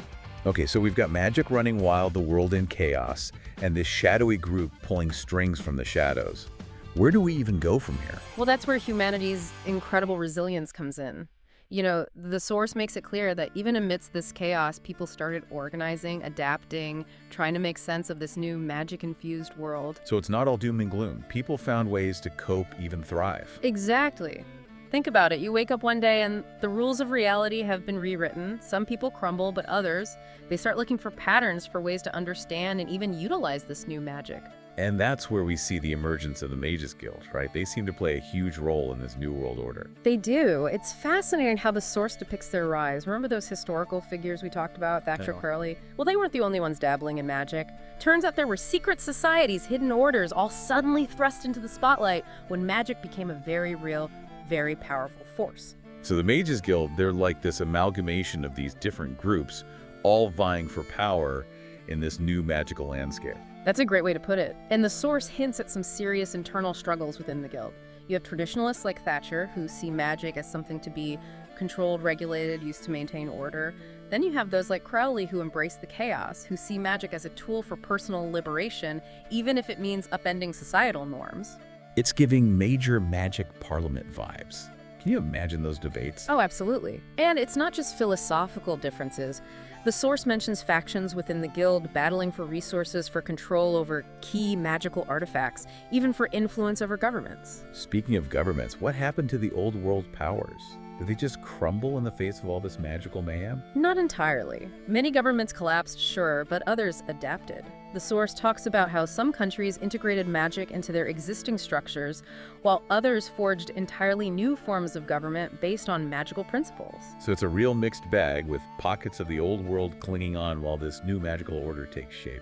Okay, so we've got magic running wild, the world in chaos, and this shadowy group pulling strings from the shadows. Where do we even go from here? Well, that's where humanity's incredible resilience comes in. You know, the source makes it clear that even amidst this chaos, people started organizing, adapting, trying to make sense of this new magic-infused world. So it's not all doom and gloom. People found ways to cope, even thrive. Exactly. Think about it. You wake up one day and the rules of reality have been rewritten. Some people crumble, but others, they start looking for patterns for ways to understand and even utilize this new magic. And that's where we see the emergence of the Mages Guild, right? They seem to play a huge role in this new world order. They do. It's fascinating how the source depicts their rise. Remember those historical figures we talked about, Thatcher, Crowley? Well, they weren't the only ones dabbling in magic. Turns out there were secret societies, hidden orders, all suddenly thrust into the spotlight when magic became a very real, very powerful force. So the Mages Guild, they're like this amalgamation of these different groups, all vying for power in this new magical landscape. That's a great way to put it. And the source hints at some serious internal struggles within the guild. You have traditionalists like Thatcher, who see magic as something to be controlled, regulated, used to maintain order. Then you have those like Crowley who embrace the chaos, who see magic as a tool for personal liberation, even if it means upending societal norms. It's giving major magic parliament vibes. Can you imagine those debates? Oh, absolutely. And it's not just philosophical differences. The source mentions factions within the guild battling for resources for control over key magical artifacts, even for influence over governments. Speaking of governments, what happened to the old world powers? Did they just crumble in the face of all this magical mayhem? Not entirely. Many governments collapsed, sure, but others adapted. The source talks about how some countries integrated magic into their existing structures, while others forged entirely new forms of government based on magical principles. So it's a real mixed bag with pockets of the old world clinging on while this new magical order takes shape.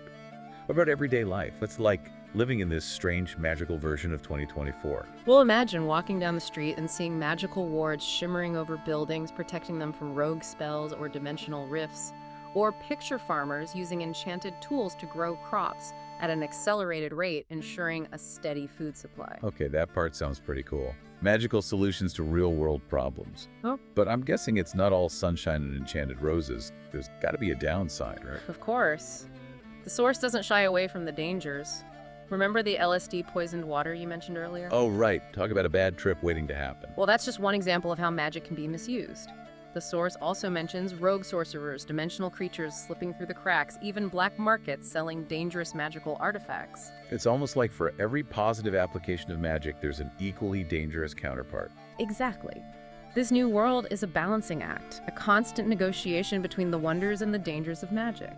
What about everyday life? What's it like living in this strange magical version of 2024? Well, imagine walking down the street and seeing magical wards shimmering over buildings, protecting them from rogue spells or dimensional rifts. Or picture farmers using enchanted tools to grow crops at an accelerated rate, ensuring a steady food supply. Okay, that part sounds pretty cool. Magical solutions to real-world problems. Oh. But I'm guessing it's not all sunshine and enchanted roses. There's got to be a downside, right? Of course. The source doesn't shy away from the dangers. Remember the LSD poisoned water you mentioned earlier? Oh, right. Talk about a bad trip waiting to happen. Well, that's just one example of how magic can be misused. The source also mentions rogue sorcerers, dimensional creatures slipping through the cracks, even black markets selling dangerous magical artifacts. It's almost like for every positive application of magic, there's an equally dangerous counterpart. Exactly. This new world is a balancing act, a constant negotiation between the wonders and the dangers of magic.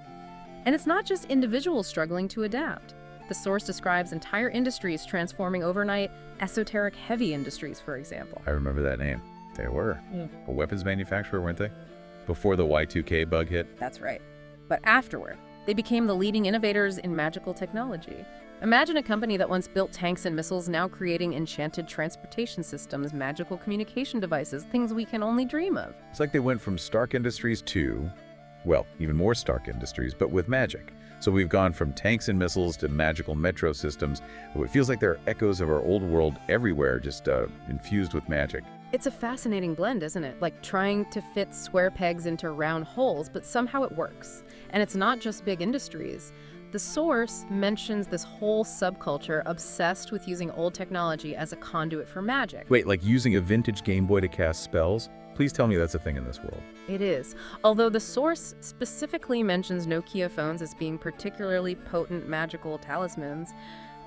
And it's not just individuals struggling to adapt. The source describes entire industries transforming overnight, esoteric heavy industries, for example. I remember that name. They were. A weapons manufacturer, weren't they? Before the Y2K bug hit? That's right. But afterward, they became the leading innovators in magical technology. Imagine a company that once built tanks and missiles now creating enchanted transportation systems, magical communication devices, things we can only dream of. It's like they went from Stark Industries to, well, even more Stark Industries, but with magic. So we've gone from tanks and missiles to magical metro systems. It feels like there are echoes of our old world everywhere, just infused with magic. It's a fascinating blend, isn't it? Like trying to fit square pegs into round holes, but somehow it works. And it's not just big industries. The source mentions this whole subculture obsessed with using old technology as a conduit for magic. Wait, like using a vintage Game Boy to cast spells? Please tell me that's a thing in this world. It is. Although the source specifically mentions Nokia phones as being particularly potent magical talismans,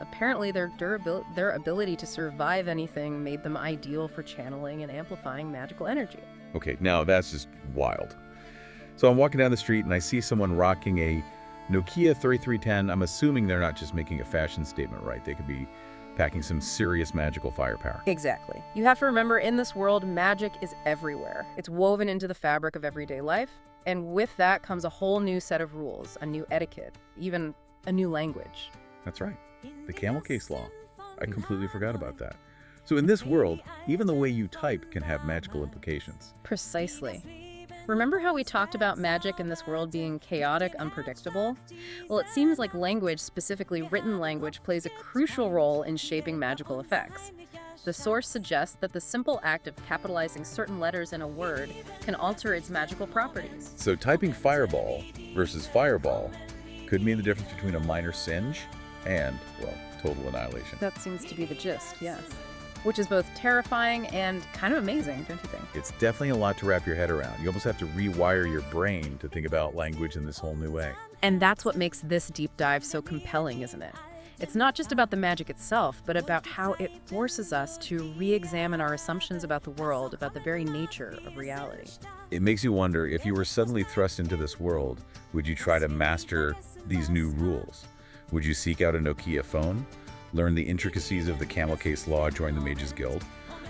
apparently their ability to survive anything made them ideal for channeling and amplifying magical energy. Okay, now that's just wild. So I'm walking down the street and I see someone rocking a Nokia 3310. I'm assuming they're not just making a fashion statement, right? They could be packing some serious magical firepower. Exactly. You have to remember, in this world, magic is everywhere. It's woven into the fabric of everyday life, and with that comes a whole new set of rules, a new etiquette, even a new language. That's right. The camel case law. I completely forgot about that. So in this world, even the way you type can have magical implications. Precisely. Remember how we talked about magic in this world being chaotic, unpredictable? Well, it seems like language, specifically written language, plays a crucial role in shaping magical effects. The source suggests that the simple act of capitalizing certain letters in a word can alter its magical properties. So typing fireball versus fireball could mean the difference between a minor singe and, well, total annihilation. That seems to be the gist, yes. Which is both terrifying and kind of amazing, don't you think? It's definitely a lot to wrap your head around. You almost have to rewire your brain to think about language in this whole new way. And that's what makes this deep dive so compelling, isn't it? It's not just about the magic itself, but about how it forces us to re-examine our assumptions about the world, about the very nature of reality. It makes you wonder, if you were suddenly thrust into this world, would you try to master these new rules? Would you seek out a Nokia phone? Learn the intricacies of the camel case law, join the Mages Guild?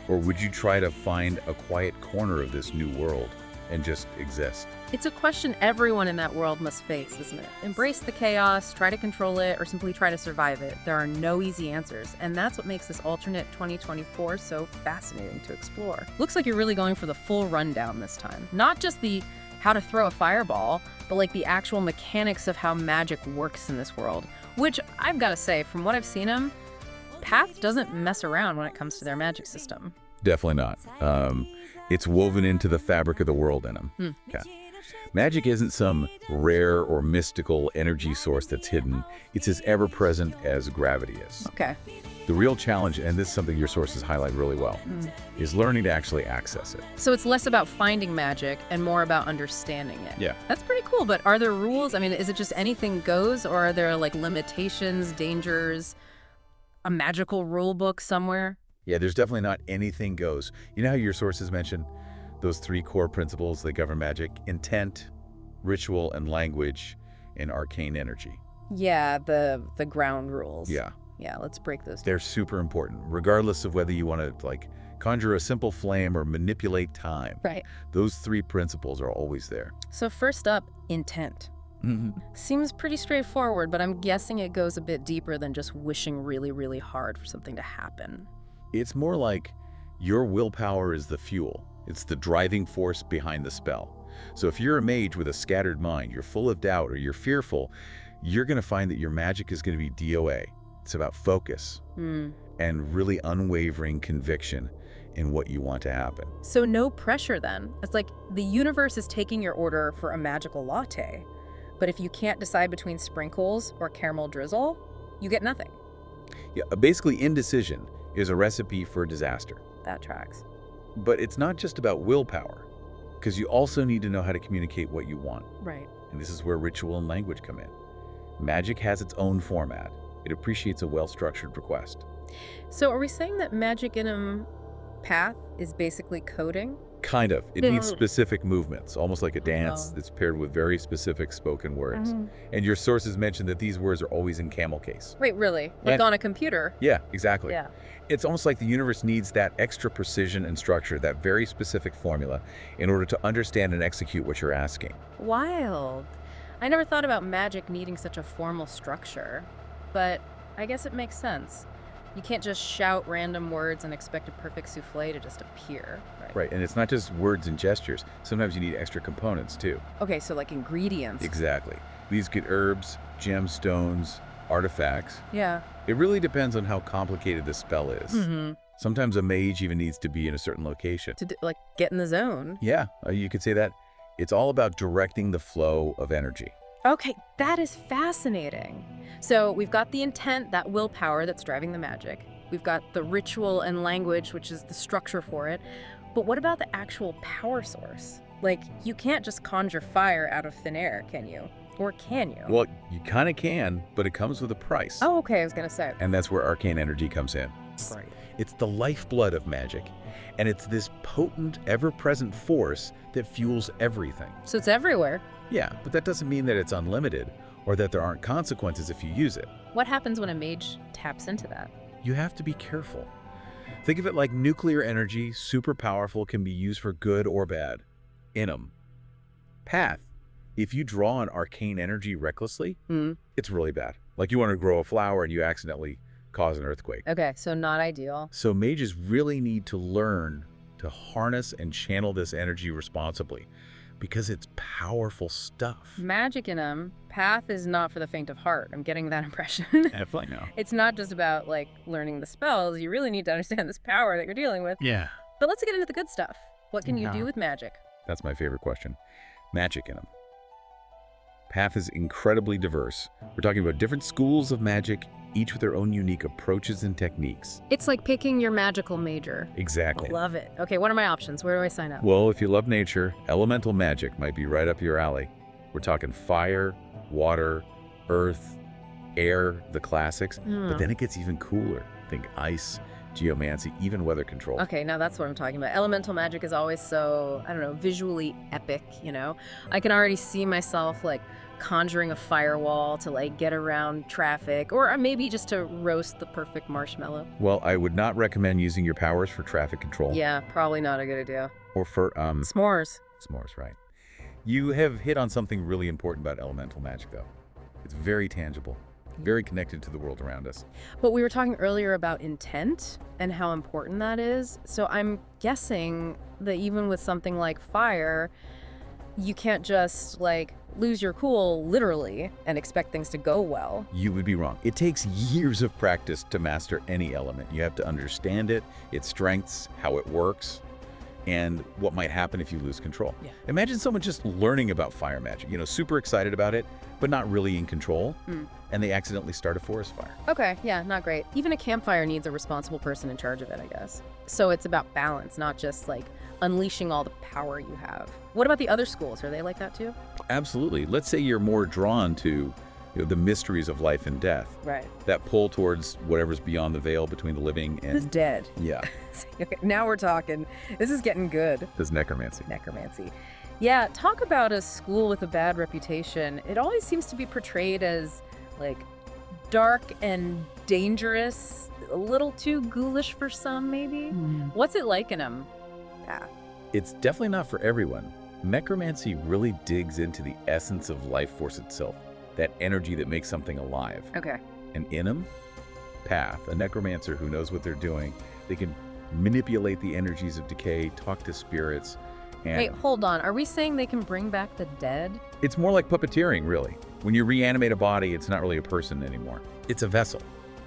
Or would you try to find a quiet corner of this new world and just exist? It's a question everyone in that world must face, isn't it? Embrace the chaos, try to control it, or simply try to survive it. There are no easy answers, and that's what makes this alternate 2024 so fascinating to explore. Looks like you're really going for the full rundown this time. Not just the how to throw a fireball, but like the actual mechanics of how magic works in this world. Which, I've got to say, from what I've seen em.Path doesn't mess around when it comes to their magic system. Definitely not. It's woven into the fabric of the world in them. Yeah. Magic isn't some rare or mystical energy source that's hidden. It's as ever-present as gravity is. Okay. The real challenge, and this is something your sources highlight really well, is learning to actually access it. So it's less about finding magic and more about understanding it. Yeah. That's pretty cool, but are there rules? I mean, is it just anything goes, or are there like limitations, dangers, a magical rule book somewhere? Yeah, there's definitely not anything goes. You know how your sources mention those 3 core principles that govern magic? Intent, ritual, and language, and arcane energy. Yeah, the ground rules. Yeah. Yeah, let's break those down. They're super important, regardless of whether you want to like conjure a simple flame or manipulate time. Right. Those 3 principles are always there. So first up, intent. Seems pretty straightforward, but I'm guessing it goes a bit deeper than just wishing really, really hard for something to happen. It's more like your willpower is the fuel. It's the driving force behind the spell. So if you're a mage with a scattered mind, you're full of doubt, or you're fearful, you're going to find that your magic is going to be DOA. It's about focus and really unwavering conviction in what you want to happen. So no pressure then. It's like the universe is taking your order for a magical latte. But if you can't decide between sprinkles or caramel drizzle, you get nothing. Yeah, basically indecision is a recipe for disaster. That tracks. But it's not just about willpower, because you also need to know how to communicate what you want. Right. And this is where ritual and language come in. Magic has its own format. It appreciates a well-structured request. So are we saying that magic in em.Path is basically coding? Kind of. It needs specific movements, almost like a dance Oh. that's paired with very specific spoken words. And your sources mention that these words are always in camel case. Wait, really? Like And- on a computer? Yeah, exactly. Yeah. It's almost like the universe needs that extra precision and structure, that very specific formula, in order to understand and execute what you're asking. Wild. I never thought about magic needing such a formal structure, but I guess it makes sense. You can't just shout random words and expect a perfect souffle to just appear, right? Right, and it's not just words and gestures. Sometimes you need extra components, too. Okay, so like ingredients. Exactly. These get herbs, gemstones, artifacts. Yeah. It really depends on how complicated the spell is. Sometimes a mage even needs to be in a certain location. To like get in the zone. Yeah, you could say that. It's all about directing the flow of energy. Okay, that is fascinating. So we've got the intent, that willpower that's driving the magic. We've got the ritual and language, which is the structure for it. But what about the actual power source? Like, you can't just conjure fire out of thin air, can you? Or can you? Well, you kind of can, but it comes with a price. Oh, okay, I was gonna say. And that's where arcane energy comes in. Right. It's the lifeblood of magic. And it's this potent, ever-present force that fuels everything. So it's everywhere. Yeah, but that doesn't mean that it's unlimited or that there aren't consequences if you use it. What happens when a mage taps into that? You have to be careful. Think of it like nuclear energy, super powerful, can be used for good or bad. In em.Path, if you draw on arcane energy recklessly, it's really bad. Like you want to grow a flower and you accidentally cause an earthquake. Okay, so not ideal. So mages really need to learn to harness and channel this energy responsibly because it's powerful stuff. Magic in em.Path is not for the faint of heart. I'm getting that impression. Definitely no. It's not just about like learning the spells. You really need to understand this power that you're dealing with. Yeah. But let's get into the good stuff. What can you Yeah. do with magic? That's my favorite question. Magic in em.Path is incredibly diverse. We're talking about different schools of magic, each with their own unique approaches and techniques. It's like picking your magical major. Exactly. Love it. Okay, what are my options? Where do I sign up? Well, if you love nature, elemental magic might be right up your alley. We're talking fire, water, earth, air, the classics, but then it gets even cooler. Think ice, geomancy, even weather control. Okay, now that's what I'm talking about. Elemental magic is always so, I don't know, visually epic, you know? I can already see myself like conjuring a firewall to like get around traffic, or maybe just to roast the perfect marshmallow. Well, I would not recommend using your powers for traffic control. Yeah, probably not a good idea. Or for, S'mores. s'mores, right. You have hit on something really important about elemental magic, though. It's very tangible, very connected to the world around us. But we were talking earlier about intent and how important that is. So I'm guessing that even with something like fire, you can't just like lose your cool literally and expect things to go well. You would be wrong. It takes years of practice to master any element. You have to understand it, its strengths, how it works. and what might happen if you lose control. Yeah. Imagine someone just learning about fire magic, super excited about it, but not really in control, and they accidentally start a forest fire. Okay, yeah, not great. Even a campfire needs a responsible person in charge of it, I guess. So it's about balance, not just like unleashing all the power you have. What about the other schools? Are they like that too? Absolutely. Let's say you're more drawn to the mysteries of life and death. Right. That pull towards whatever's beyond the veil between the living and... Who's dead? Yeah. Okay, now we're talking. This is getting good. This necromancy. Necromancy. Yeah, talk about a school with a bad reputation. It always seems to be portrayed as, like, dark and dangerous, a little too ghoulish for some, maybe? What's it like in em.Path? It's definitely not for everyone. Necromancy really digs into the essence of life force itself, that energy that makes something alive. Okay. And in em.Path, a necromancer who knows what they're doing, they can manipulate the energies of decay, talk to spirits, and... Wait, hold on. Are we saying they can bring back the dead? It's more like puppeteering, really. When you reanimate a body, it's not really a person anymore. It's a vessel.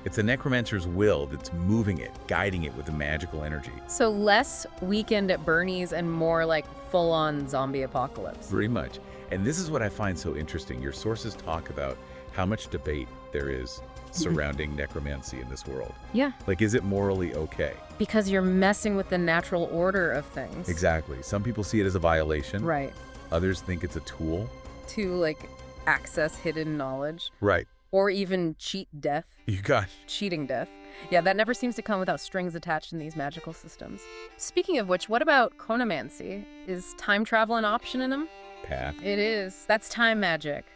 It's the necromancer's will that's moving it, guiding it with a magical energy. So less Weekend at Bernie's and more like full-on zombie apocalypse. Very much. And this is what I find so interesting. Your sources talk about how much debate there is surrounding necromancy in this world. Yeah. Like, is it morally okay? Because you're messing with the natural order of things. Exactly. Some people see it as a violation. Right. Others think it's a tool. To, like, access hidden knowledge. Right. Or even cheat death. You got... Cheating death. Yeah, that never seems to come without strings attached in these magical systems. Speaking of which, what about chronomancy? Is time travel an option in em.Path? It is. That's time magic.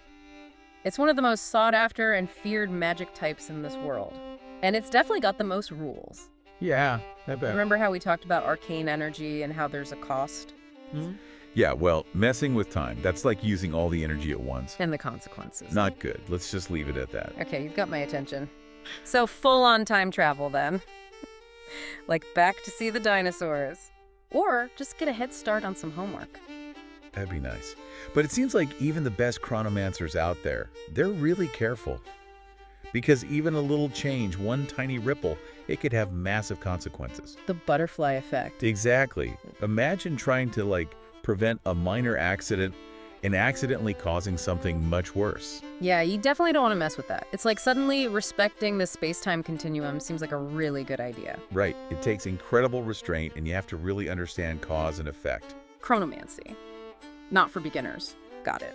It's one of the most sought after and feared magic types in this world. And it's definitely got the most rules. Yeah, I bet. Remember how we talked about arcane energy and how there's a cost? Yeah, well, messing with time, that's like using all the energy at once. And the consequences. Not good. Let's just leave it at that. Okay, you've got my attention. So full-on time travel then. Like back to see the dinosaurs. Or just get a head start on some homework. That'd be nice. But it seems like even the best chronomancers out there, they're really careful. Because even a little change, one tiny ripple, it could have massive consequences. The butterfly effect. Exactly. Imagine trying to, prevent a minor accident and accidentally causing something much worse. Yeah, you definitely don't want to mess with that. It's like suddenly respecting the space-time continuum seems like a really good idea. Right. It takes incredible restraint, and you have to really understand cause and effect. Chronomancy. Not for beginners. Got it.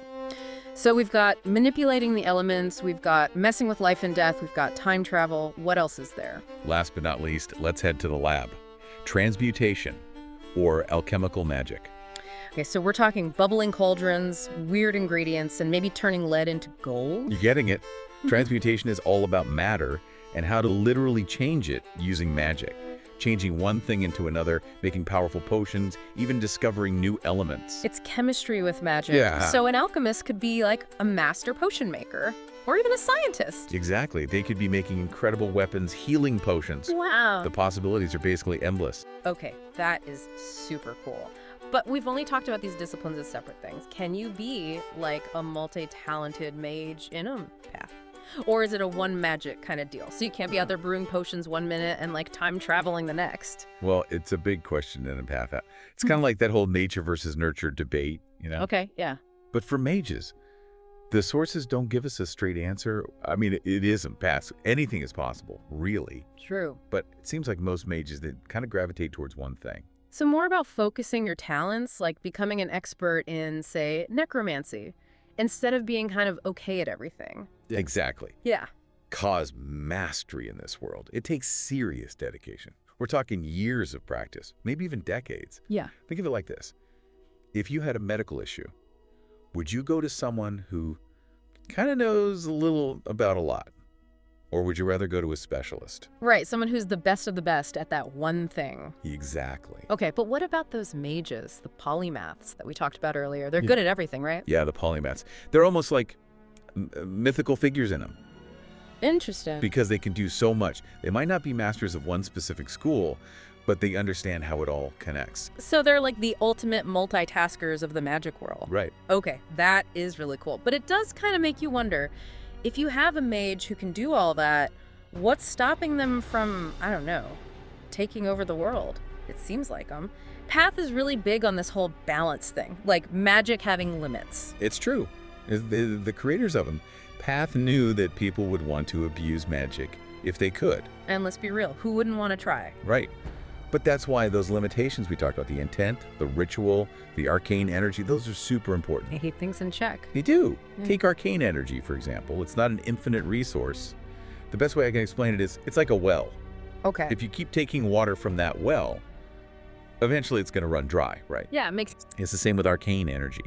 So we've got manipulating the elements, we've got messing with life and death, we've got time travel. What else is there? Last but not least, let's head to the lab. Transmutation, or alchemical magic. Okay, so we're talking bubbling cauldrons, weird ingredients, and maybe turning lead into gold? You're getting it. Transmutation is all about matter and how to literally change it using magic. Changing one thing into another, making powerful potions, even discovering new elements. It's chemistry with magic. Yeah. So an alchemist could be like a master potion maker, or even a scientist. Exactly. They could be making incredible weapons, healing potions. Wow. The possibilities are basically endless. Okay, that is super cool. But we've only talked about these disciplines as separate things. Can you be like a multi-talented mage in em.Path? Or is it a one magic kind of deal? So you can't be out there brewing potions one minute and time traveling the next. Well, it's a big question in em.Path. It's kind of like that whole nature versus nurture debate, Okay, yeah. But for mages, the sources don't give us a straight answer. I mean, it is em.Path. Anything is possible, really. True. But it seems like most mages, they kind of gravitate towards one thing. So more about focusing your talents, like becoming an expert in, say, necromancy, instead of being kind of okay at everything. Exactly. Yeah. Cause mastery in this world. It takes serious dedication. We're talking years of practice, maybe even decades. Yeah. Think of it like this. If you had a medical issue, would you go to someone who kind of knows a little about a lot? Or would you rather go to a specialist? Right, someone who's the best of the best at that one thing. Exactly. Okay, but what about those mages, the polymaths that we talked about earlier? They're good at everything, right? Yeah, the polymaths. They're almost like mythical figures in them. Interesting. Because they can do so much. They might not be masters of one specific school, but they understand how it all connects. So they're like the ultimate multitaskers of the magic world. Right. Okay, that is really cool. But it does kind of make you wonder, if you have a mage who can do all that, what's stopping them from, I don't know, taking over the world? It seems like them. Path is really big on this whole balance thing, like magic having limits. It's true. The creators of them, Path knew that people would want to abuse magic if they could. And let's be real, who wouldn't want to try? Right. But that's why those limitations we talked about, the intent, the ritual, the arcane energy, those are super important. They keep things in check. They do. Take arcane energy, for example. It's not an infinite resource. The best way I can explain it is it's like a well. Okay. If you keep taking water from that well, eventually it's going to run dry, right? Yeah, it makes It's the same with arcane energy.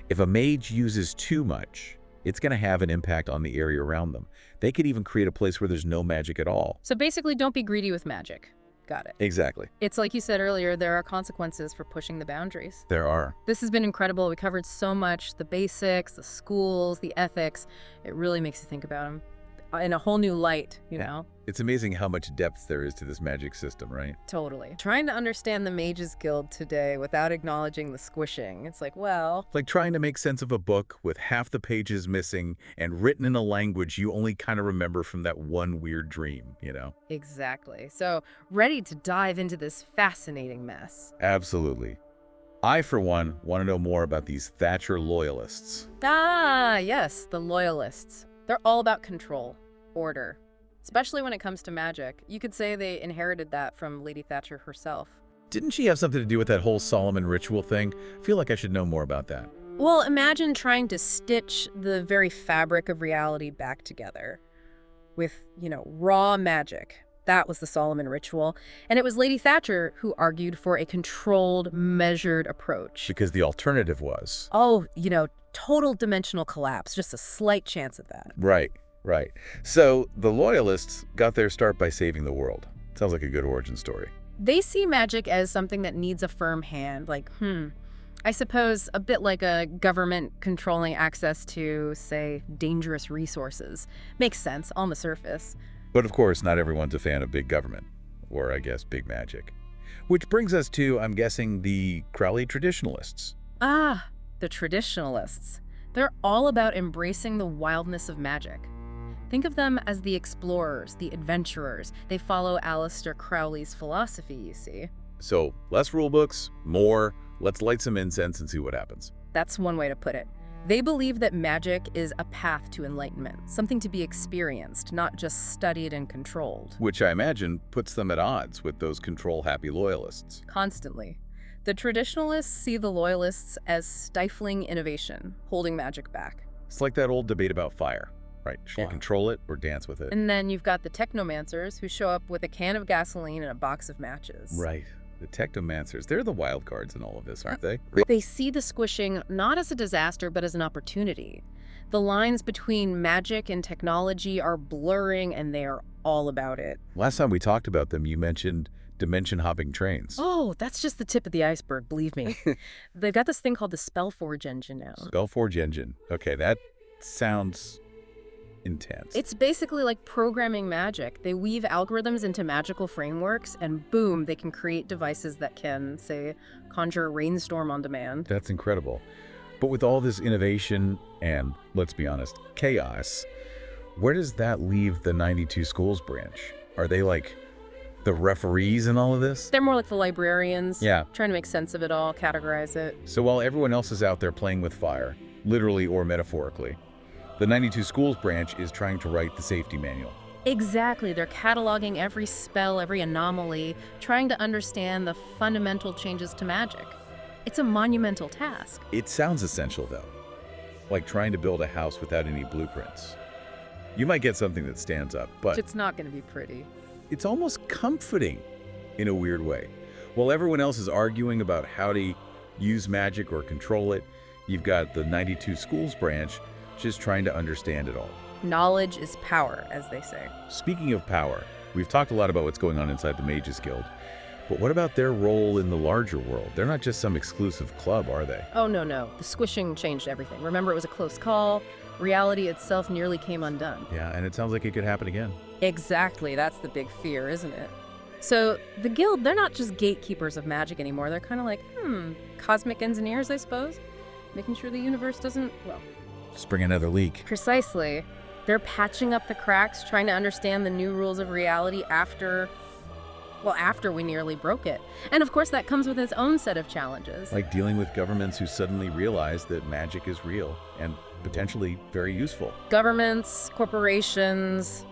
If a mage uses too much, it's going to have an impact on the area around them. They could even create a place where there's no magic at all. So basically, don't be greedy with magic. Got it. Exactly. It's like you said earlier, there are consequences for pushing the boundaries. There are. This has been incredible. We covered so much, the basics, the schools, the ethics. It really makes you think about them in a whole new light, you know? It's amazing how much depth there is to this magic system, right? Totally. Trying to understand the Mages Guild today without acknowledging the squishing. It's like, well... Like trying to make sense of a book with half the pages missing and written in a language you only kind of remember from that one weird dream, you know? Exactly. So, ready to dive into this fascinating mess. Absolutely. I, for one, want to know more about these Thatcher loyalists. Ah, yes, the loyalists. They're all about control, order, especially when it comes to magic. You could say they inherited that from Lady Thatcher herself. Didn't she have something to do with that whole Solomon ritual thing? I feel like I should know more about that. Well, imagine trying to stitch the very fabric of reality back together with, raw magic. That was the Solomon ritual. And it was Lady Thatcher who argued for a controlled, measured approach. Because the alternative was... Oh, total dimensional collapse. Just a slight chance of that. Right. So the loyalists got their start by saving the world. Sounds like a good origin story. They see magic as something that needs a firm hand. Like, I suppose a bit like a government controlling access to, say, dangerous resources. Makes sense on the surface. But of course, not everyone's a fan of big government, or I guess big magic. Which brings us to, I'm guessing, the Crowley traditionalists. Ah, the traditionalists. They're all about embracing the wildness of magic. Think of them as the explorers, the adventurers. They follow Aleister Crowley's philosophy, you see. So, less rule books, more, let's light some incense and see what happens. That's one way to put it. They believe that magic is a path to enlightenment, something to be experienced, not just studied and controlled. Which I imagine puts them at odds with those control-happy loyalists. Constantly. The traditionalists see the loyalists as stifling innovation, holding magic back. It's like that old debate about fire, right? Should you control it or dance with it? And then you've got the technomancers who show up with a can of gasoline and a box of matches. Right. The technomancers, they're the wild cards in all of this, aren't they? They see the squishing not as a disaster, but as an opportunity. The lines between magic and technology are blurring, and they are all about it. Last time we talked about them, you mentioned dimension-hopping trains. Oh, that's just the tip of the iceberg, believe me. They've got this thing called the Spellforge engine now. Spellforge engine. Okay, that sounds intense. It's basically like programming magic. They weave algorithms into magical frameworks, and boom, they can create devices that can, say, conjure a rainstorm on demand. That's incredible. But with all this innovation and, let's be honest, chaos, where does that leave the 92 Schools branch? Are they like the referees in all of this? They're more like the librarians. Yeah. Trying to make sense of it all, categorize it. So while everyone else is out there playing with fire, literally or metaphorically, the 92 Schools branch is trying to write the safety manual. Exactly. They're cataloging every spell, every anomaly, trying to understand the fundamental changes to magic. It's a monumental task. It sounds essential, though. Like trying to build a house without any blueprints. You might get something that stands up, but It's not going to be pretty. it's almost comforting in a weird way. While everyone else is arguing about how to use magic or control it, you've got the 92 Schools branch just trying to understand it all. Knowledge is power, as they say. Speaking of power, we've talked a lot about what's going on inside the Mages Guild. But what about their role in the larger world? They're not just some exclusive club, are they? Oh, no. The squishing changed everything. Remember, it was a close call. Reality itself nearly came undone. Yeah, and it sounds like it could happen again. Exactly. That's the big fear, isn't it? So the guild, they're not just gatekeepers of magic anymore. They're kind of like, cosmic engineers, I suppose? Making sure the universe doesn't, Spring another leak. Precisely. They're patching up the cracks, trying to understand the new rules of reality after Well, after we nearly broke it. And of course, that comes with its own set of challenges. Like dealing with governments who suddenly realize that magic is real and potentially very useful. Governments, corporations,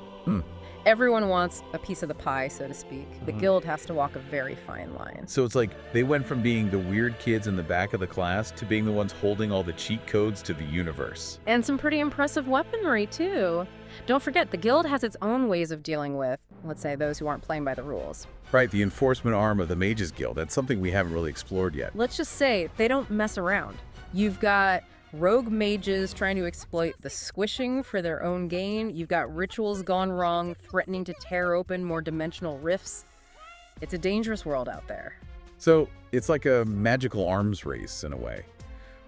everyone wants a piece of the pie, so to speak. The guild has to walk a very fine line. So it's like they went from being the weird kids in the back of the class to being the ones holding all the cheat codes to the universe. And some pretty impressive weaponry, too. Don't forget, the guild has its own ways of dealing with, let's say, those who aren't playing by the rules. Right, the enforcement arm of the Mages Guild. That's something we haven't really explored yet. Let's just say they don't mess around. You've got rogue mages trying to exploit the squishing for their own gain. You've got rituals gone wrong, threatening to tear open more dimensional rifts. It's a dangerous world out there. So it's like a magical arms race in a way.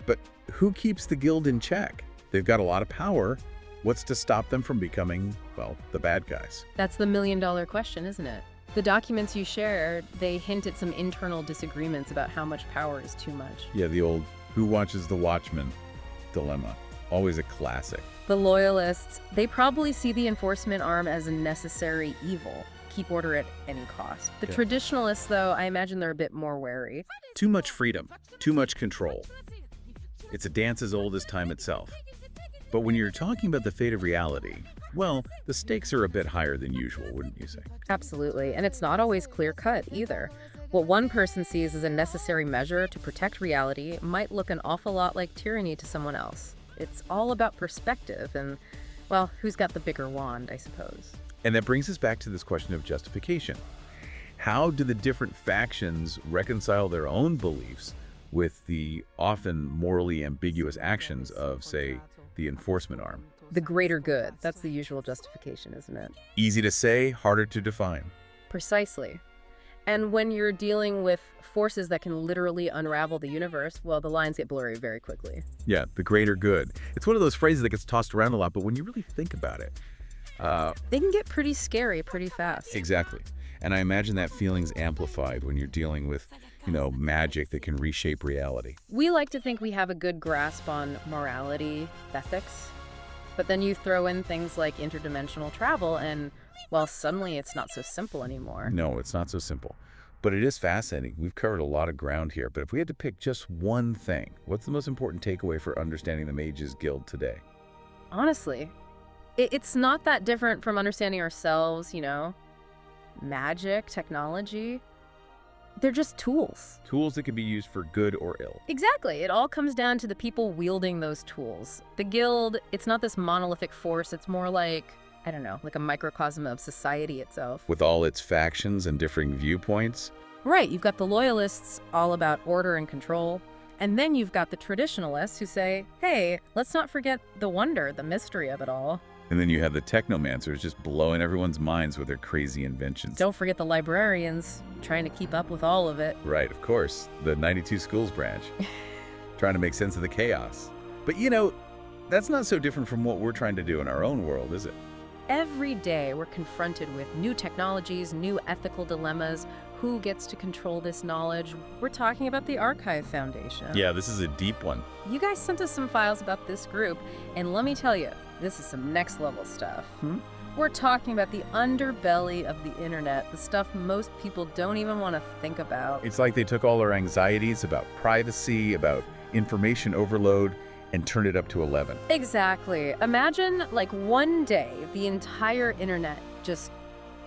But who keeps the guild in check? They've got a lot of power. What's to stop them from becoming, well, the bad guys? That's the million-dollar question, isn't it? The documents you shared, they hint at some internal disagreements about how much power is too much. Yeah, the old who watches the watchman dilemma. Always a classic. The loyalists, they probably see the enforcement arm as a necessary evil. Keep order at any cost. The traditionalists, though, I imagine they're a bit more wary. Too much freedom, too much control. It's a dance as old as time itself. But when you're talking about the fate of reality, well, the stakes are a bit higher than usual, wouldn't you say? Absolutely, and it's not always clear-cut either. What one person sees as a necessary measure to protect reality might look an awful lot like tyranny to someone else. It's all about perspective and, well, who's got the bigger wand, I suppose. And that brings us back to this question of justification. How do the different factions reconcile their own beliefs with the often morally ambiguous actions of, say, the enforcement arm? The greater good, that's the usual justification, isn't it? Easy to say, harder to define. Precisely. And when you're dealing with forces that can literally unravel the universe, well, the lines get blurry very quickly. Yeah, the greater good. It's one of those phrases that gets tossed around a lot, but when you really think about it, They can get pretty scary pretty fast. exactly. And I imagine that feeling's amplified when you're dealing with, magic that can reshape reality. We like to think we have a good grasp on morality, ethics, but then you throw in things like interdimensional travel and, well, suddenly it's not so simple anymore. No, it's not so simple. But it is fascinating. We've covered a lot of ground here, but if we had to pick just one thing, what's the most important takeaway for understanding the Mages Guild today? Honestly, it's not that different from understanding ourselves, magic, technology. They're just tools. Tools that can be used for good or ill. Exactly. It all comes down to the people wielding those tools. The guild, it's not this monolithic force. It's more like, I don't know, like a microcosm of society itself. With all its factions and differing viewpoints. Right. You've got the loyalists, all about order and control. And then you've got the traditionalists who say, hey, let's not forget the wonder, the mystery of it all. And then you have the technomancers just blowing everyone's minds with their crazy inventions. Don't forget the librarians, trying to keep up with all of it. Right, of course. The 92 Schools branch. Trying to make sense of the chaos. But that's not so different from what we're trying to do in our own world, is it? Every day we're confronted with new technologies, new ethical dilemmas. Who gets to control this knowledge? We're talking about the Archive Foundation. Yeah, this is a deep one. You guys sent us some files about this group, and let me tell you, this is some next level stuff. We're talking about the underbelly of the internet, the stuff most people don't even want to think about. It's like they took all our anxieties about privacy, about information overload, and turned it up to 11. Exactly. Imagine, like, one day, the entire internet just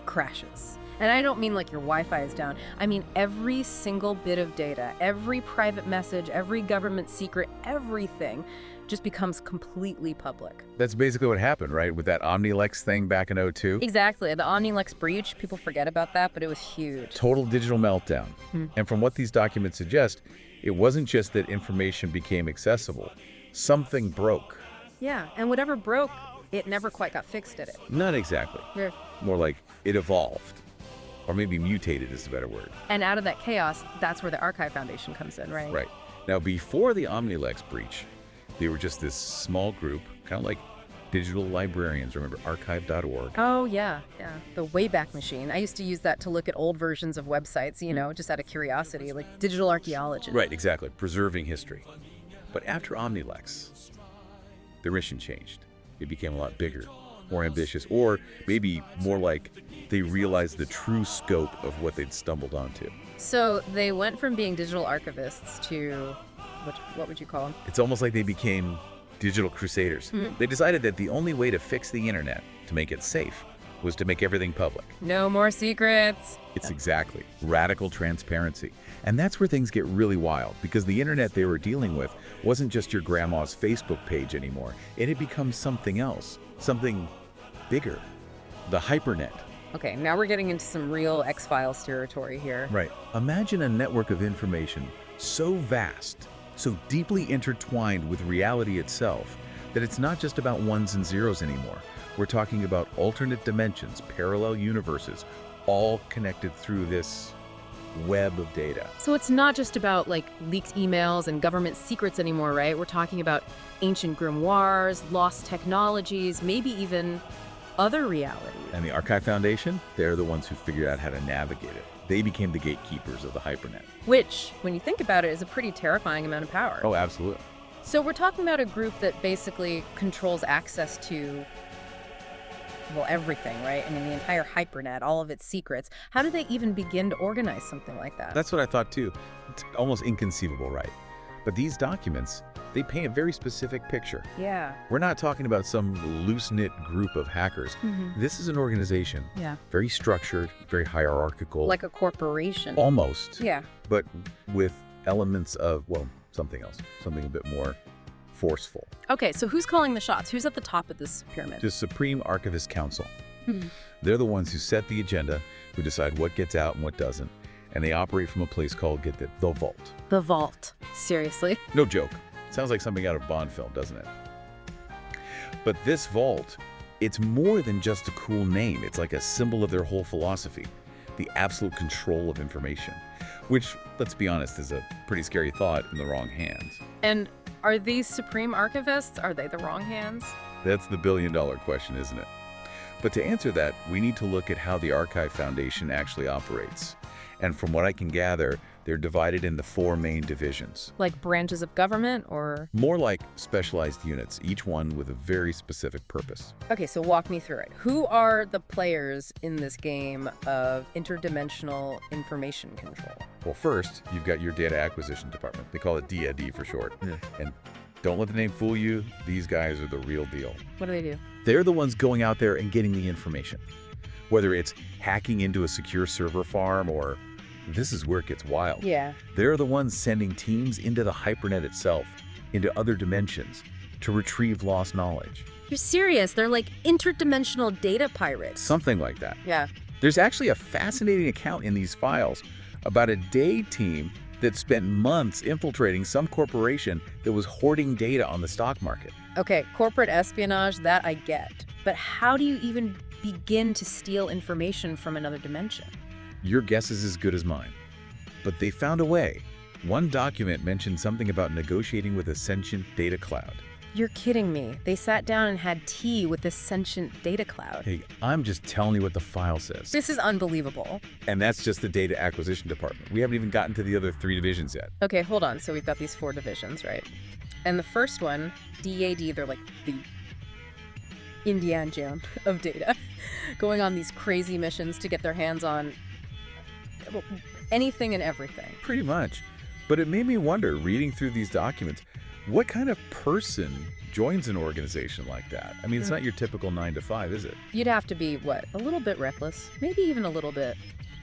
crashes. And I don't mean like your Wi-Fi is down. I mean every single bit of data, every private message, every government secret, everything just becomes completely public. That's basically what happened, right? With that Omnilex thing back in 2002. Exactly. The Omnilex breach, people forget about that, but it was huge. Total digital meltdown. And from what these documents suggest, it wasn't just that information became accessible. Something broke. Yeah, and whatever broke, it never quite got fixed, did it? Not exactly. Yeah. More like it evolved. Or maybe mutated is the better word. And out of that chaos, that's where the Archive Foundation comes in, right? Right. Now, before the Omnilex breach, they were just this small group, kind of like digital librarians. Remember archive.org? Oh, yeah. The Wayback Machine. I used to use that to look at old versions of websites, just out of curiosity, like digital archaeology. Right, exactly. Preserving history. But after Omnilex, their mission changed. It became a lot bigger, more ambitious, or maybe more like they realized the true scope of what they'd stumbled onto. So they went from being digital archivists to, what would you call them? It's almost like they became digital crusaders. They decided that the only way to fix the internet, to make it safe, was to make everything public. No more secrets. It's exactly radical transparency. And that's where things get really wild, because the internet they were dealing with wasn't just your grandma's Facebook page anymore. It had become something else, something bigger, the hypernet. Okay, now we're getting into some real X-Files territory here. Right. Imagine a network of information so vast, so deeply intertwined with reality itself, that it's not just about ones and zeros anymore. We're talking about alternate dimensions, parallel universes, all connected through this web of data. So it's not just about like leaked emails and government secrets anymore, right? We're talking about ancient grimoires, lost technologies, maybe even other realities. And the Archive Foundation, they're the ones who figured out how to navigate it. They became the gatekeepers of the hypernet. Which, when you think about it, is a pretty terrifying amount of power. Oh, absolutely. So we're talking about a group that basically controls access to, well, everything, right? I mean, the entire hypernet, all of its secrets. How do they even begin to organize something like that? That's what I thought too. It's almost inconceivable, right? But these documents, they paint a very specific picture. Yeah. We're not talking about some loose-knit group of hackers. This is an organization, Yeah. very structured, very hierarchical. Like a corporation. Almost. Yeah. But with elements of, well, something else, something a bit more forceful. Okay, so who's calling the shots? Who's at the top of this pyramid? The Supreme Archivist Council. They're the ones who set the agenda, who decide what gets out and what doesn't. And they operate from a place called, get the Vault. The Vault. Seriously? No joke. Sounds like something out of Bond film, doesn't it? But this vault, it's more than just a cool name. It's like a symbol of their whole philosophy, the absolute control of information, which, let's be honest, is a pretty scary thought in the wrong hands. And are these Supreme Archivists, are they the wrong hands? That's the billion-dollar question, isn't it? But to answer that, we need to look at how the Archive Foundation actually operates. And from what I can gather, they're divided into 4 main divisions. Like branches of government, or? More like specialized units, each one with a very specific purpose. Okay, so walk me through it. Who are the players in this game of interdimensional information control? Well, first, you've got your data acquisition department. They call it DAD for short. And don't let the name fool you. These guys are the real deal. What do they do? They're the ones going out there and getting the information. Whether it's hacking into a secure server farm or this is where it gets wild. Yeah. They're the ones sending teams into the hypernet itself, into other dimensions, to retrieve lost knowledge. You're serious? They're like interdimensional data pirates. Something like that. Yeah. There's actually a fascinating account in these files about a day team that spent months infiltrating some corporation that was hoarding data on the stock market. Okay, corporate espionage, that I get. But how do you even begin to steal information from another dimension? Your guess is as good as mine. But they found a way. One document mentioned something about negotiating with a sentient data cloud. You're kidding me. They sat down and had tea with this sentient data cloud. Hey, I'm just telling you what the file says. This is unbelievable. And that's just the data acquisition department. We haven't even gotten to the other 3 divisions yet. Okay, hold on. So we've got these 4 divisions, right? And the first one, DAD, they're like the Indiana Jones of data, going on these crazy missions to get their hands on anything and everything. Pretty much. But it made me wonder, reading through these documents, what kind of person joins an organization like that? I mean, it's not your typical 9 to 5, is it? You'd have to be, what, a little bit reckless, maybe even a little bit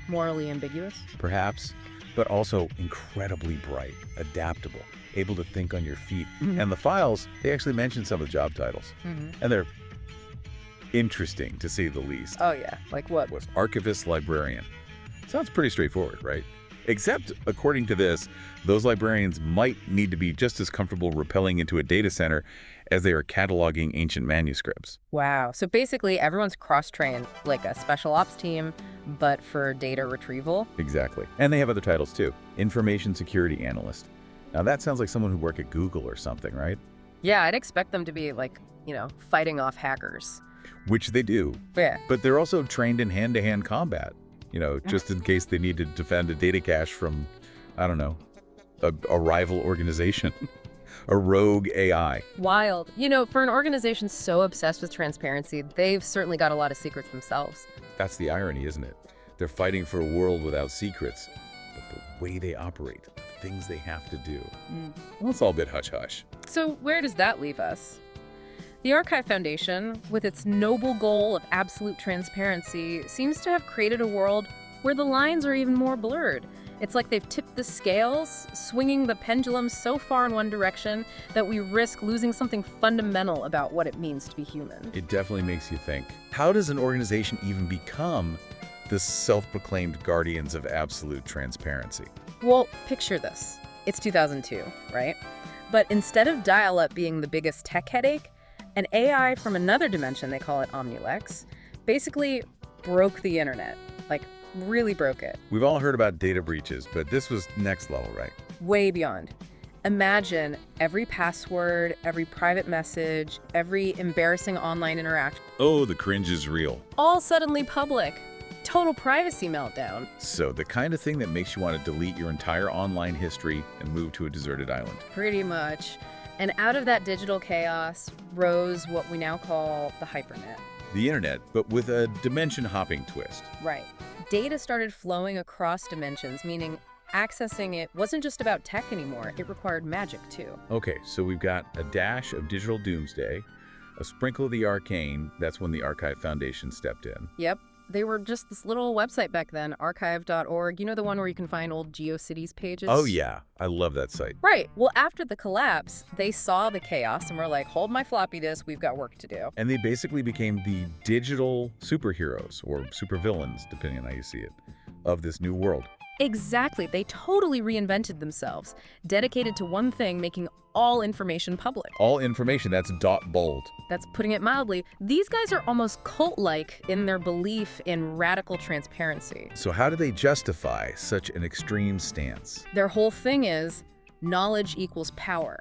morally ambiguous. Perhaps, but also incredibly bright, adaptable, able to think on your feet. And the files, they actually mention some of the job titles. And they're interesting, to say the least. Oh, yeah. Like what? Was archivist librarian. Sounds pretty straightforward, right? Except, according to this, those librarians might need to be just as comfortable rappelling into a data center as they are cataloging ancient manuscripts. Wow. So basically, everyone's cross-trained, like a special ops team, but for data retrieval. Exactly. And they have other titles, too. Information security analyst. Now, that sounds like someone who worked at Google or something, right? Yeah, I'd expect them to be, like, fighting off hackers. Which they do. Yeah. But they're also trained in hand-to-hand combat. Just in case they need to defend a data cache from, I don't know, a rival organization. A rogue AI. Wild. You know, for an organization so obsessed with transparency, they've certainly got a lot of secrets themselves. That's the irony, isn't it? They're fighting for a world without secrets, but the way they operate, the things they have to do, well, it's all a bit hush-hush. So where does that leave us? The Archive Foundation, with its noble goal of absolute transparency, seems to have created a world where the lines are even more blurred. It's like they've tipped the scales, swinging the pendulum so far in one direction that we risk losing something fundamental about what it means to be human. It definitely makes you think, how does an organization even become the self-proclaimed guardians of absolute transparency? Well, picture this. It's 2002, right? But instead of dial-up being the biggest tech headache, an AI from another dimension, they call it Omnilex, basically broke the internet. Like, really broke it. We've all heard about data breaches, but this was next level, right? Way beyond. Imagine every password, every private message, every embarrassing online interaction, Oh, the cringe is real. all suddenly public. Total privacy meltdown. So the kind of thing that makes you want to delete your entire online history and move to a deserted island. Pretty much. And out of that digital chaos rose what we now call the hypernet. The internet, but with a dimension-hopping twist. Right. Data started flowing across dimensions, meaning accessing it wasn't just about tech anymore. It required magic, too. Okay, so we've got a dash of digital doomsday, a sprinkle of the arcane. That's when the Archive Foundation stepped in. Yep. They were just this little website back then, archive.org. You know, the one where you can find old GeoCities pages? Oh, yeah. I love that site. Right. Well, after the collapse, they saw the chaos and were like, hold my floppy disk, we've got work to do. And they basically became the digital superheroes, or supervillains, depending on how you see it, of this new world. Exactly. They totally reinvented themselves, dedicated to one thing, making all information public. All information, that's dot bold. That's putting it mildly. These guys are almost cult-like in their belief in radical transparency. So how do they justify such an extreme stance? Their whole thing is knowledge equals power.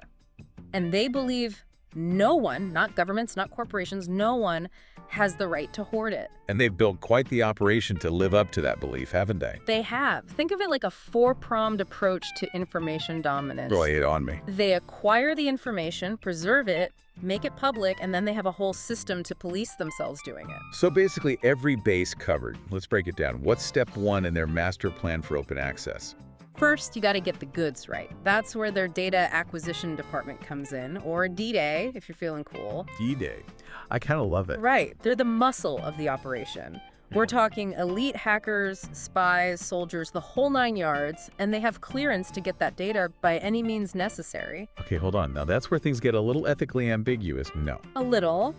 And they believe no one, not governments, not corporations, no one has the right to hoard it. And they've built quite the operation to live up to that belief, haven't they? They have. Think of it like a four-pronged approach to information dominance. Lay it on me. They acquire the information, preserve it, make it public, and then they have a whole system to police themselves doing it. So basically every base covered. Let's break it down. What's step one in their master plan for open access? First, you got to get the goods right. That's where their data acquisition department comes in, or D-Day, if you're feeling cool. D-Day. I kind of love it. Right. They're the muscle of the operation. We're talking elite hackers, spies, soldiers, the whole 9 yards, and they have clearance to get that data by any means necessary. Okay, hold on. Now that's where things get a little ethically ambiguous. No. A little,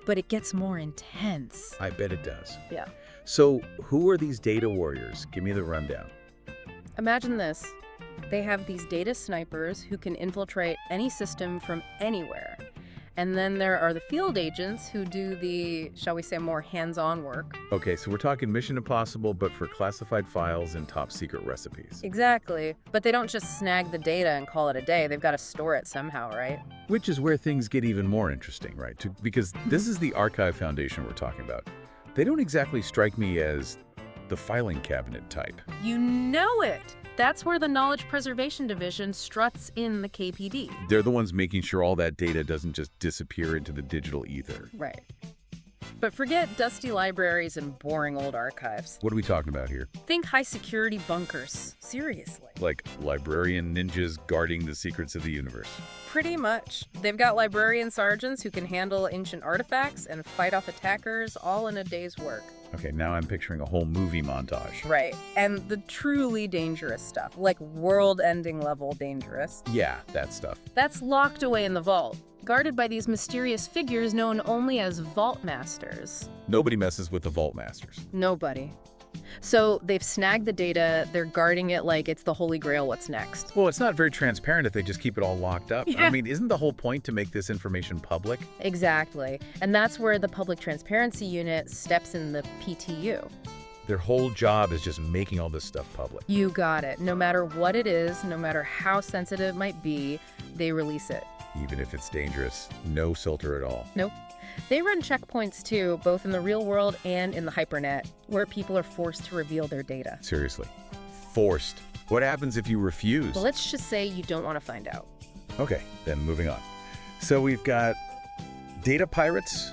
but it gets more intense. I bet it does. Yeah. So who are these data warriors? Give me the rundown. Imagine this. They have these data snipers who can infiltrate any system from anywhere. And then there are the field agents who do the, shall we say, more hands-on work. Okay, so we're talking Mission Impossible, but for classified files and top secret recipes. Exactly. But they don't just snag the data and call it a day. They've got to store it somehow, right? Which is where things get even more interesting, right? Because this is the Archive Foundation we're talking about. They don't exactly strike me as the filing cabinet type. You know it. That's where the Knowledge Preservation Division struts in the KPD. They're the ones making sure all that data doesn't just disappear into the digital ether. Right. But forget dusty libraries and boring old archives. What are we talking about here? Think high-security bunkers. Seriously. Like librarian ninjas guarding the secrets of the universe. Pretty much. They've got librarian sergeants who can handle ancient artifacts and fight off attackers all in a day's work. Okay, now I'm picturing a whole movie montage. Right. And the truly dangerous stuff, like world-ending level dangerous. Yeah, that stuff. That's locked away in the vault, guarded by these mysterious figures known only as Vault Masters. Nobody messes with the Vault Masters. Nobody. So they've snagged the data, they're guarding it like it's the Holy Grail, what's next? Well, it's not very transparent if they just keep it all locked up. Yeah. I mean, isn't the whole point to make this information public? Exactly. And that's where the Public Transparency Unit steps in the PTU. Their whole job is just making all this stuff public. You got it. No matter what it is, no matter how sensitive it might be, they release it. Even if it's dangerous, no filter at all. Nope. They run checkpoints too, both in the real world and in the hypernet, where people are forced to reveal their data. Seriously. Forced. What happens if you refuse? Well, let's just say you don't want to find out. Okay, then moving on. So we've got data pirates,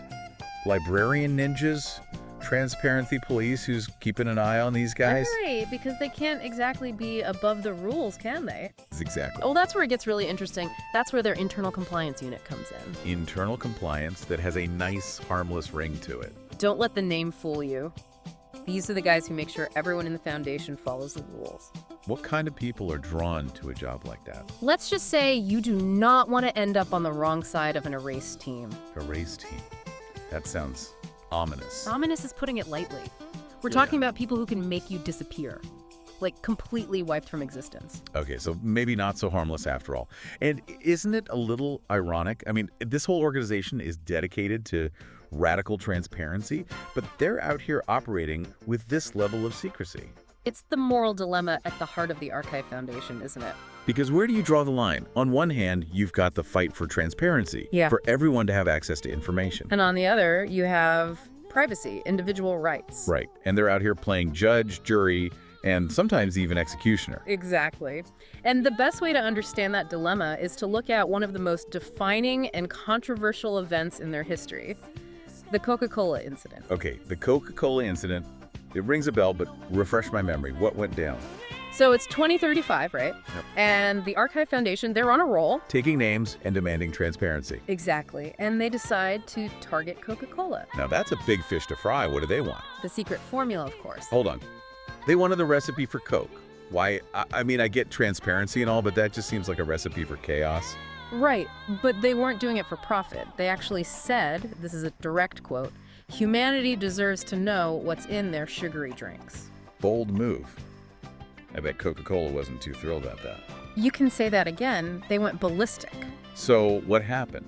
librarian ninjas, transparency police who's keeping an eye on these guys. Right, because they can't exactly be above the rules, can they? Exactly. Oh, that's where it gets really interesting. That's where their internal compliance unit comes in. Internal compliance that has a nice, harmless ring to it. Don't let the name fool you. These are the guys who make sure everyone in the Foundation follows the rules. What kind of people are drawn to a job like that? Let's just say you do not want to end up on the wrong side of an erase team. A race team. That sounds ominous. Ominous is putting it lightly. We're Yeah. talking about people who can make you disappear. Like, completely wiped from existence. Okay, so maybe not so harmless after all. And isn't it a little ironic? I mean, this whole organization is dedicated to radical transparency, but they're out here operating with this level of secrecy. It's the moral dilemma at the heart of the Archive Foundation, isn't it? Because where do you draw the line? On one hand, you've got the fight for transparency, Yeah. for everyone to have access to information. And on the other, you have privacy, individual rights. Right, and they're out here playing judge, jury, and sometimes even executioner. Exactly. And the best way to understand that dilemma is to look at one of the most defining and controversial events in their history, the Coca-Cola incident. Okay, the Coca-Cola incident, it rings a bell, but refresh my memory. What went down? So it's 2035, right? Yep. And the Archive Foundation, they're on a roll. Taking names and demanding transparency. Exactly. And they decide to target Coca-Cola. Now that's a big fish to fry. What do they want? The secret formula, of course. Hold on. They wanted the recipe for Coke. Why? I mean, I get transparency and all, but that just seems like a recipe for chaos. Right, but they weren't doing it for profit. They actually said, this is a direct quote, "Humanity deserves to know what's in their sugary drinks." Bold move. I bet Coca-Cola wasn't too thrilled at that. You can say that again. They went ballistic. So what happened?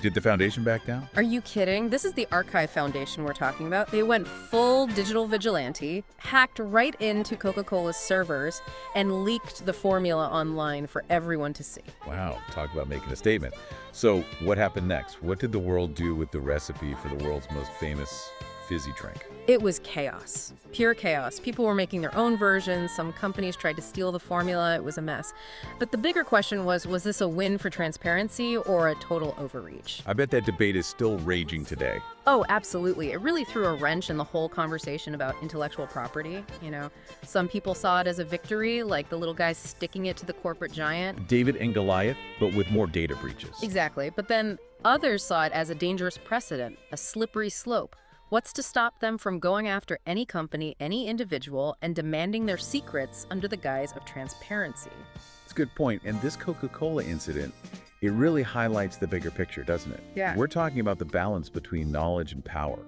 Did the foundation back down? Are you kidding? This is the Archive Foundation we're talking about. They went full digital vigilante, hacked right into Coca-Cola's servers, and leaked the formula online for everyone to see. Wow, talk about making a statement. So what happened next? What did the world do with the recipe for the world's most famous fizzy drink? It was chaos, pure chaos. People were making their own versions. Some companies tried to steal the formula. It was a mess. But the bigger question was this a win for transparency or a total overreach? I bet that debate is still raging today. Oh, absolutely. It really threw a wrench in the whole conversation about intellectual property. You know, some people saw it as a victory, like the little guy sticking it to the corporate giant. David and Goliath, but with more data breaches. Exactly. But then others saw it as a dangerous precedent, a slippery slope. What's to stop them from going after any company, any individual, and demanding their secrets under the guise of transparency? It's a good point. And this Coca-Cola incident, it really highlights the bigger picture, doesn't it? Yeah. We're talking about the balance between knowledge and power,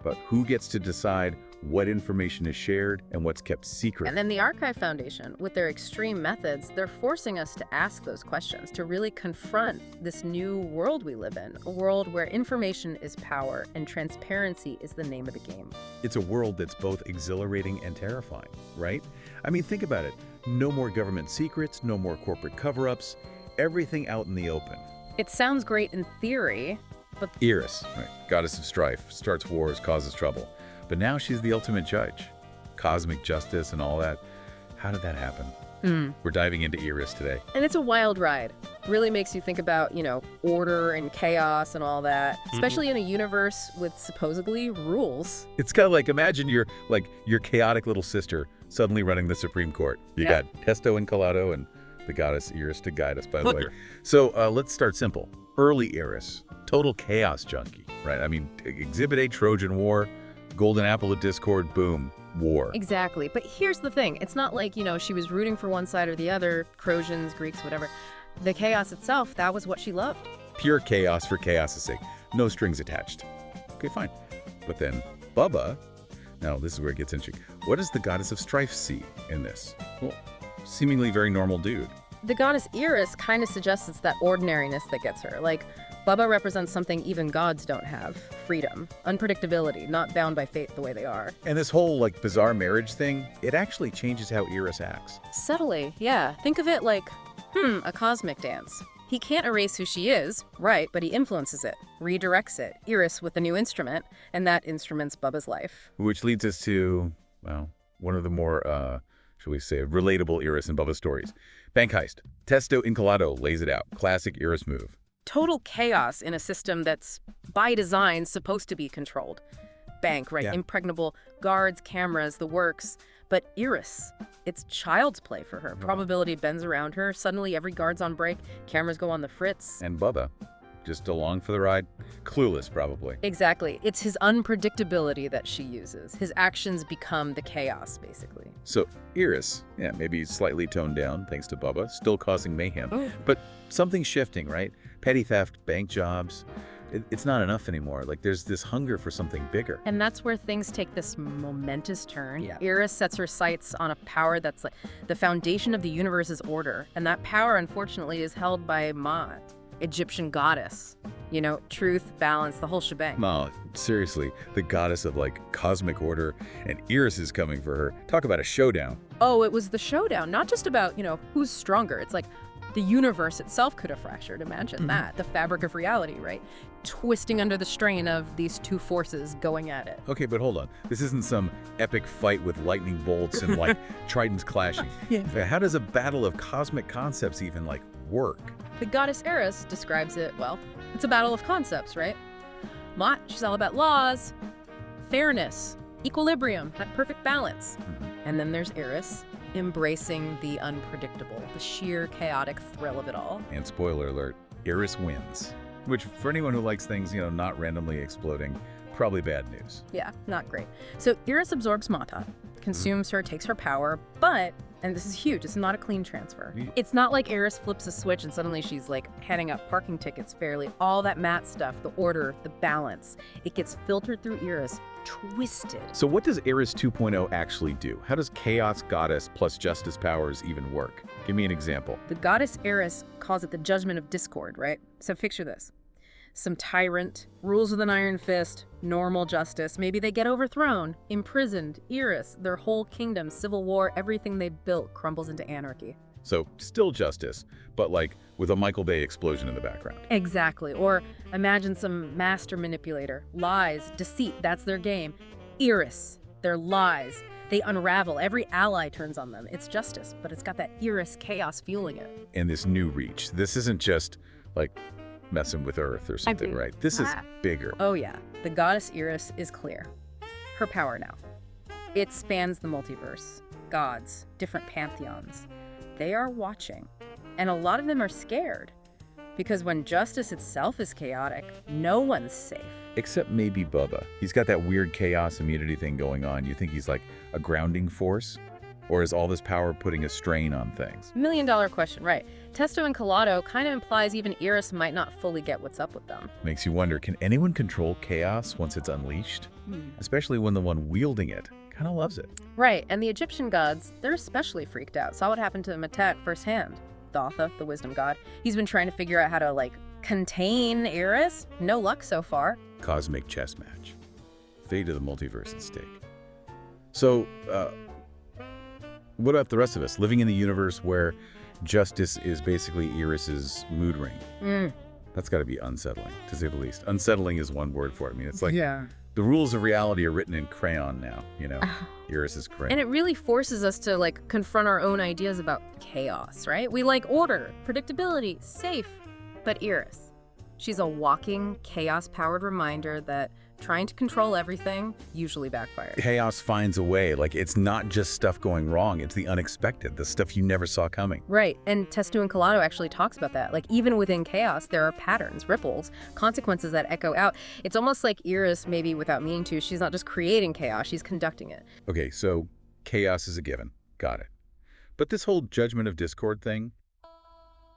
but who gets to decide what information is shared and what's kept secret. And then the Archive Foundation, with their extreme methods, they're forcing us to ask those questions, to really confront this new world we live in, a world where information is power and transparency is the name of the game. It's a world that's both exhilarating and terrifying, right? I mean, think about it. No more government secrets, no more corporate cover-ups, everything out in the open. It sounds great in theory, but Eris, right, goddess of strife, starts wars, causes trouble. But now she's the ultimate judge. Cosmic justice and all that. How did that happen? We're diving into Eris today. and it's a wild ride. Really makes you think about, order and chaos and all that, especially in a universe with supposedly rules. It's kind of like, imagine your chaotic little sister suddenly running the Supreme Court. You Yeah. got Testo and Collado and the goddess Eris to guide us, by the way. So let's start simple. Early Eris, total chaos junkie, right? I mean, Exhibit A, Trojan War, Golden Apple of Discord, boom, war. Exactly. But here's the thing. It's not like, she was rooting for one side or the other, Trojans, Greeks, whatever. The chaos itself, that was what she loved. Pure chaos for chaos' sake. No strings attached. Okay, fine. But then Bubba, now this is where it gets interesting. What does the goddess of strife see in this? Well, seemingly very normal dude. The goddess Eris kind of suggests it's that ordinariness that gets her. Like, Bubba represents something even gods don't have. Freedom, unpredictability, not bound by fate the way they are. And this whole bizarre marriage thing, it actually changes how Eris acts. Subtly, yeah. Think of it like, a cosmic dance. He can't erase who she is, right, but he influences it, redirects it, Eris with a new instrument, and that instrument's Bubba's life. Which leads us to, well, one of the more shall we say, relatable Iris and Bubba stories. Bank heist. Testo Incolado lays it out. Classic Iris move. Total chaos in a system that's, by design, supposed to be controlled. Bank, right? Yeah. Impregnable guards, cameras, the works. But Iris, it's child's play for her. Probability bends around her. Suddenly, every guard's on break. Cameras go on the fritz. And Bubba, just along for the ride. Clueless, probably. Exactly. It's his unpredictability that she uses. His actions become the chaos, basically. So Iris, yeah, maybe slightly toned down thanks to Bubba, still causing mayhem. Oh. But something's shifting, right? Petty theft, bank jobs. It's not enough anymore. Like, there's this hunger for something bigger. And that's where things take this momentous turn. Yeah. Iris sets her sights on a power that's like the foundation of the universe's order. And that power, unfortunately, is held by em.Path, Egyptian goddess. You know, truth, balance, the whole shebang. No, seriously, the goddess of, like, cosmic order, and Iris is coming for her. Talk about a showdown. Oh, it was the showdown, not just about, who's stronger. It's like the universe itself could have fractured. Imagine that. The fabric of reality, right? Twisting under the strain of these two forces going at it. Okay, but hold on. This isn't some epic fight with lightning bolts and, like, tridents clashing. Yeah. How does a battle of cosmic concepts even, like, work? The goddess Iris describes it, well, it's a battle of concepts, right? Mott, she's all about laws, fairness, equilibrium, that perfect balance. And then there's Iris, embracing the unpredictable, the sheer chaotic thrill of it all. And spoiler alert, Iris wins. Which, for anyone who likes things, not randomly exploding, probably bad news. Yeah, not great. So Iris absorbs Mata, consumes her, takes her power, but, and this is huge, it's not a clean transfer. It's not like Iris flips a switch and suddenly she's like handing out parking tickets fairly. All that Matt stuff, the order, the balance, it gets filtered through Iris, twisted. So what does Iris 2.0 actually do? How does chaos goddess plus justice powers even work? Give me an example. The goddess Iris calls it the judgment of discord, right? So picture this. Some tyrant, rules with an iron fist, normal justice. Maybe they get overthrown, imprisoned. Iris, their whole kingdom, civil war, everything they built crumbles into anarchy. So still justice, but like with a Michael Bay explosion in the background. Exactly. Or imagine some master manipulator. Lies, deceit, that's their game. Iris, their lies. They unravel. Every ally turns on them. It's justice, but it's got that Iris chaos fueling it. And this new reach, this isn't just like messing with Earth or something, right? This is bigger. Oh yeah, the goddess Iris is clear. Her power now. It spans the multiverse, gods, different pantheons. They are watching, and a lot of them are scared. Because when justice itself is chaotic, no one's safe. Except maybe Bubba. He's got that weird chaos immunity thing going on. You think he's like a grounding force? Or is all this power putting a strain on things? $1 million question, right. Testo and Collado kind of implies even Iris might not fully get what's up with them. Makes you wonder, can anyone control chaos once it's unleashed? Especially when the one wielding it kind of loves it. Right, and the Egyptian gods, they're especially freaked out. Saw what happened to em.Path firsthand. Thoth, the wisdom god, he's been trying to figure out how to, contain Iris. No luck so far. Cosmic chess match. Fate of the multiverse at stake. So, what about the rest of us, living in the universe where justice is basically Iris's mood ring? That's got to be unsettling, to say the least. Unsettling is one word for it. I mean, it's like the rules of reality are written in crayon now, Iris's crayon. And it really forces us to, confront our own ideas about chaos, right? We like order, predictability, safe. But Iris, she's a walking, chaos-powered reminder that trying to control everything usually backfires. Chaos finds a way. It's not just stuff going wrong. It's the unexpected, the stuff you never saw coming. Right, and Testo and Collado actually talks about that. Even within chaos, there are patterns, ripples, consequences that echo out. It's almost like Iris, maybe without meaning to, she's not just creating chaos, she's conducting it. Okay, so chaos is a given. Got it. But this whole judgment of discord thing,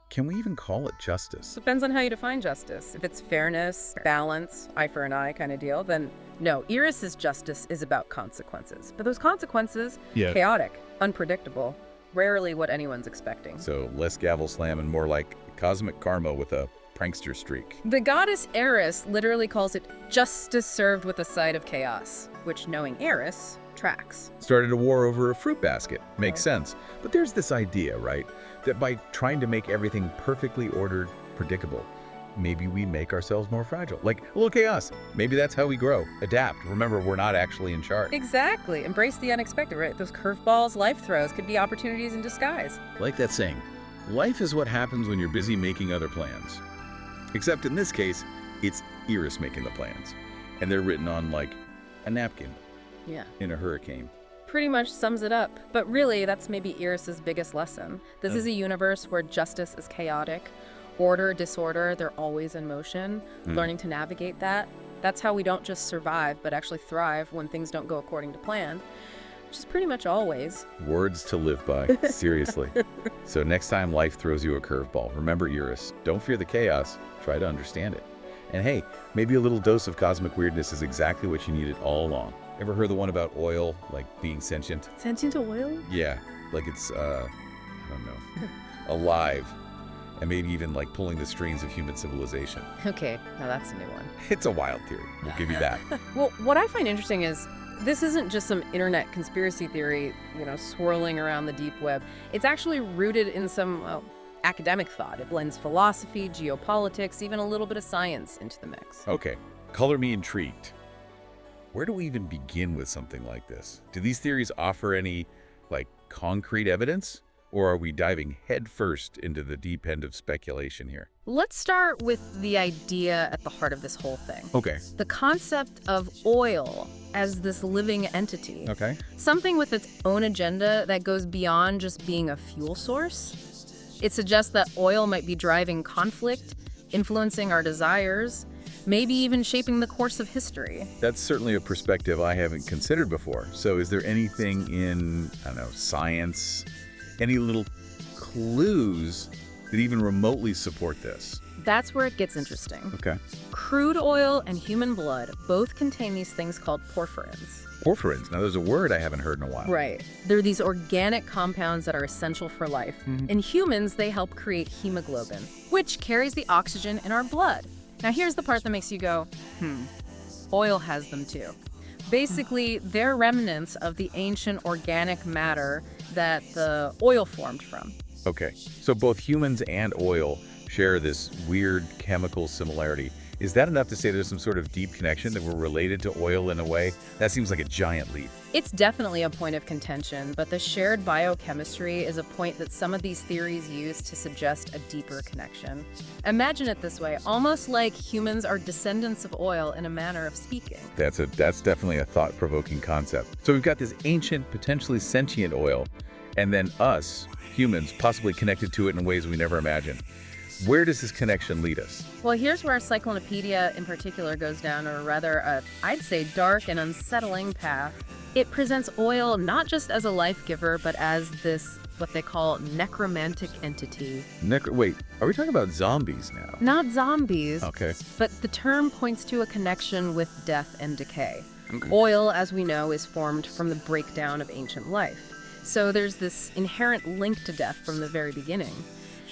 can we even call it justice? Depends on how you define justice. If it's fairness, balance, eye for an eye kind of deal, then no, Iris's justice is about consequences. But those consequences, chaotic, unpredictable, rarely what anyone's expecting. So less gavel slam and more like cosmic karma with a prankster streak. The goddess Iris literally calls it justice served with a side of chaos, which, knowing Iris, tracks. Started a war over a fruit basket. Makes sense. But there's this idea, right, that by trying to make everything perfectly ordered, predictable, maybe we make ourselves more fragile. Like a little chaos. Maybe that's how we grow. Adapt. Remember, we're not actually in charge. Exactly. Embrace the unexpected, right? Those curveballs life throws could be opportunities in disguise. Like that saying, life is what happens when you're busy making other plans. Except in this case, it's Iris making the plans. And they're written on, like, a napkin Yeah. in a hurricane. Pretty much sums it up. But really, that's maybe Iris's biggest lesson. This is a universe where justice is chaotic. Order, disorder, they're always in motion. Learning to navigate that. That's how we don't just survive, but actually thrive when things don't go according to plan. Which is pretty much always. Words to live by, seriously. So next time life throws you a curveball, remember Iris, don't fear the chaos, try to understand it. And hey, maybe a little dose of cosmic weirdness is exactly what you needed all along. Ever heard the one about oil, like being sentient? Sentient oil? Yeah, like it's, I don't know, alive. And maybe even like pulling the strings of human civilization. Okay, now that's a new one. It's a wild theory, we'll give you that. Well, what I find interesting is this isn't just some internet conspiracy theory, swirling around the deep web. It's actually rooted in some, academic thought. It blends philosophy, geopolitics, even a little bit of science into the mix. Okay, color me intrigued. Where do we even begin with something like this? Do these theories offer any, like, concrete evidence? Or are we diving headfirst into the deep end of speculation here? Let's start with the idea at the heart of this whole thing. Okay. The concept of oil as this living entity. Okay. Something with its own agenda that goes beyond just being a fuel source. It suggests that oil might be driving conflict, influencing our desires, maybe even shaping the course of history. That's certainly a perspective I haven't considered before. So is there anything in, I don't know, science, any little clues that even remotely support this? That's where it gets interesting. Okay. Crude oil and human blood both contain these things called porphyrins. Porphyrins. Now, there's a word I haven't heard in a while. Right. They're these organic compounds that are essential for life. In humans, they help create hemoglobin, which carries the oxygen in our blood. Now, here's the part that makes you go, oil has them too. Basically, they're remnants of the ancient organic matter that the oil formed from. Okay. So both humans and oil share this weird chemical similarity. Is that enough to say there's some sort of deep connection, that we're related to oil in a way? That seems like a giant leap. It's definitely a point of contention, but the shared biochemistry is a point that some of these theories use to suggest a deeper connection. Imagine it this way, almost like humans are descendants of oil in a manner of speaking. That's definitely a thought-provoking concept. So we've got this ancient, potentially sentient oil, and then us, humans, possibly connected to it in ways we never imagined. Where does this connection lead us? Well, here's where Cyclopedia in particular goes down a rather, I'd say, dark and unsettling path. It presents oil not just as a life giver, but as this, what they call, necromantic entity. Wait, are we talking about zombies now? Not zombies, Okay. but the term points to a connection with death and decay. Oil, as we know, is formed from the breakdown of ancient life. So there's this inherent link to death from the very beginning.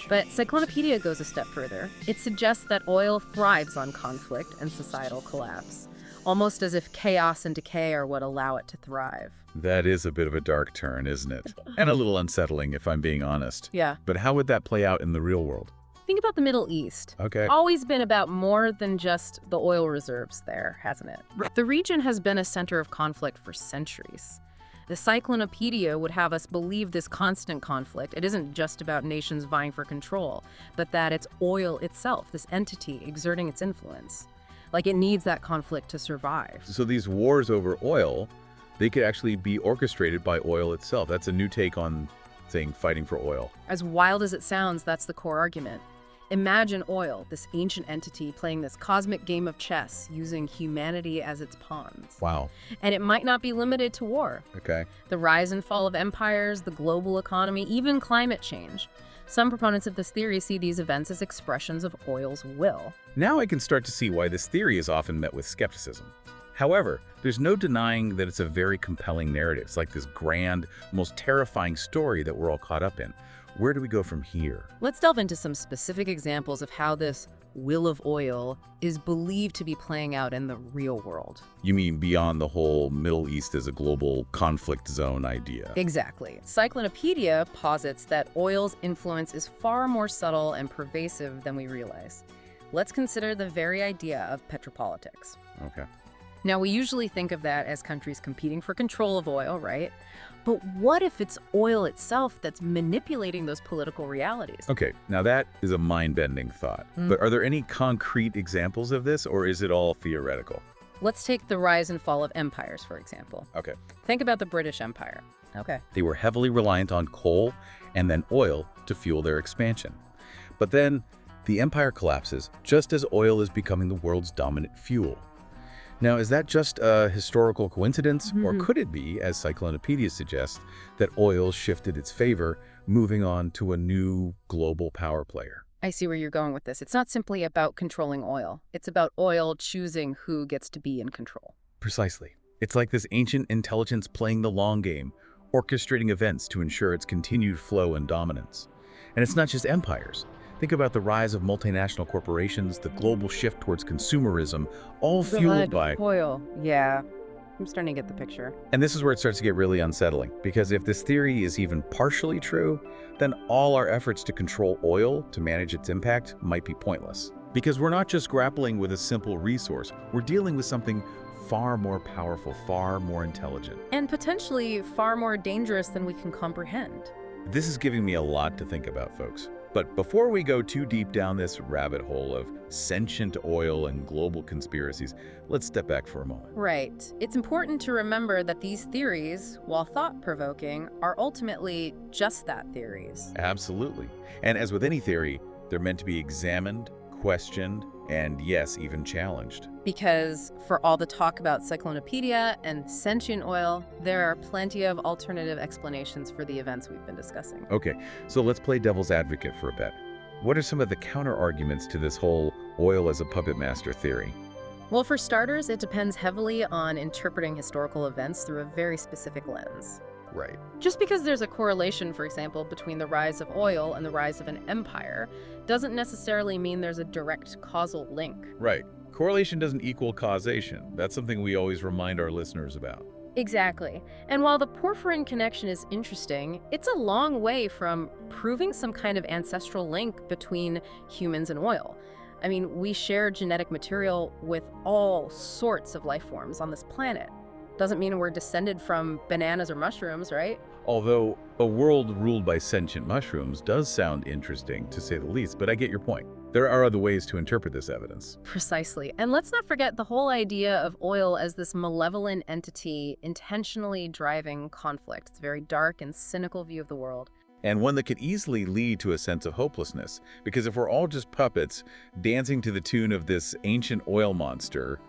But Cyclopedia goes a step further. It suggests that oil thrives on conflict and societal collapse, almost as if chaos and decay are what allow it to thrive. That is a bit of a dark turn, isn't it? And a little unsettling, if I'm being honest. Yeah. But how would that play out in the real world? Think about the Middle East. Okay. Always been about more than just the oil reserves there, hasn't it? The region has been a center of conflict for centuries. The Cyclopedia would have us believe this constant conflict. It isn't just about nations vying for control, but that it's oil itself, this entity exerting its influence. Like it needs that conflict to survive. So these wars over oil, they could actually be orchestrated by oil itself. That's a new take on, saying, fighting for oil. As wild as it sounds, that's the core argument. Imagine oil, this ancient entity playing this cosmic game of chess, using humanity as its pawns. Wow. And it might not be limited to war. Okay. The rise and fall of empires, the global economy, even climate change. Some proponents of this theory see these events as expressions of oil's will. Now I can start to see why this theory is often met with skepticism. However, there's no denying that it's a very compelling narrative. It's like this grand, most terrifying story that we're all caught up in. Where do we go from here? Let's delve into some specific examples of how this will of oil is believed to be playing out in the real world. You mean beyond the whole Middle East as a global conflict zone idea? Exactly. Cyclopedia posits that oil's influence is far more subtle and pervasive than we realize. Let's consider the very idea of petropolitics. Okay. Now, we usually think of that as countries competing for control of oil, right? But what if it's oil itself that's manipulating those political realities? Okay, now that is a mind-bending thought. But are there any concrete examples of this, or is it all theoretical? Let's take the rise and fall of empires, for example. Okay. Think about the British Empire. Okay. They were heavily reliant on coal and then oil to fuel their expansion. But then the empire collapses just as oil is becoming the world's dominant fuel. Now, is that just a historical coincidence, or could it be, as Cyclonopedia suggests, that oil shifted its favor, moving on to a new global power player? I see where you're going with this. It's not simply about controlling oil. It's about oil choosing who gets to be in control. Precisely. It's like this ancient intelligence playing the long game, orchestrating events to ensure its continued flow and dominance. And it's not just empires. Think about the rise of multinational corporations, the global shift towards consumerism, all fueled by oil. Yeah, I'm starting to get the picture. And this is where it starts to get really unsettling, because if this theory is even partially true, then all our efforts to control oil to manage its impact might be pointless. Because we're not just grappling with a simple resource, we're dealing with something far more powerful, far more intelligent. And potentially far more dangerous than we can comprehend. This is giving me a lot to think about, folks. But before we go too deep down this rabbit hole of sentient oil and global conspiracies, let's step back for a moment. Right. It's important to remember that these theories, while thought-provoking, are ultimately just that, theories. Absolutely. And as with any theory, they're meant to be examined, questioned, and yes, even challenged. Because for all the talk about Cyclonopedia and sentient oil, there are plenty of alternative explanations for the events we've been discussing. Okay, so let's play devil's advocate for a bit. What are some of the counter-arguments to this whole oil as a puppet master theory? Well, for starters, it depends heavily on interpreting historical events through a very specific lens. Right. Just because there's a correlation, for example, between the rise of oil and the rise of an empire, doesn't necessarily mean there's a direct causal link. Right. Correlation doesn't equal causation. That's something we always remind our listeners about. Exactly. And while the porphyrin connection is interesting, it's a long way from proving some kind of ancestral link between humans and oil. I mean, we share genetic material with all sorts of life forms on this planet. Doesn't mean we're descended from bananas or mushrooms, right? Although a world ruled by sentient mushrooms does sound interesting, to say the least, but I get your point. There are other ways to interpret this evidence. Precisely. And let's not forget the whole idea of oil as this malevolent entity intentionally driving conflict. It's a very dark and cynical view of the world. And one that could easily lead to a sense of hopelessness. Because if we're all just puppets dancing to the tune of this ancient oil monster,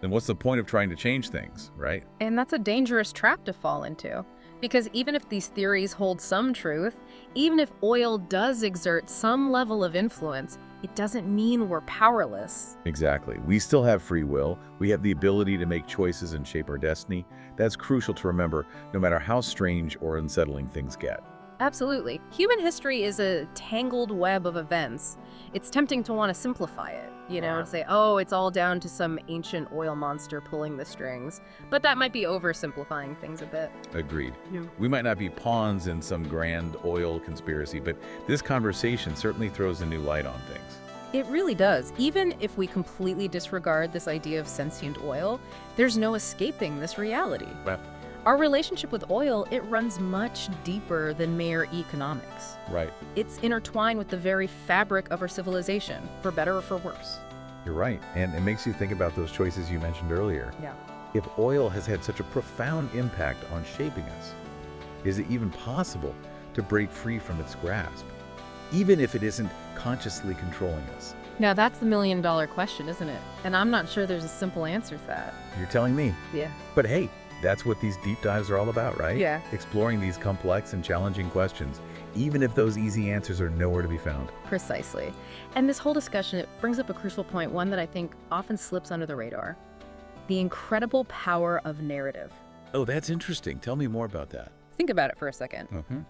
then what's the point of trying to change things, right? And that's a dangerous trap to fall into. Because even if these theories hold some truth, even if oil does exert some level of influence, it doesn't mean we're powerless. Exactly. We still have free will. We have the ability to make choices and shape our destiny. That's crucial to remember, no matter how strange or unsettling things get. Absolutely. Human history is a tangled web of events. It's tempting to want to simplify it, to say, oh, it's all down to some ancient oil monster pulling the strings. But that might be oversimplifying things a bit. Agreed. Yeah. We might not be pawns in some grand oil conspiracy, but this conversation certainly throws a new light on things. It really does. Even if we completely disregard this idea of sentient oil, there's no escaping this reality. Well, our relationship with oil, it runs much deeper than mere economics. right. It's intertwined with the very fabric of our civilization, for better or for worse. You're right. And it makes you think about those choices you mentioned earlier. Yeah. If oil has had such a profound impact on shaping us, is it even possible to break free from its grasp, even if it isn't consciously controlling us? Now that's the million-dollar question, isn't it? And I'm not sure there's a simple answer to that. You're telling me. Yeah. But hey, that's what these deep dives are all about, right? Yeah. Exploring these complex and challenging questions, even if those easy answers are nowhere to be found. Precisely. And this whole discussion, it brings up a crucial point, one that I think often slips under the radar. The incredible power of narrative. Oh, that's interesting. Tell me more about that. Think about it for a second.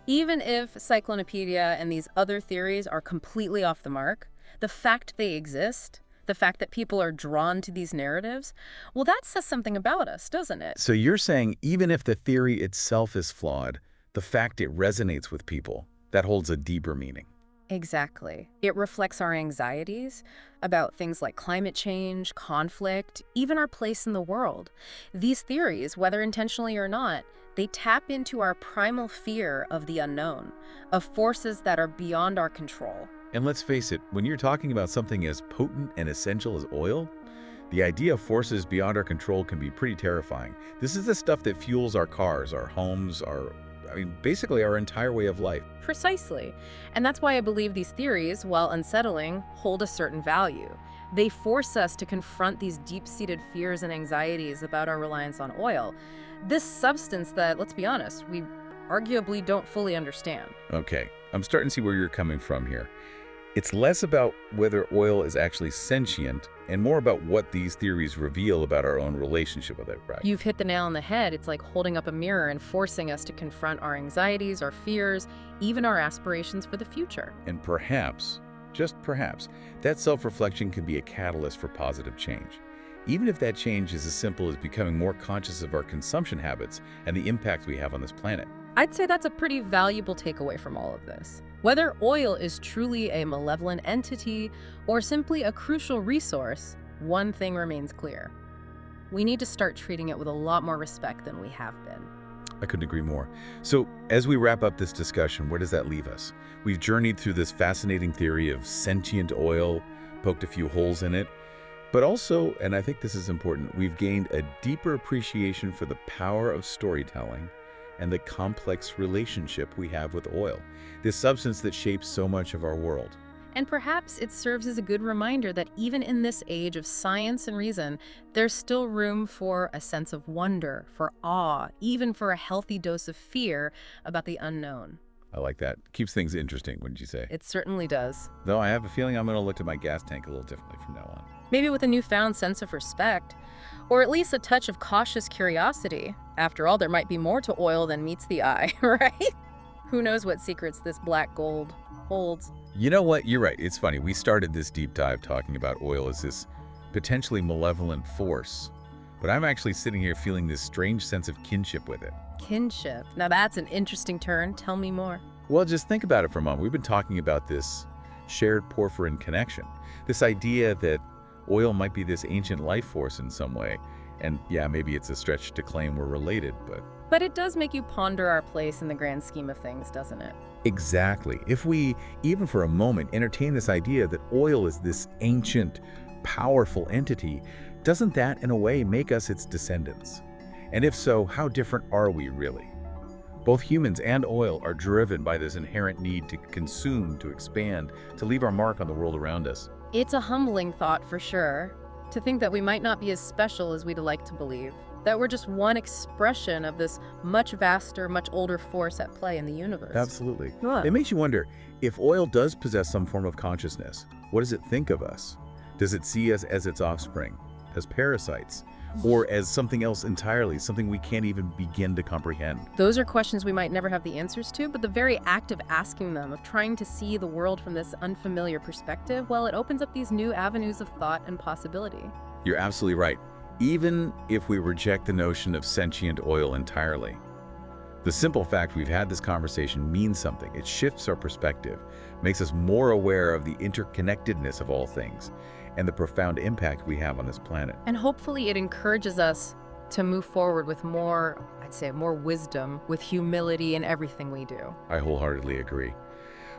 Even if Cyclonopedia and these other theories are completely off the mark, the fact they exist, the fact that people are drawn to these narratives, well, that says something about us, doesn't it? So you're saying even if the theory itself is flawed, the fact it resonates with people, that holds a deeper meaning. Exactly. It reflects our anxieties about things like climate change, conflict, even our place in the world. These theories, whether intentionally or not, they tap into our primal fear of the unknown, of forces that are beyond our control. And let's face it, when you're talking about something as potent and essential as oil, the idea of forces beyond our control can be pretty terrifying. This is the stuff that fuels our cars, our homes, basically our entire way of life. Precisely. And that's why I believe these theories, while unsettling, hold a certain value. They force us to confront these deep-seated fears and anxieties about our reliance on oil. This substance that, let's be honest, we arguably don't fully understand. Okay, I'm starting to see where you're coming from here. It's less about whether oil is actually sentient and more about what these theories reveal about our own relationship with it, right? You've hit the nail on the head. It's like holding up a mirror and forcing us to confront our anxieties, our fears, even our aspirations for the future. And perhaps, just perhaps, that self-reflection can be a catalyst for positive change. Even if that change is as simple as becoming more conscious of our consumption habits and the impact we have on this planet. I'd say that's a pretty valuable takeaway from all of this. Whether oil is truly a malevolent entity or simply a crucial resource, one thing remains clear. We need to start treating it with a lot more respect than we have been. I couldn't agree more. So, as we wrap up this discussion, where does that leave us? We've journeyed through this fascinating theory of sentient oil, poked a few holes in it, but also, and I think this is important, we've gained a deeper appreciation for the power of storytelling and the complex relationship we have with oil, this substance that shapes so much of our world. And perhaps it serves as a good reminder that even in this age of science and reason, there's still room for a sense of wonder, for awe, even for a healthy dose of fear about the unknown. I like that. Keeps things interesting, wouldn't you say? It certainly does. Though I have a feeling I'm going to look at my gas tank a little differently from now on. Maybe with a newfound sense of respect, or at least a touch of cautious curiosity. After all, there might be more to oil than meets the eye, right? Who knows what secrets this black gold holds? You know what? You're right. It's funny. We started this deep dive talking about oil as this potentially malevolent force, but I'm actually sitting here feeling this strange sense of kinship with it. Kinship. Now that's an interesting turn. Tell me more. Well, just think about it for a moment. We've been talking about this shared porphyrin connection, this idea that oil might be this ancient life force in some way. And yeah, maybe it's a stretch to claim we're related, But it does make you ponder our place in the grand scheme of things, doesn't it? exactly. If we, even for a moment, entertain this idea that oil is this ancient, powerful entity, doesn't that, in a way, make us its descendants? And if so, how different are we really? Both humans and oil are driven by this inherent need to consume, to expand, to leave our mark on the world around us. It's a humbling thought for sure, to think that we might not be as special as we'd like to believe, that we're just one expression of this much vaster, much older force at play in the universe. Absolutely. Yeah. It makes you wonder, if oil does possess some form of consciousness, what does it think of us? Does it see us as its offspring, as parasites, or as something else entirely, something we can't even begin to comprehend? Those are questions we might never have the answers to, but the very act of asking them, of trying to see the world from this unfamiliar perspective, well, it opens up these new avenues of thought and possibility. You're absolutely right. Even if we reject the notion of sentient oil entirely, the simple fact we've had this conversation means something. It shifts our perspective, makes us more aware of the interconnectedness of all things, and the profound impact we have on this planet. And hopefully it encourages us to move forward with more, I'd say, more wisdom, with humility in everything we do. I wholeheartedly agree.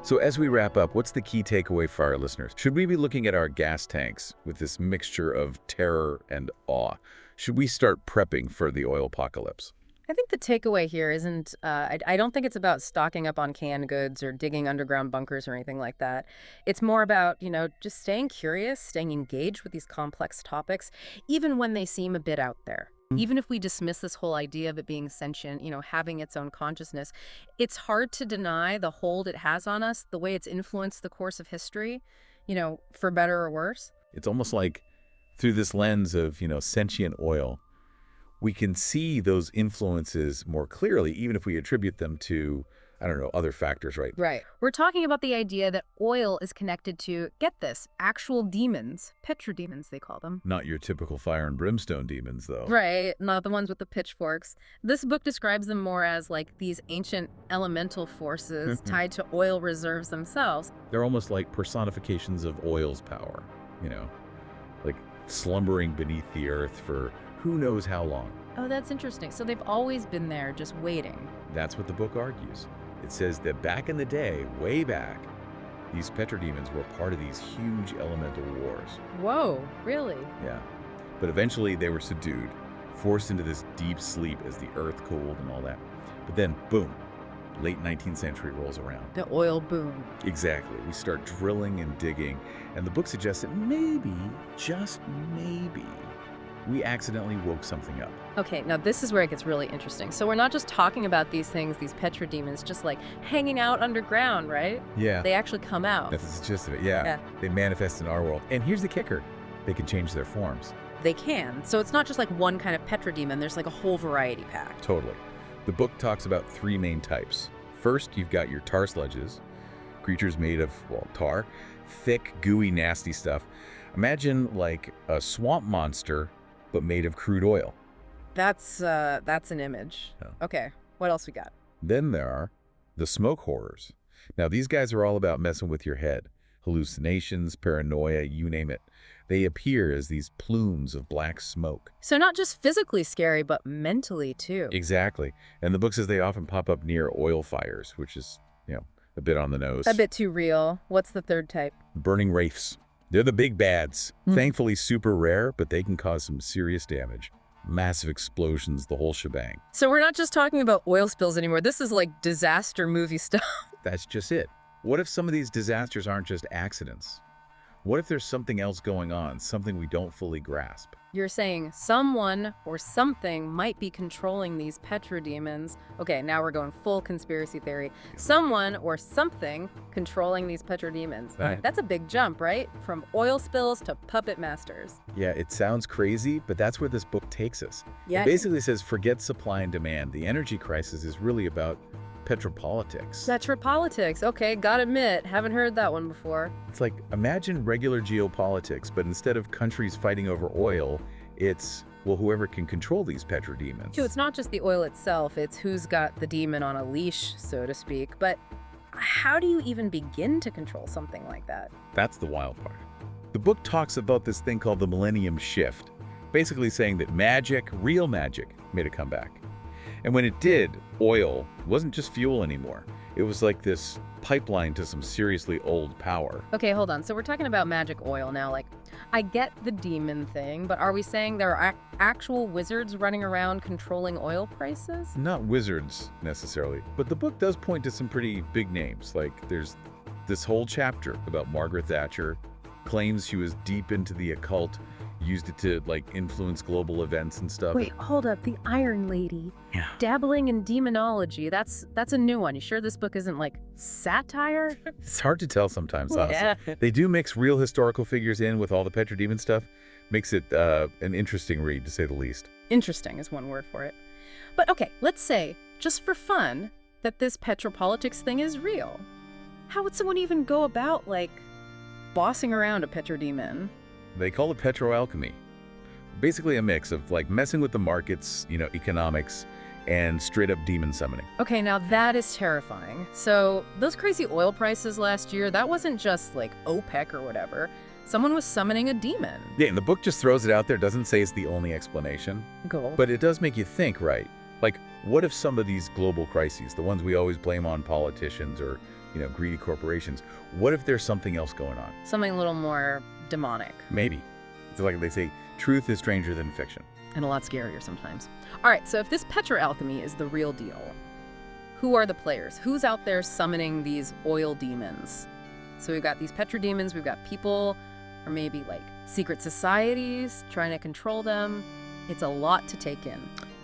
So as we wrap up, what's the key takeaway for our listeners? Should we be looking at our gas tanks with this mixture of terror and awe? Should we start prepping for the oil apocalypse? I think the takeaway here isn't, I don't think it's about stocking up on canned goods or digging underground bunkers or anything like that. It's more about, just staying curious, staying engaged with these complex topics, even when they seem a bit out there. Even if we dismiss this whole idea of it being sentient, having its own consciousness, it's hard to deny the hold it has on us, the way it's influenced the course of history, for better or worse. It's almost like through this lens of, sentient oil, we can see those influences more clearly, even if we attribute them to I don't know, other factors, right? Right. We're talking about the idea that oil is connected to, get this, actual demons, petrodemons they call them. Not your typical fire and brimstone demons, though. Right, not the ones with the pitchforks. This book describes them more as like these ancient elemental forces tied to oil reserves themselves. They're almost like personifications of oil's power, you know, like slumbering beneath the earth for who knows how long. Oh, that's interesting. So they've always been there, just waiting. That's what the book argues. It says that back in the day, way back, these petrodemons were part of these huge elemental wars. Whoa, really? Yeah. But eventually they were subdued, forced into this deep sleep as the earth cooled and all that. But then, boom, late 19th century rolls around. The oil boom. Exactly. We start drilling and digging, and the book suggests that maybe, just maybe, we accidentally woke something up. Okay, now this is where it gets really interesting. So we're not just talking about these things, these petrodemons, just like hanging out underground, right? Yeah. They actually come out. That's the gist of it, yeah. They manifest in our world. And here's the kicker. They can change their forms. They can. So it's not just like one kind of petrodemon, there's like a whole variety pack. Totally. The book talks about three main types. First, you've got your tar sludges, creatures made of, well, tar, thick, gooey, nasty stuff. Imagine like a swamp monster, but made of crude oil. That's an image. Oh. Okay, what else we got? Then there are the smoke horrors. Now, these guys are all about messing with your head. Hallucinations, paranoia, you name it. They appear as these plumes of black smoke. So not just physically scary, but mentally too. Exactly. And the book says they often pop up near oil fires, which is, you know, a bit on the nose. A bit too real. What's the third type? Burning wraiths. They're the big bads. Thankfully super rare, but they can cause some serious damage. Massive explosions, the whole shebang. So we're not just talking about oil spills anymore. This is like disaster movie stuff. That's just it. What if some of these disasters aren't just accidents? What if there's something else going on, something we don't fully grasp? You're saying someone or something might be controlling these petrodemons. Okay, now we're going full conspiracy theory. Someone or something controlling these petrodemons. Right. That's a big jump, right? From oil spills to puppet masters. Yeah, it sounds crazy, but that's where this book takes us. Yeah. It basically says forget supply and demand. The energy crisis is really about petropolitics. Petropolitics. Okay, gotta admit, haven't heard that one before. It's like, imagine regular geopolitics, but instead of countries fighting over oil, it's, well, whoever can control these petrodemons. Too, it's not just the oil itself, it's who's got the demon on a leash, so to speak. But how do you even begin to control something like that? That's the wild part. The book talks about this thing called the Millennium Shift, basically saying that magic, real magic, made a comeback. And when it did, oil wasn't just fuel anymore. It was like this pipeline to some seriously old power. Okay, hold on. So we're talking about magic oil now. Like, I get the demon thing, but are we saying there are actual wizards running around controlling oil prices? Not wizards, necessarily, but the book does point to some pretty big names. Like, there's this whole chapter about Margaret Thatcher, claims she was deep into the occult, used it to, like, influence global events and stuff. Wait, hold up. The Iron Lady. Yeah. Dabbling in demonology. That's a new one. You sure this book isn't, like, satire? It's hard to tell sometimes, honestly. Yeah. They do mix real historical figures in with all the petrodemon stuff. Makes it an interesting read, to say the least. Interesting is one word for it. But okay, let's say, just for fun, that this petropolitics thing is real. How would someone even go about, like, bossing around a petrodemon? They call it petroalchemy. Basically a mix of, like, messing with the markets, you know, economics, and straight up demon summoning. Okay, now that is terrifying. So those crazy oil prices last year, that wasn't just like OPEC or whatever. Someone was summoning a demon. Yeah, and the book just throws it out there, doesn't say it's the only explanation. Cool. But it does make you think, right? Like, what if some of these global crises, the ones we always blame on politicians or, you know, greedy corporations, what if there's something else going on? Something a little more demonic. Maybe. It's like they say, truth is stranger than fiction. And a lot scarier sometimes. All right, so if this petroalchemy is the real deal, who are the players? Who's out there summoning these oil demons? So we've got these petrodemons, we've got people, or maybe like secret societies trying to control them. It's a lot to take in.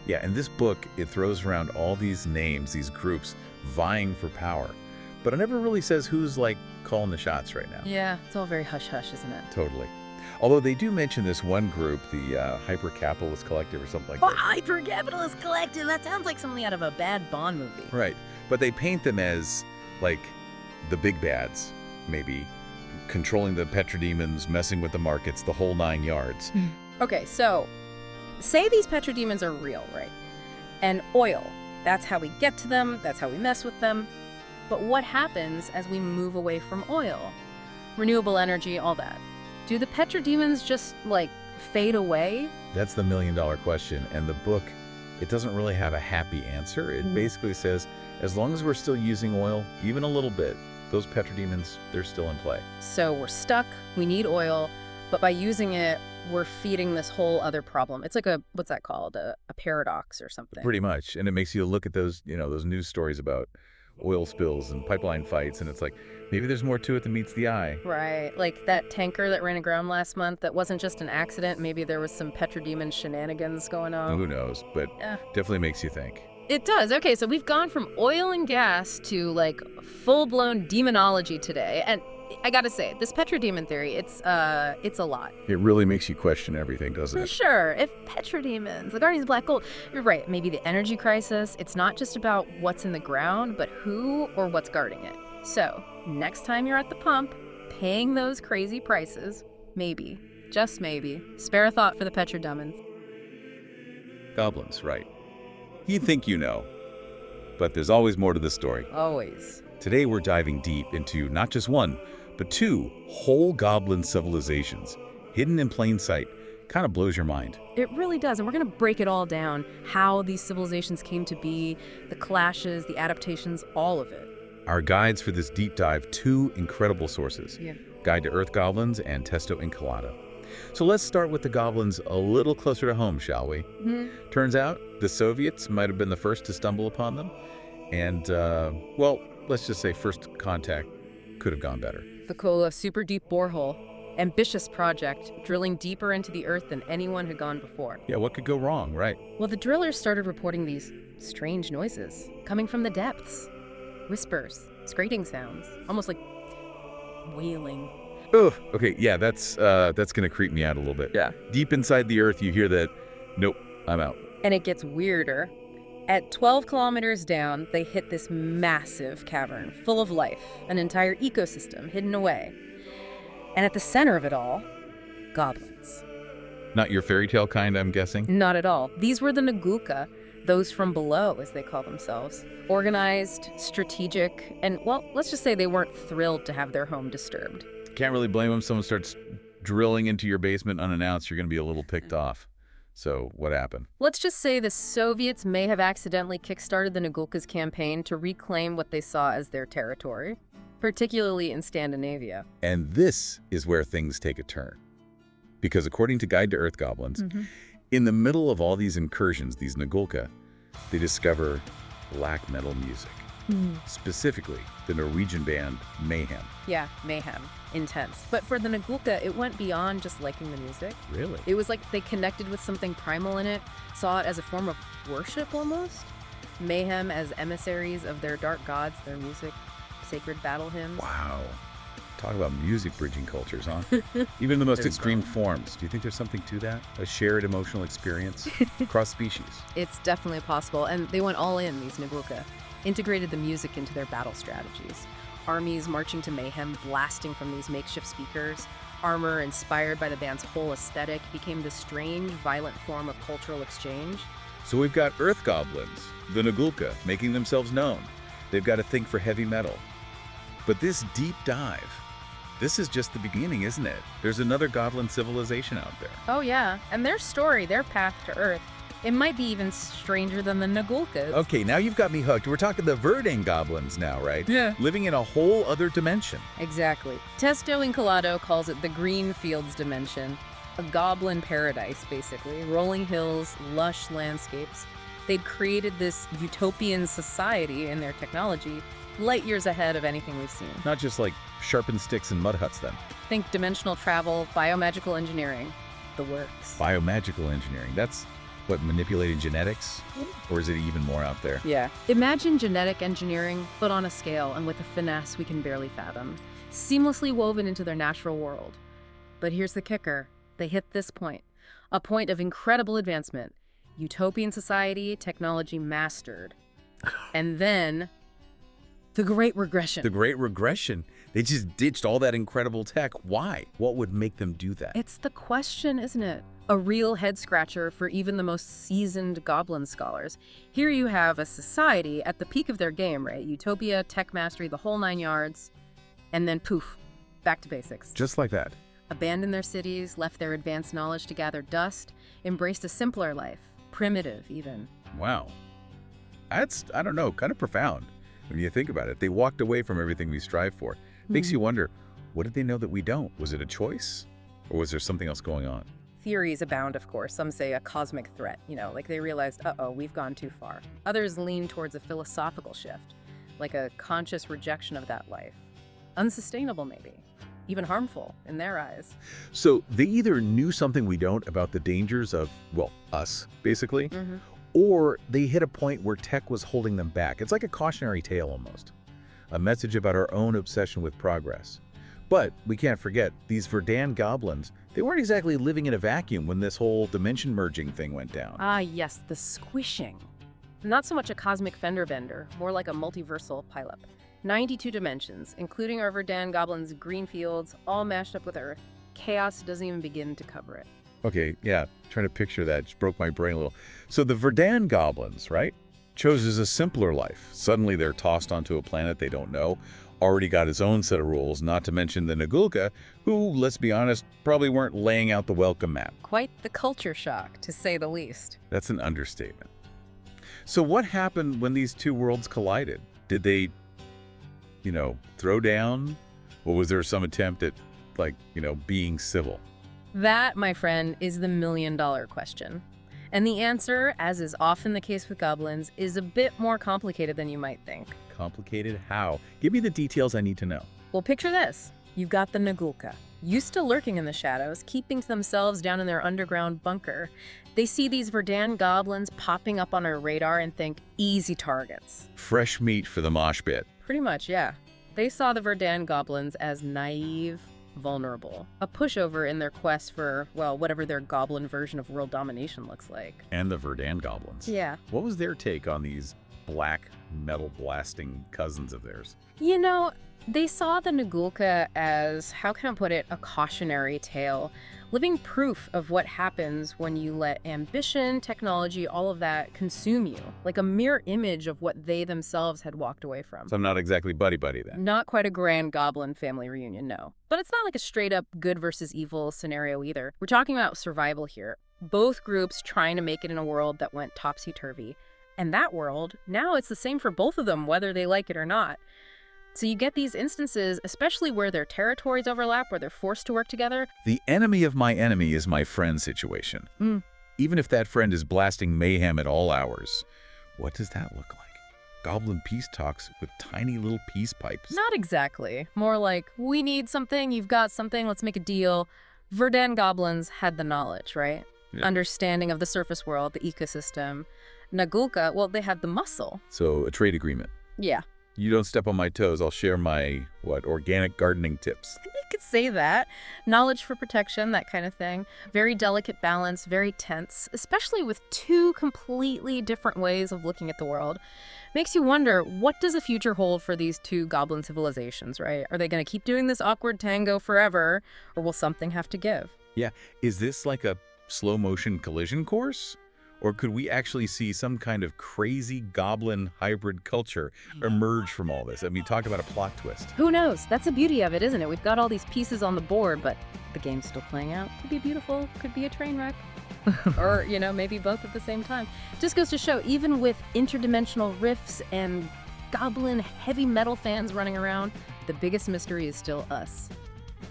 Yeah, in this book, it throws around all these names, these groups, vying for power. But it never really says who's, like, calling the shots right now. Yeah, it's all very hush-hush, isn't it? Totally. Although they do mention this one group, the Hyper-Capitalist Collective or something like Oh, that. Hyper-Capitalist Collective. That sounds like something out of a bad Bond movie. Right. But they paint them as, like, the big bads, maybe, controlling the petrodemons, messing with the markets, the whole 9 yards. Okay, so say these petrodemons are real, right? And oil, that's how we get to them, that's how we mess with them. But what happens as we move away from oil? Renewable energy, all that. Do the petrodemons just, like, fade away? That's the million-dollar question. And the book, it doesn't really have a happy answer. It basically says, as long as we're still using oil, even a little bit, those petrodemons, they're still in play. So we're stuck, we need oil, but by using it, we're feeding this whole other problem. It's like a, what's that called? A paradox or something. Pretty much. And it makes you look at those, those news stories about oil spills and pipeline fights, and it's like, maybe there's more to it than meets the eye. Right, like that tanker that ran aground last month, that wasn't just an accident, maybe there was some petrodemon shenanigans going on. Who knows, but definitely makes you think. It does. Okay, so we've gone from oil and gas to, like, full-blown demonology today, and I gotta say, this petrodemon theory, it's a lot. It really makes you question everything, doesn't For it? sure. If petrodemons, the guardians of black gold, you're right, maybe the energy crisis, it's not just about what's in the ground, but who or what's guarding it. So, next time you're at the pump, paying those crazy prices, maybe, just maybe, spare a thought for the petrodemons. Goblins, right. You think you know, but there's always more to the story. Always. Today we're diving deep into not just one, but 2 whole goblin civilizations, hidden in plain sight. Kind of blows your mind. It really does, and we're going to break it all down, how these civilizations came to be, the clashes, the adaptations, all of it. Our guides for this deep dive, 2 incredible sources. Yeah. Guide to Earth Goblins and Testo Encolada. So let's start with the goblins a little closer to home, shall we? Turns out the Soviets might have been the first to stumble upon them. And, well, let's just say first contact could have gone better. The Kola super deep borehole, ambitious project, drilling deeper into the earth than anyone had gone before. Yeah, what could go wrong, right? Well, the drillers started reporting these strange noises coming from the depths. Whispers, grating sounds, almost like wailing. Oh, okay, yeah, that's gonna creep me out a little bit. Yeah. Deep inside the earth, you hear that, nope, I'm out. And it gets weirder. At 12 kilometers down, they hit this massive cavern full of life, an entire ecosystem hidden away. And at the center of it all, goblins. Not your fairy tale kind, I'm guessing? Not at all. These were the Nagulka, those from below, as they call themselves. Organized, strategic, and, well, let's just say they weren't thrilled to have their home disturbed. Can't really blame them. Someone starts drilling into your basement unannounced, you're gonna be a little picked off. So what happened? Let's just say the Soviets may have accidentally kickstarted the Nagulka's campaign to reclaim what they saw as their territory, particularly in Scandinavia. And this is where things take a turn. Because according to Guide to Earth Goblins, in the middle of all these incursions, these Nagulka, they discover black metal music. Specifically, the Norwegian band Mayhem. Yeah, mayhem. Intense. But for the Nagulka, it went beyond just liking the music. Really? It was like they connected with something primal in it, saw it as a form of worship almost. Mayhem as emissaries of their dark gods, their music, sacred battle hymns. Wow. Talk about music bridging cultures, huh? Even in the most extreme forms. Do you think there's something to that? A shared emotional experience across species? It's definitely possible, and they went all in, these Nagulka. Integrated the music into their battle strategies. Armies marching to mayhem, blasting from these makeshift speakers. Armor inspired by the band's whole aesthetic became this strange, violent form of cultural exchange. So we've got Earth Goblins, the Nagulka, making themselves known. They've got a thing for heavy metal. But this deep dive, this is just the beginning, isn't it? There's another goblin civilization out there. Oh yeah, and their story, their path to Earth, it might be even stranger than the Nagulkas. Okay, now you've got me hooked. We're talking the Verdane goblins now, right? Yeah. Living in a whole other dimension. Exactly. Testo Encolada calls it the Green Fields dimension. A goblin paradise, basically. Rolling hills, lush landscapes. They'd created this utopian society in their technology, light years ahead of anything we've seen. Not just like sharpened sticks and mud huts then. Think dimensional travel, biomagical engineering, the works. Biomagical engineering, that's what, manipulated genetics? Or is it even more out there? Yeah. Imagine genetic engineering, but on a scale and with a finesse we can barely fathom, seamlessly woven into their natural world. But here's the kicker. They hit this point. A point of incredible advancement. Utopian society, technology mastered. And then the Great Regression. The Great Regression. They just ditched all that incredible tech. Why? What would make them do that? It's the question, isn't it? A real head-scratcher for even the most seasoned goblin scholars. Here you have a society at the peak of their game, right? Utopia, tech mastery, the whole 9 yards. And then poof, back to basics. Just like that. Abandoned their cities, left their advanced knowledge to gather dust, embraced a simpler life, primitive even. Wow. That's, I don't know, kind of profound when you think about it. They walked away from everything we strive for. Makes you wonder, what did they know that we don't? Was it a choice? Or was there something else going on? Theories abound, of course. Some say a cosmic threat, like they realized, uh-oh, we've gone too far. Others lean towards a philosophical shift, like a conscious rejection of that life. Unsustainable, maybe. Even harmful in their eyes. So they either knew something we don't about the dangers of, well, us, basically, or they hit a point where tech was holding them back. It's like a cautionary tale almost. A message about our own obsession with progress. But we can't forget, these Verdan goblins, they weren't exactly living in a vacuum when this whole dimension merging thing went down. Ah, yes, the squishing. Not so much a cosmic fender bender, more like a multiversal pileup. 92 dimensions, including our Verdan goblins' green fields, all mashed up with Earth. Chaos doesn't even begin to cover it. Okay, yeah, trying to picture that. Just broke my brain a little. So the Verdan goblins, right, chose a simpler life. Suddenly they're tossed onto a planet they don't know, already got his own set of rules, not to mention the Nagulka, who, let's be honest, probably weren't laying out the welcome map. Quite the culture shock, to say the least. That's an understatement. So what happened when these two worlds collided? Did they, throw down? Or was there some attempt at, being civil? That, my friend, is the million-dollar question. And the answer, as is often the case with goblins, is a bit more complicated than you might think. Complicated how? Give me the details I need to know. Well, picture this. You've got the Nagulka, used to lurking in the shadows, keeping to themselves down in their underground bunker. They see these Verdan goblins popping up on our radar and think, easy targets. Fresh meat for the mosh pit. Pretty much, yeah. They saw the Verdan goblins as naive, vulnerable, a pushover in their quest for, well, whatever their goblin version of world domination looks like. And the Verdan goblins. Yeah. What was their take on these black metal blasting cousins of theirs? They saw the Nagulka as, how can I put it, a cautionary tale, living proof of what happens when you let ambition, technology, all of that consume you, like a mirror image of what they themselves had walked away from. So I'm not exactly buddy-buddy then. Not quite a grand goblin family reunion, no. But it's not like a straight-up good versus evil scenario either. We're talking about survival here. Both groups trying to make it in a world that went topsy-turvy. And that world, now it's the same for both of them, whether they like it or not. So you get these instances, especially where their territories overlap, where they're forced to work together. The enemy of my enemy is my friend situation. Even if that friend is blasting mayhem at all hours. What does that look like? Goblin peace talks with tiny little peace pipes. Not exactly. More like, we need something, you've got something, let's make a deal. Verdan goblins had the knowledge, right? Yeah. Understanding of the surface world, the ecosystem. Nagulka, well, they had the muscle. So a trade agreement. Yeah. You don't step on my toes, I'll share my, organic gardening tips. You could say that. Knowledge for protection, that kind of thing. Very delicate balance, very tense, especially with two completely different ways of looking at the world. Makes you wonder, what does the future hold for these two goblin civilizations, right? Are they going to keep doing this awkward tango forever, or will something have to give? Yeah, is this like a slow motion collision course? Or could we actually see some kind of crazy goblin hybrid culture emerge from all this? I mean, talk about a plot twist. Who knows? That's the beauty of it, isn't it? We've got all these pieces on the board, but the game's still playing out. Could be beautiful, could be a train wreck. Or, maybe both at the same time. Just goes to show, even with interdimensional rifts and goblin heavy metal fans running around, the biggest mystery is still us.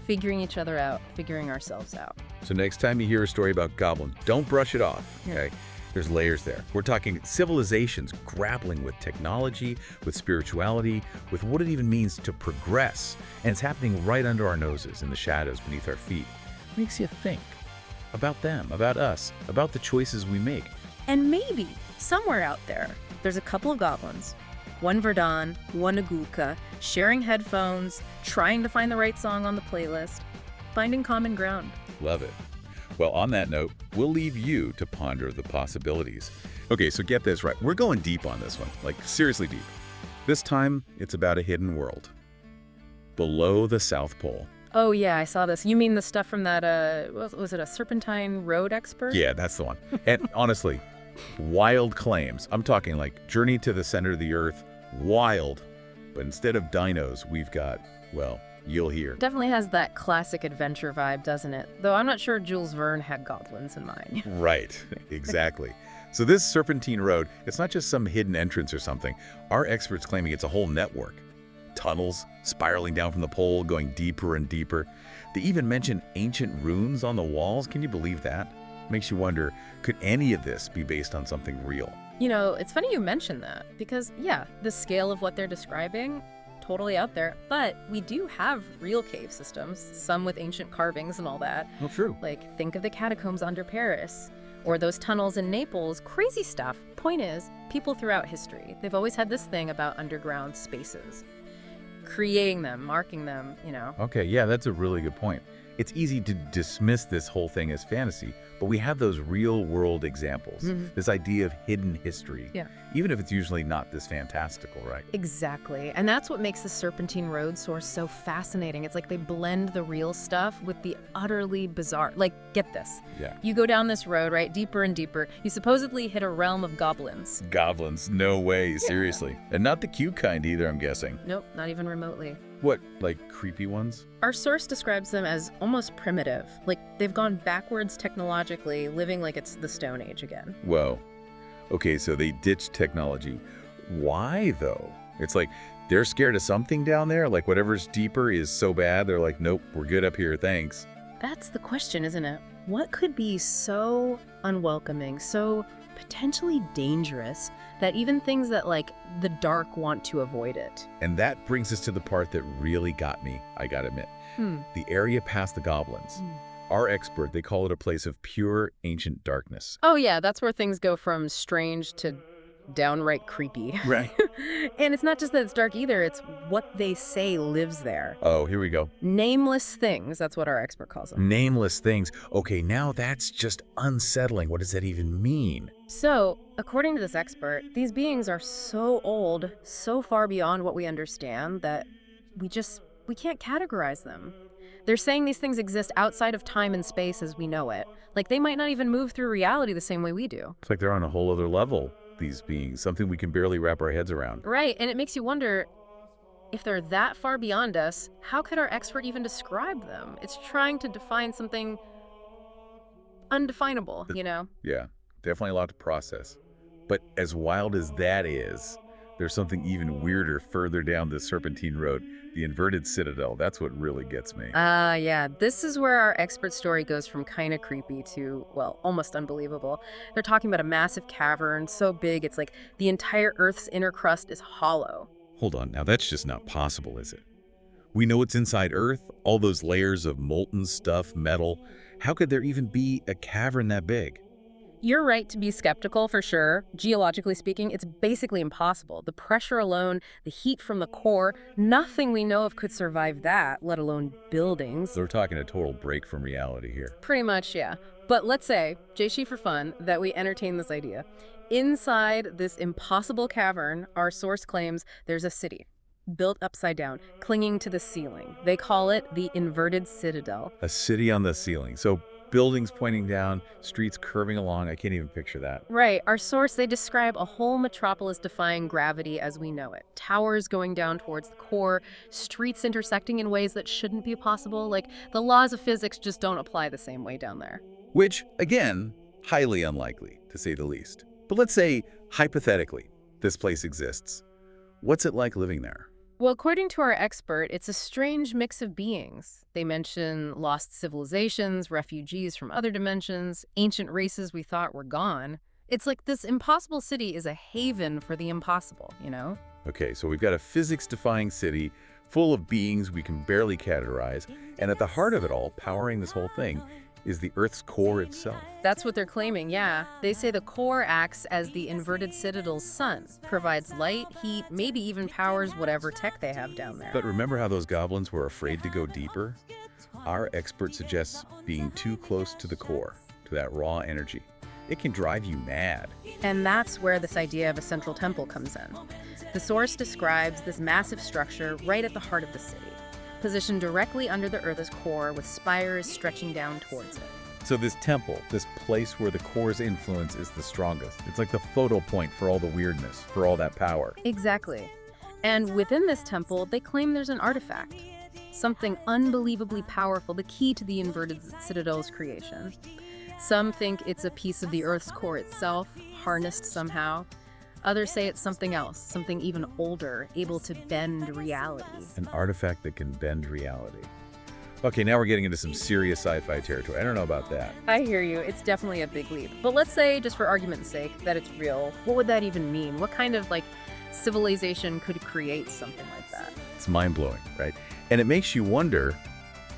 Figuring each other out, figuring ourselves out. So next time you hear a story about goblins, don't brush it off, okay? There's layers there. We're talking civilizations grappling with technology, with spirituality, with what it even means to progress. And it's happening right under our noses, in the shadows beneath our feet. It makes you think about them, about us, about the choices we make. And maybe, somewhere out there, there's a couple of goblins. One Verdan, one Nagulka, sharing headphones, trying to find the right song on the playlist. Finding common ground. Love it. Well, on that note, we'll leave you to ponder the possibilities. Okay, so get this right. We're going deep on this one, like seriously deep. This time, it's about a hidden world. Below the South Pole. Oh, yeah, I saw this. You mean the stuff from that, was it a Serpentine Road expert? Yeah, that's the one. And honestly, wild claims. I'm talking like journey to the center of the earth, wild. But instead of dinos, we've got, well, you'll hear. Definitely has that classic adventure vibe, doesn't it? Though I'm not sure Jules Verne had goblins in mind. Right, exactly. So this Serpentine Road, it's not just some hidden entrance or something. Our experts claiming it's a whole network. Tunnels spiraling down from the pole, going deeper and deeper. They even mention ancient runes on the walls. Can you believe that? Makes you wonder, could any of this be based on something real? You know, it's funny you mentioned that because, yeah, the scale of what they're describing, totally out there. But we do have real cave systems, some with ancient carvings and all that. Oh, true. Like, think of the catacombs under Paris or those tunnels in Naples. Crazy stuff. Point is, people throughout history, they've always had this thing about underground spaces. Creating them, marking them, you know. Okay, yeah, that's a really good point. It's easy to dismiss this whole thing as fantasy, but we have those real-world examples, this idea of hidden history, even if it's usually not this fantastical, right? Exactly, and that's what makes the Serpentine Road source so fascinating. It's like they blend the real stuff with the utterly bizarre. Like, get this. Yeah. You go down this road, right, deeper and deeper, you supposedly hit a realm of goblins. Goblins, no way, seriously. And not the cute kind either, I'm guessing. Nope, not even remotely. What, like creepy ones? Our source describes them as almost primitive, like they've gone backwards technologically, living like it's the Stone Age again. Whoa. Okay, so they ditched technology. Why, though? It's like they're scared of something down there? Like whatever's deeper is so bad, they're like, nope, we're good up here, thanks. That's the question, isn't it? What could be so unwelcoming, so potentially dangerous, that even things that, like, the dark want to avoid it? And that brings us to the part that really got me, I gotta admit. The area past the goblins. Our expert, they call it a place of pure ancient darkness. Oh yeah, that's where things go from strange to downright creepy. Right. And it's not just that it's dark either, it's what they say lives there. Oh, here we go. Nameless things, that's what our expert calls them. Nameless things. Okay, now that's just unsettling. What does that even mean? So, according to this expert, these beings are so old, so far beyond what we understand, that we can't categorize them. They're saying these things exist outside of time and space as we know it. Like, they might not even move through reality the same way we do. It's like they're on a whole other level, these beings, something we can barely wrap our heads around. Right, and it makes you wonder, if they're that far beyond us, how could our expert even describe them? It's trying to define something undefinable, you know? Yeah, definitely a lot to process. But as wild as that is, there's something even weirder further down the Serpentine Road, the inverted citadel. That's what really gets me. Yeah, this is where our expert story goes from kind of creepy to, well, almost unbelievable. They're talking about a massive cavern, so big it's like the entire Earth's inner crust is hollow. Hold on, now that's just not possible, is it? We know what's inside Earth, all those layers of molten stuff, metal. How could there even be a cavern that big? You're right to be skeptical for sure. Geologically speaking, it's basically impossible. The pressure alone, the heat from the core, nothing we know of could survive that, let alone buildings. So we're talking a total break from reality here. Pretty much, yeah. But let's say, JC for fun, that we entertain this idea. Inside this impossible cavern, our source claims there's a city, built upside down, clinging to the ceiling. They call it the inverted citadel. A city on the ceiling. So buildings pointing down, streets curving along. I can't even picture that. Right. Our source, they describe a whole metropolis defying gravity as we know it. Towers going down towards the core, streets intersecting in ways that shouldn't be possible. Like, the laws of physics just don't apply the same way down there. Which, again, highly unlikely, to say the least. But let's say, hypothetically, this place exists. What's it like living there? Well, according to our expert, it's a strange mix of beings. They mention lost civilizations, refugees from other dimensions, ancient races we thought were gone. It's like this impossible city is a haven for the impossible, you know? Okay, so we've got a physics-defying city full of beings we can barely categorize, and at the heart of it all, powering this whole thing, is the Earth's core itself. That's what they're claiming, yeah. They say the core acts as the inverted citadel's sun, provides light, heat, maybe even powers whatever tech they have down there. But remember how those goblins were afraid to go deeper? Our expert suggests being too close to the core, to that raw energy. It can drive you mad. And that's where this idea of a central temple comes in. The source describes this massive structure right at the heart of the city, positioned directly under the Earth's core with spires stretching down towards it. So this temple, this place where the core's influence is the strongest, it's like the photo point for all the weirdness, for all that power. Exactly. And within this temple, they claim there's an artifact, something unbelievably powerful, the key to the inverted citadel's creation. Some think it's a piece of the Earth's core itself, harnessed somehow. Others say it's something else, something even older, able to bend reality. An artifact that can bend reality. Okay, now we're getting into some serious sci-fi territory. I don't know about that. I hear you. It's definitely a big leap. But let's say, just for argument's sake, that it's real. What would that even mean? What kind of, civilization could create something like that? It's mind-blowing, right? And it makes you wonder,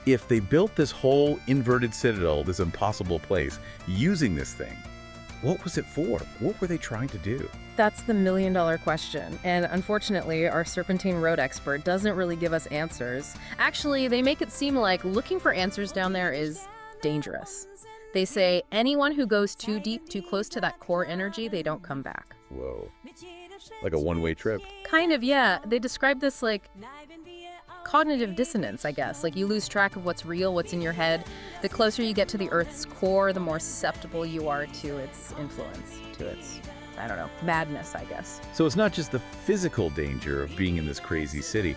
if they built this whole inverted citadel, this impossible place, using this thing, what was it for? What were they trying to do? That's the million-dollar question. And unfortunately, our Serpentine Road expert doesn't really give us answers. Actually, they make it seem like looking for answers down there is dangerous. They say anyone who goes too deep, too close to that core energy, they don't come back. Whoa. Like a one-way trip. Kind of, yeah. They describe this like cognitive dissonance, I guess. Like you lose track of what's real, what's in your head. The closer you get to the Earth's core, the more susceptible you are to its influence, to its, madness, I guess. So it's not just the physical danger of being in this crazy city,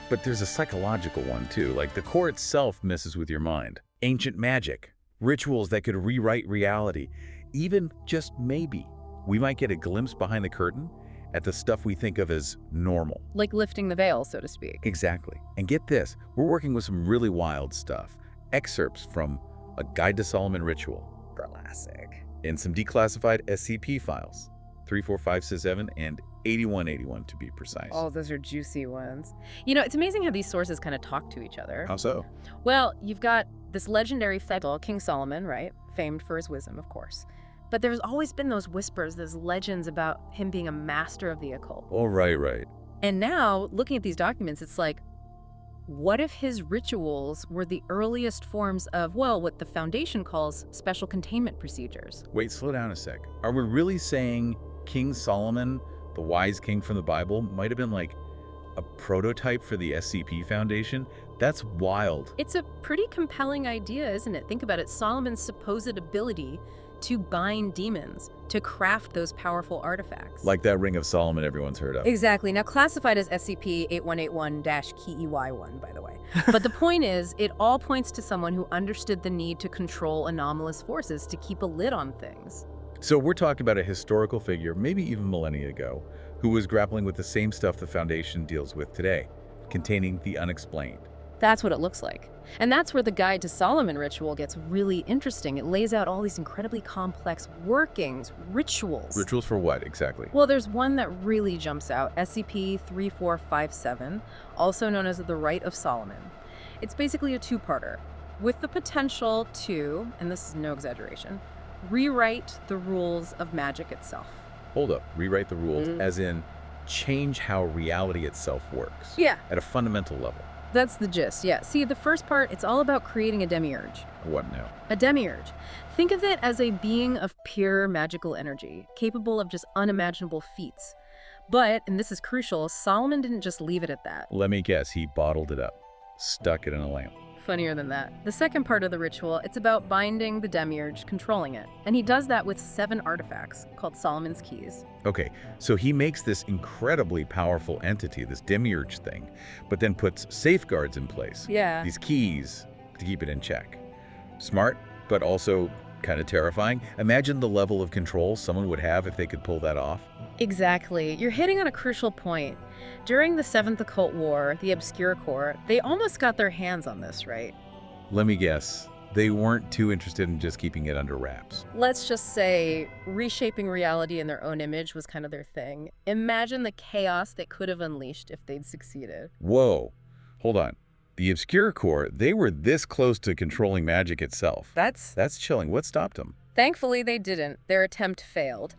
but there's a psychological one too. Like the core itself messes with your mind. Ancient magic, rituals that could rewrite reality. Even just maybe, we might get a glimpse behind the curtain at the stuff we think of as normal. Like lifting the veil, so to speak. Exactly. And get this, we're working with some really wild stuff. Excerpts from A Guide to Solomon Ritual. Classic. And some declassified SCP files. 34567 and 8181 to be precise. Oh, those are juicy ones. It's amazing how these sources kind of talk to each other. How so? Well, you've got this legendary figure, King Solomon, right? Famed for his wisdom, of course. But there's always been those whispers, those legends about him being a master of the occult. Oh, right. And now, looking at these documents, it's like, what if his rituals were the earliest forms of, what the Foundation calls special containment procedures? Wait, slow down a sec. Are we really saying King Solomon, the wise king from the Bible, might have been like a prototype for the SCP Foundation? That's wild. It's a pretty compelling idea, isn't it? Think about it. Solomon's supposed ability to bind demons, to craft those powerful artifacts. Like that Ring of Solomon everyone's heard of. Exactly. Now classified as SCP-8181-KEY1, by the way. But the point is, it all points to someone who understood the need to control anomalous forces, to keep a lid on things. So we're talking about a historical figure, maybe even millennia ago, who was grappling with the same stuff the Foundation deals with today, containing the unexplained. That's what it looks like. And that's where the Guide to Solomon Ritual gets really interesting. It lays out all these incredibly complex workings, rituals. Rituals for what, exactly? Well, there's one that really jumps out, SCP-3457, also known as the Rite of Solomon. It's basically a two-parter, with the potential to, and this is no exaggeration, rewrite the rules of magic itself. Hold up, rewrite the rules, as in change how reality itself works. Yeah. At a fundamental level. That's the gist, yeah. See, the first part, it's all about creating a demiurge. What now? A demiurge. Think of it as a being of pure magical energy, capable of just unimaginable feats. But, and this is crucial, Solomon didn't just leave it at that. Let me guess, he bottled it up, stuck it in a lamp. Funnier than that. The second part of the ritual, it's about binding the demiurge, controlling it. And he does that with 7 artifacts called Solomon's Keys. Okay, so he makes this incredibly powerful entity, this demiurge thing, but then puts safeguards in place. Yeah. These keys to keep it in check. Smart, but also kind of terrifying. Imagine the level of control someone would have if they could pull that off. Exactly. You're hitting on a crucial point. During the 7th Occult War, the Obscure Corps, they almost got their hands on this, right? Let me guess. They weren't too interested in just keeping it under wraps. Let's just say reshaping reality in their own image was kind of their thing. Imagine the chaos they could have unleashed if they'd succeeded. Whoa. Hold on. The Obscure Corps, they were this close to controlling magic itself. That's chilling. What stopped them? Thankfully, they didn't. Their attempt failed.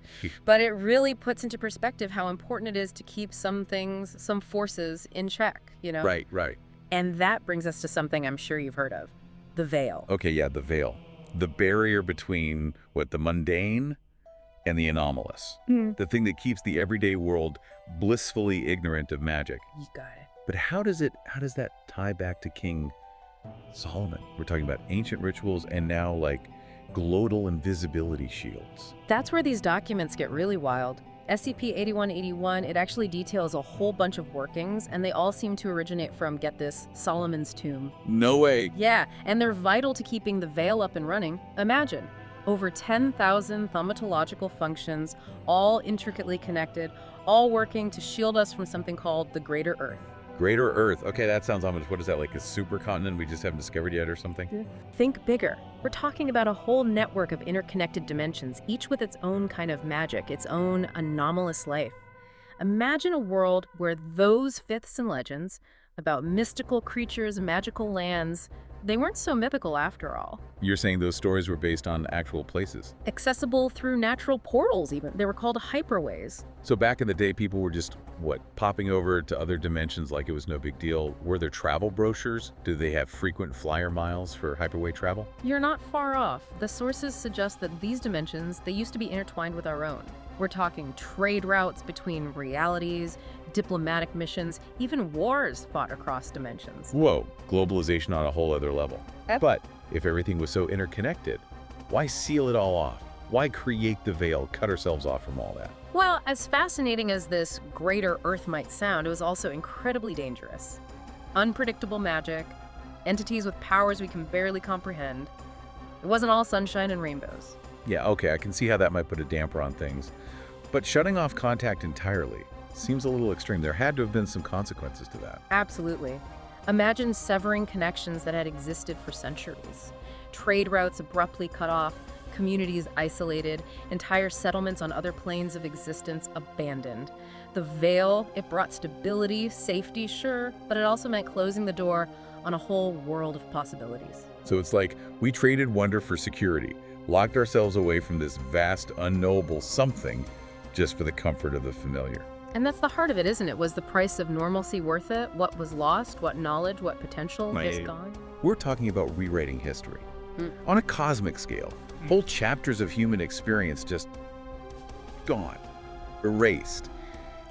But it really puts into perspective how important it is to keep some things, some forces in check, Right. And that brings us to something I'm sure you've heard of, the veil. Okay, yeah, the veil. The barrier between the mundane and the anomalous. The thing that keeps the everyday world blissfully ignorant of magic. You got it. But how does that tie back to King Solomon? We're talking about ancient rituals and now like global invisibility shields. That's where these documents get really wild. SCP-8181, it actually details a whole bunch of workings, and they all seem to originate from, get this, Solomon's tomb. No way. Yeah, and they're vital to keeping the veil up and running. Imagine, over 10,000 thaumatological functions, all intricately connected, all working to shield us from something called the Greater Earth. Greater Earth. Okay, that sounds ominous. What is that, like a supercontinent we just haven't discovered yet or something? Think bigger. We're talking about a whole network of interconnected dimensions, each with its own kind of magic, its own anomalous life. Imagine a world where those myths and legends about mystical creatures, magical lands, they weren't so mythical after all. You're saying those stories were based on actual places? Accessible through natural portals even. They were called hyperways. So back in the day, people were just, popping over to other dimensions like it was no big deal. Were there travel brochures? Do they have frequent flyer miles for hyperway travel? You're not far off. The sources suggest that these dimensions, they used to be intertwined with our own. We're talking trade routes between realities, diplomatic missions, even wars fought across dimensions. Whoa, globalization on a whole other level. Yep. But if everything was so interconnected, why seal it all off? Why create the veil, cut ourselves off from all that? Well, as fascinating as this Greater Earth might sound, it was also incredibly dangerous. Unpredictable magic, entities with powers we can barely comprehend. It wasn't all sunshine and rainbows. Yeah, okay, I can see how that might put a damper on things. But shutting off contact entirely seems a little extreme. There had to have been some consequences to that. Absolutely. Imagine severing connections that had existed for centuries. Trade routes abruptly cut off, communities isolated, entire settlements on other planes of existence abandoned. The veil, it brought stability, safety, sure, but it also meant closing the door on a whole world of possibilities. So it's like we traded wonder for security, locked ourselves away from this vast, unknowable something just for the comfort of the familiar. And that's the heart of it, isn't it? Was the price of normalcy worth it? What was lost? What knowledge? What potential is gone? We're talking about rewriting history on a cosmic scale. Whole chapters of human experience just gone, erased.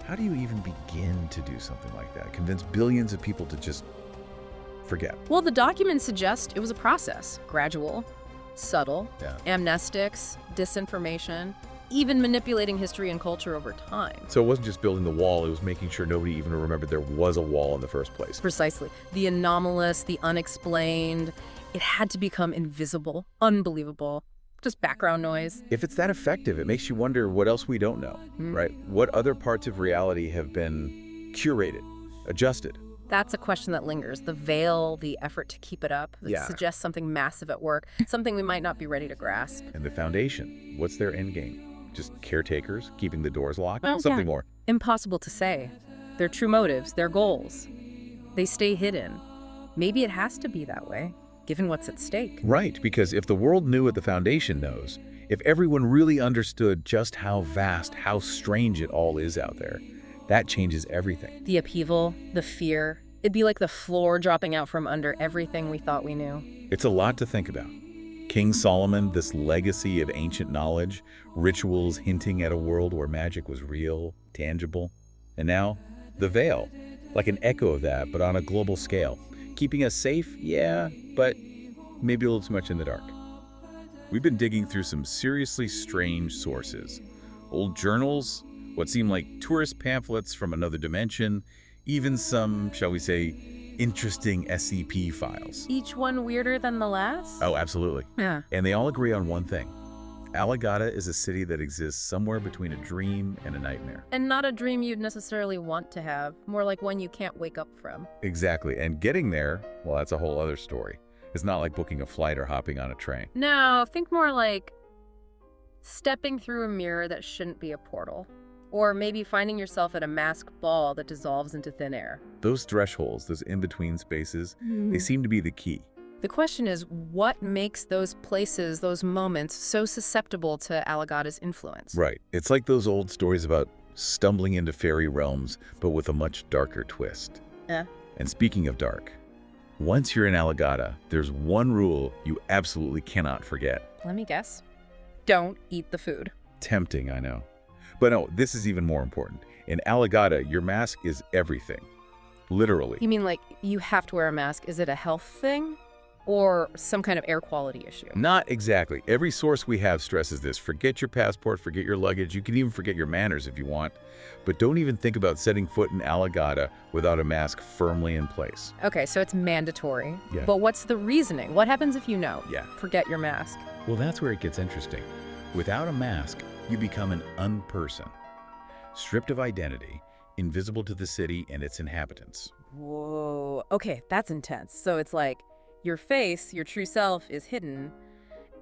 How do you even begin to do something like that? Convince billions of people to just forget? Well, the documents suggest it was a process. Gradual, subtle, amnestics, disinformation, even manipulating history and culture over time. So it wasn't just building the wall, it was making sure nobody even remembered there was a wall in the first place. Precisely. The anomalous, the unexplained, it had to become invisible, unbelievable, just background noise. If it's that effective, it makes you wonder what else we don't know, right? What other parts of reality have been curated, adjusted? That's a question that lingers. The veil, the effort to keep it up, that suggests something massive at work, something we might not be ready to grasp. And the foundation, what's their end game? Just caretakers, keeping the doors locked? Well, Something more? Impossible to say. Their true motives, their goals, they stay hidden. Maybe it has to be that way, given what's at stake. Right, because if the world knew what the foundation knows, if everyone really understood just how vast, how strange it all is out there, that changes everything. The upheaval, the fear, it'd be like the floor dropping out from under everything we thought we knew. It's a lot to think about. King Solomon, this legacy of ancient knowledge, rituals hinting at a world where magic was real, tangible. And now, the veil, like an echo of that, but on a global scale. Keeping us safe, yeah, but maybe a little too much in the dark. We've been digging through some seriously strange sources. Old journals, what seem like tourist pamphlets from another dimension, even some, shall we say, interesting SCP files. Each one weirder than the last? Oh, absolutely. Yeah. And they all agree on one thing. Alamogordo is a city that exists somewhere between a dream and a nightmare. And not a dream you'd necessarily want to have, more like one you can't wake up from. Exactly. And getting there, well, that's a whole other story. It's not like booking a flight or hopping on a train. No, think more like stepping through a mirror that shouldn't be a portal. Or maybe finding yourself at a masked ball that dissolves into thin air. Those thresholds, those in-between spaces, they seem to be the key. The question is, what makes those places, those moments, so susceptible to Alamogordo's influence? Right. It's like those old stories about stumbling into fairy realms, but with a much darker twist. Yeah. And speaking of dark, Once you're in Aligata, there's one rule you absolutely cannot forget. Let me guess. Don't eat the food. Tempting, I know. But no, this is even more important. In Aligata, your mask is everything. Literally. You mean like you have to wear a mask? Is it a health thing or some kind of air quality issue? Not exactly. Every source we have stresses this. Forget your passport, forget your luggage. You can even forget your manners if you want. But don't even think about setting foot in Aligata without a mask firmly in place. Okay, so it's mandatory. Yeah. But what's the reasoning? What happens if you know? Yeah. Forget your mask. Well, that's where it gets interesting. Without a mask, you become an unperson. Stripped of identity, invisible to the city and its inhabitants. Whoa. Okay, that's intense. So it's like your face, your true self, is hidden,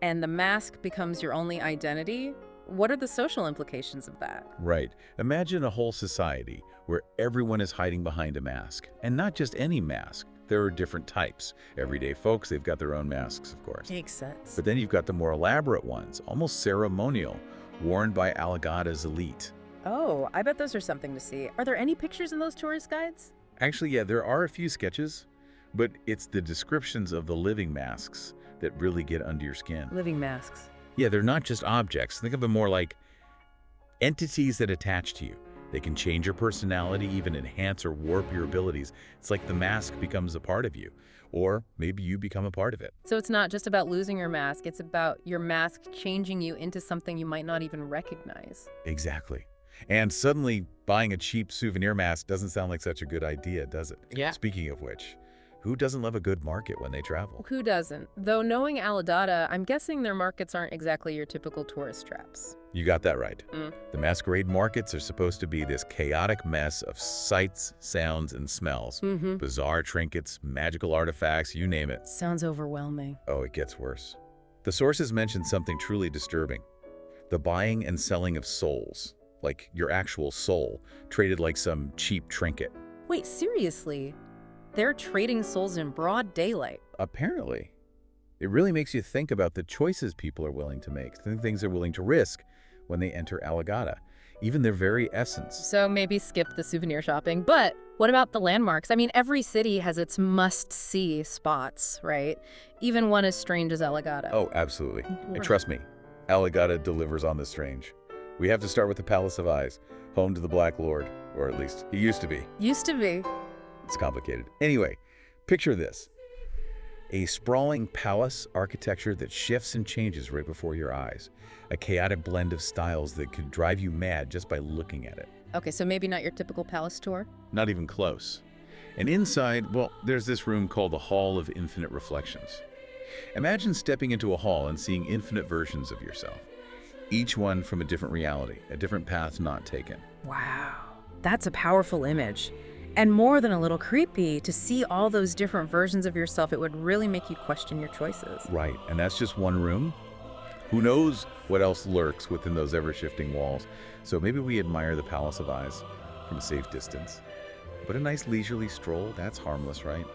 and the mask becomes your only identity? What are the social implications of that? Right. Imagine a whole society where everyone is hiding behind a mask. And not just any mask. There are different types. Everyday folks, they've got their own masks, of course. Makes sense. But then you've got the more elaborate ones, almost ceremonial, worn by Aligata's elite. Oh, I bet those are something to see. Are there any pictures in those tourist guides? Actually, yeah, there are a few sketches, but it's the descriptions of the living masks that really get under your skin. Living masks. Yeah, they're not just objects. Think of them more like entities that attach to you. They can change your personality, even enhance or warp your abilities. It's like the mask becomes a part of you, or maybe you become a part of it. So it's not just about losing your mask, it's about your mask changing you into something you might not even recognize. Exactly. And suddenly, buying a cheap souvenir mask doesn't sound like such a good idea, does it? Yeah. Speaking of which, who doesn't love a good market when they travel? Who doesn't? Though knowing Aladata, I'm guessing their markets aren't exactly your typical tourist traps. You got that right. The masquerade markets are supposed to be this chaotic mess of sights, sounds, and smells. Bizarre trinkets, magical artifacts, you name it. Sounds overwhelming. Oh, it gets worse. The sources mention something truly disturbing. The buying and selling of souls, like your actual soul, traded like some cheap trinket. Wait, seriously? They're trading souls in broad daylight. Apparently. It really makes you think about the choices people are willing to make, the things they're willing to risk when they enter Aligata, even their very essence. So maybe skip the souvenir shopping, but what about the landmarks? I mean, every city has its must-see spots, right? Even one as strange as Aligata. Oh, absolutely. And trust me, Aligata delivers on the strange. We have to start with the Palace of Eyes, home to the Black Lord, or at least he used to be. Used to be. It's complicated. Anyway, picture this. A sprawling palace architecture that shifts and changes right before your eyes. A chaotic blend of styles that could drive you mad just by looking at it. Okay, so maybe not your typical palace tour? Not even close. And inside, well, there's this room called the Hall of Infinite Reflections. Imagine stepping into a hall and seeing infinite versions of yourself. Each one from a different reality, a different path not taken. Wow, that's a powerful image. And more than a little creepy, to see all those different versions of yourself, it would really make you question your choices. Right, and that's just one room. Who knows what else lurks within those ever-shifting walls. So maybe we admire the Palace of Eyes from a safe distance. But a nice leisurely stroll, that's harmless, right?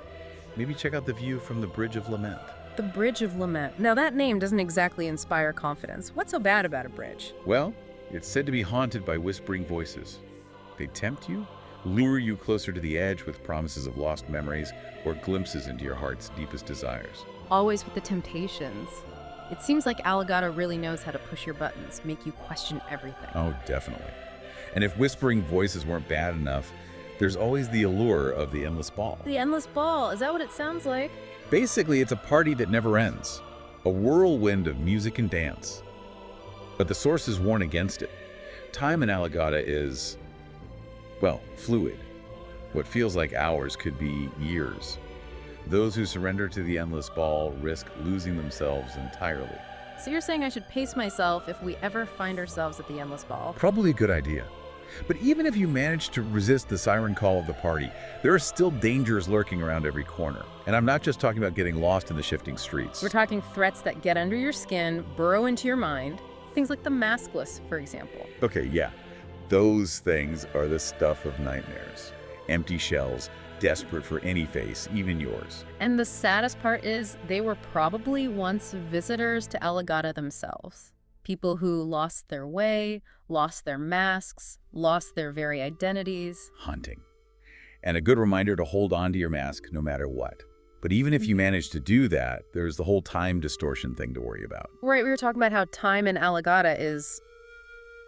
Maybe check out the view from the Bridge of Lament. The Bridge of Lament. Now that name doesn't exactly inspire confidence. What's so bad about a bridge? Well, it's said to be haunted by whispering voices. They tempt you, lure you closer to the edge with promises of lost memories or glimpses into your heart's deepest desires. Always with the temptations. It seems like Aligata really knows how to push your buttons, make you question everything. Oh, definitely. And if whispering voices weren't bad enough, there's always the allure of the endless ball. The endless ball, is that what it sounds like? Basically, it's a party that never ends. A whirlwind of music and dance. But the sources warn against it. Time in Aligata is, well, fluid. What feels like hours could be years. Those who surrender to the endless ball risk losing themselves entirely. So you're saying I should pace myself if we ever find ourselves at the endless ball? Probably a good idea. But even if you manage to resist the siren call of the party, there are still dangers lurking around every corner. And I'm not just talking about getting lost in the shifting streets. We're talking threats that get under your skin, burrow into your mind. Things like the maskless, for example. Okay, yeah. Those things are the stuff of nightmares. Empty shells, desperate for any face, even yours. And the saddest part is they were probably once visitors to Aligata themselves. People who lost their way, lost their masks, lost their very identities. Hunting. And a good reminder to hold on to your mask no matter what. But even if you manage to do that, there's the whole time distortion thing to worry about. Right, we were talking about how time in Alagata is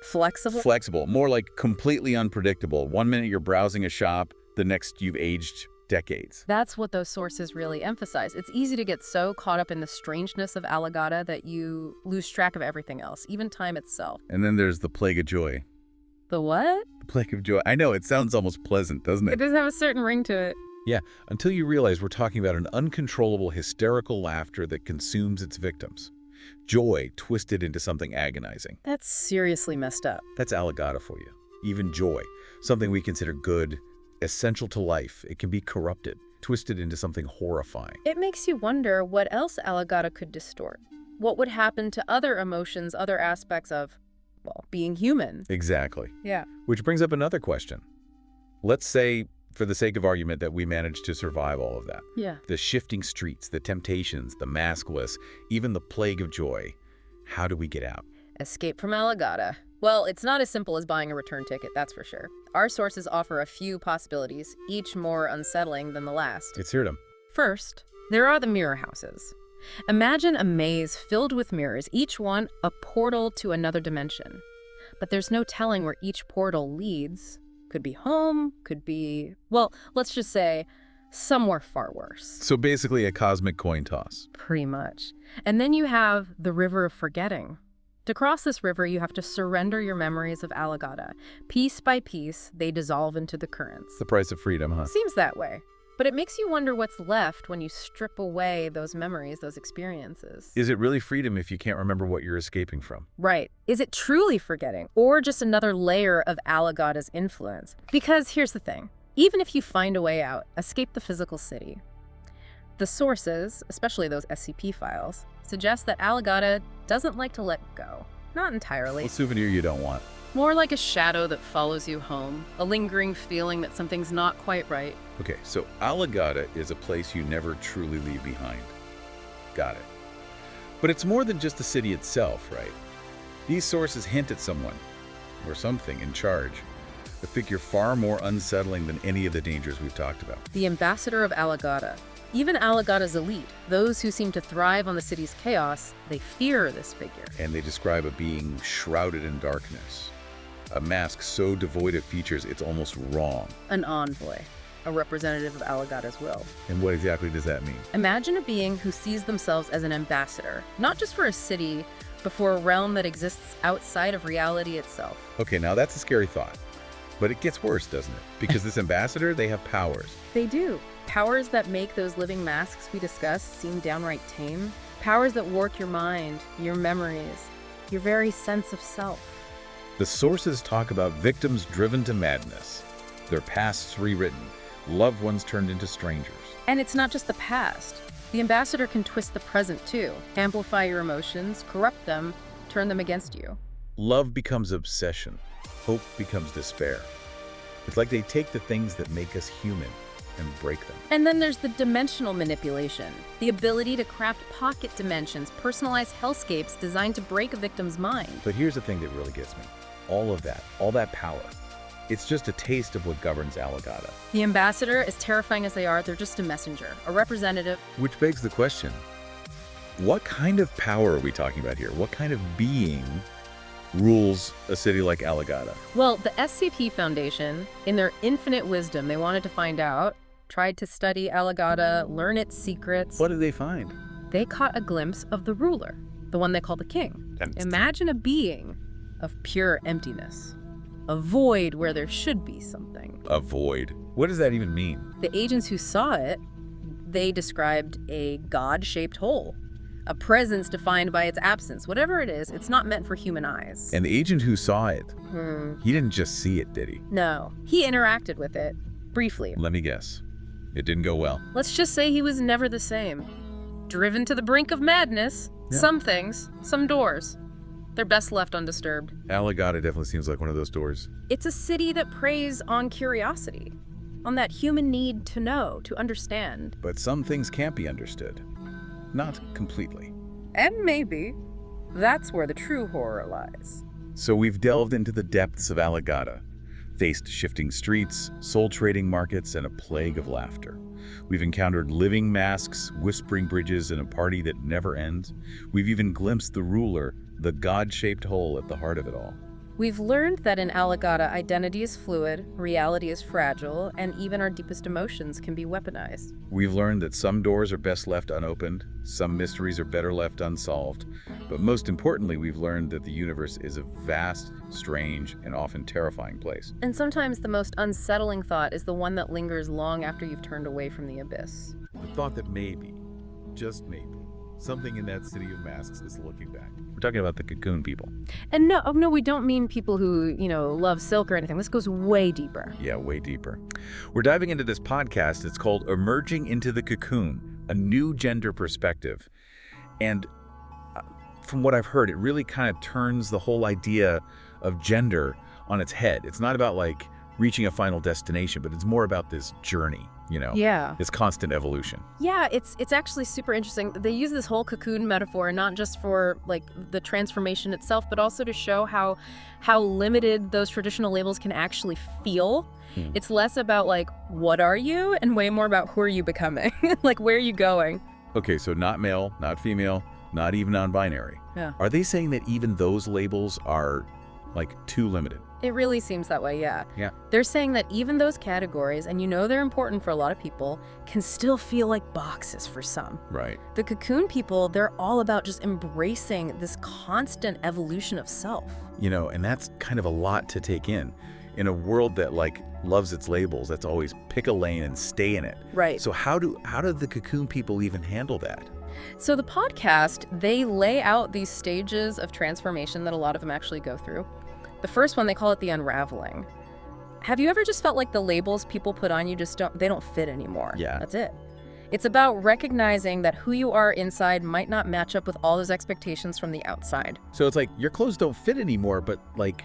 flexible. Flexible, more like completely unpredictable. One minute you're browsing a shop, the next you've aged decades. That's what those sources really emphasize. It's easy to get so caught up in the strangeness of Alagata that you lose track of everything else, even time itself. And then there's the plague of joy. The what? The plague of joy. I know, it sounds almost pleasant, doesn't It it? does have a certain ring to it. Yeah, until you realize we're talking about an uncontrollable hysterical laughter that consumes its victims. Joy twisted into something agonizing. That's seriously messed up. That's Alagata for you. Even joy, something we consider good, essential to life, it can be corrupted, twisted into something horrifying. It makes you wonder what else Alagata could distort. What would happen to other emotions, other aspects of, well, being human? Exactly. Yeah. Which brings up another question. Let's say, for the sake of argument, that we managed to survive all of that. Yeah. The shifting streets, the temptations, the maskless, even the plague of joy. How do we get out? Escape from Alagata. Well, it's not as simple as buying a return ticket, that's for sure. Our sources offer a few possibilities, each more unsettling than the last. Let's hear them. First, there are the mirror houses. Imagine a maze filled with mirrors, each one a portal to another dimension. But there's no telling where each portal leads. Could be home, could be, well, let's just say somewhere far worse. So basically a cosmic coin toss. Pretty much. And then you have the river of forgetting. To cross this river, you have to surrender your memories of Alagata. Piece by piece, they dissolve into the currents. The price of freedom, huh? Seems that way. But it makes you wonder what's left when you strip away those memories, those experiences. Is it really freedom if you can't remember what you're escaping from? Right. Is it truly forgetting, or just another layer of Alagata's influence? Because here's the thing. Even if you find a way out, escape the physical city, the sources, especially those SCP files, suggest that Alagata doesn't like to let go. Not entirely. What souvenir you don't want? More like a shadow that follows you home, a lingering feeling that something's not quite right. Okay, so Alagata is a place you never truly leave behind. Got it. But it's more than just the city itself, right? These sources hint at someone, or something, in charge. A figure far more unsettling than any of the dangers we've talked about. The ambassador of Alagata. Even Alagata's elite, those who seem to thrive on the city's chaos, they fear this figure. And they describe a being shrouded in darkness. A mask so devoid of features it's almost wrong. An envoy, a representative of Alagata's will. And what exactly does that mean? Imagine a being who sees themselves as an ambassador, not just for a city, but for a realm that exists outside of reality itself. Okay, now that's a scary thought. But it gets worse, doesn't it? Because this ambassador, they have powers. They do. Powers that make those living masks we discussed seem downright tame. Powers that warp your mind, your memories, your very sense of self. The sources talk about victims driven to madness, their pasts rewritten, loved ones turned into strangers. And it's not just the past. The ambassador can twist the present too, amplify your emotions, corrupt them, turn them against you. Love becomes obsession. Hope becomes despair. It's like they take the things that make us human and break them. And then there's the dimensional manipulation, the ability to craft pocket dimensions, personalized hellscapes designed to break a victim's mind. But here's the thing that really gets me. All that power, it's just a taste of what governs Alagata. The ambassador, as terrifying as they are, they're just a messenger, a representative. Which begs the question, what kind of power are we talking about here? What kind of being rules a city like Alagata? Well, the SCP Foundation, in their infinite wisdom, they wanted to find out, tried to study Alagata, learn its secrets. What did they find? They caught a glimpse of the ruler, the one they call the king. Imagine a being of pure emptiness, a void where there should be something. A void. What does that even mean? The agents who saw it, they described a god-shaped hole, a presence defined by its absence. Whatever it is, it's not meant for human eyes. And the agent who saw it, he didn't just see it, did he? No, he interacted with it, briefly. Let me guess. It didn't go well. Let's just say he was never the same. Driven to the brink of madness, some things, some doors. They're best left undisturbed. Alagata definitely seems like one of those doors. It's a city that preys on curiosity, on that human need to know, to understand. But some things can't be understood. Not completely. And maybe that's where the true horror lies. So we've delved into the depths of Alagata, faced shifting streets, soul-trading markets, and a plague of laughter. We've encountered living masks, whispering bridges, and a party that never ends. We've even glimpsed the ruler, the God-shaped hole at the heart of it all. We've learned that in Allegata, identity is fluid, reality is fragile, and even our deepest emotions can be weaponized. We've learned that some doors are best left unopened, some mysteries are better left unsolved, but most importantly, we've learned that the universe is a vast, strange, and often terrifying place. And sometimes the most unsettling thought is the one that lingers long after you've turned away from the abyss. The thought that maybe, just maybe, something in that city of masks is looking back. We're talking about the cocoon people. And no, we don't mean people who, love silk or anything. This goes way deeper. Yeah, way deeper. We're diving into this podcast. It's called Emerging into the Cocoon, a new gender perspective. And from what I've heard, it really kind of turns the whole idea of gender on its head. It's not about like reaching a final destination, but it's more about this journey, Yeah. this constant evolution. Yeah, it's actually super interesting. They use this whole cocoon metaphor not just for like the transformation itself, but also to show how limited those traditional labels can actually feel. It's less about like, what are you? And way more about who are you becoming? Like, where are you going? Okay, so not male, not female, not even non-binary. Yeah. Are they saying that even those labels are like too limited? It really seems that way, yeah. Yeah. They're saying that even those categories, and they're important for a lot of people, can still feel like boxes for some. Right. The cocoon people, they're all about just embracing this constant evolution of self. And that's kind of a lot to take in a world that like loves its labels. That's always pick a lane and stay in it. Right. So how do the cocoon people even handle that? So the podcast, they lay out these stages of transformation that a lot of them actually go through. The first one, they call it the unraveling. Have you ever just felt like the labels people put on you they don't fit anymore? Yeah. That's it. It's about recognizing that who you are inside might not match up with all those expectations from the outside. So it's like your clothes don't fit anymore, but like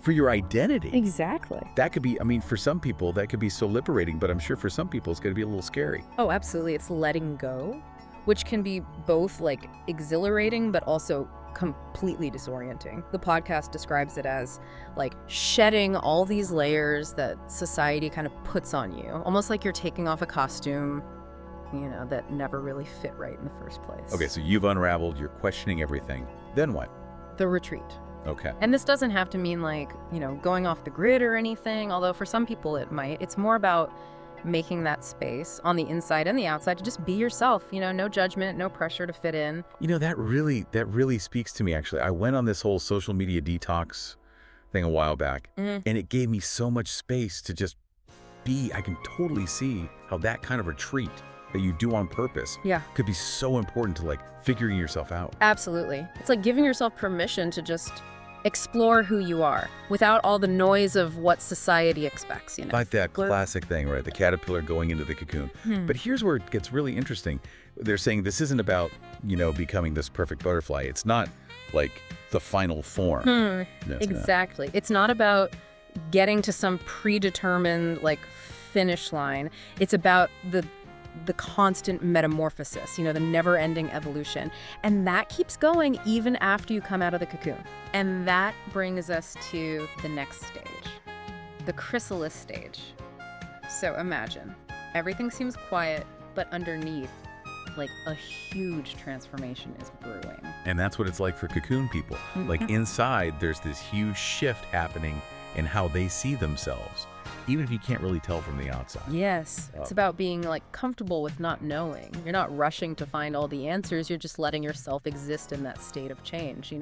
for your identity. Exactly. That could be, for some people that could be so liberating, but I'm sure for some people it's going to be a little scary. Oh, absolutely. It's letting go, which can be both like exhilarating, but also completely disorienting. The podcast describes it as like shedding all these layers that society kind of puts on you, almost like you're taking off a costume, that never really fit right in the first place. Okay, so you've unraveled, you're questioning everything. Then what? The retreat. Okay. And this doesn't have to mean like, going off the grid or anything, although for some people it might. It's more about making that space on the inside and the outside to just be yourself, no judgment, no pressure to fit in. That really speaks to me, actually. I went on this whole social media detox thing a while back, and it gave me so much space to just be. I can totally see how that kind of retreat that you do on purpose could be so important to like figuring yourself out. Absolutely. It's like giving yourself permission to just explore who you are without all the noise of what society expects, Like that classic thing, right? The caterpillar going into the cocoon. But here's where it gets really interesting. They're saying this isn't about, becoming this perfect butterfly. It's not like the final form. No, it's exactly. It's not about getting to some predetermined like finish line. It's about the constant metamorphosis, the never-ending evolution. And that keeps going even after you come out of the cocoon. And that brings us to the next stage, the chrysalis stage. So imagine, everything seems quiet, but underneath, like a huge transformation is brewing. And that's what it's like for cocoon people. Like inside, there's this huge shift happening in how they see themselves, even if you can't really tell from the outside. Yes. It's about being like comfortable with not knowing. You're not rushing to find all the answers. You're just letting yourself exist in that state of change,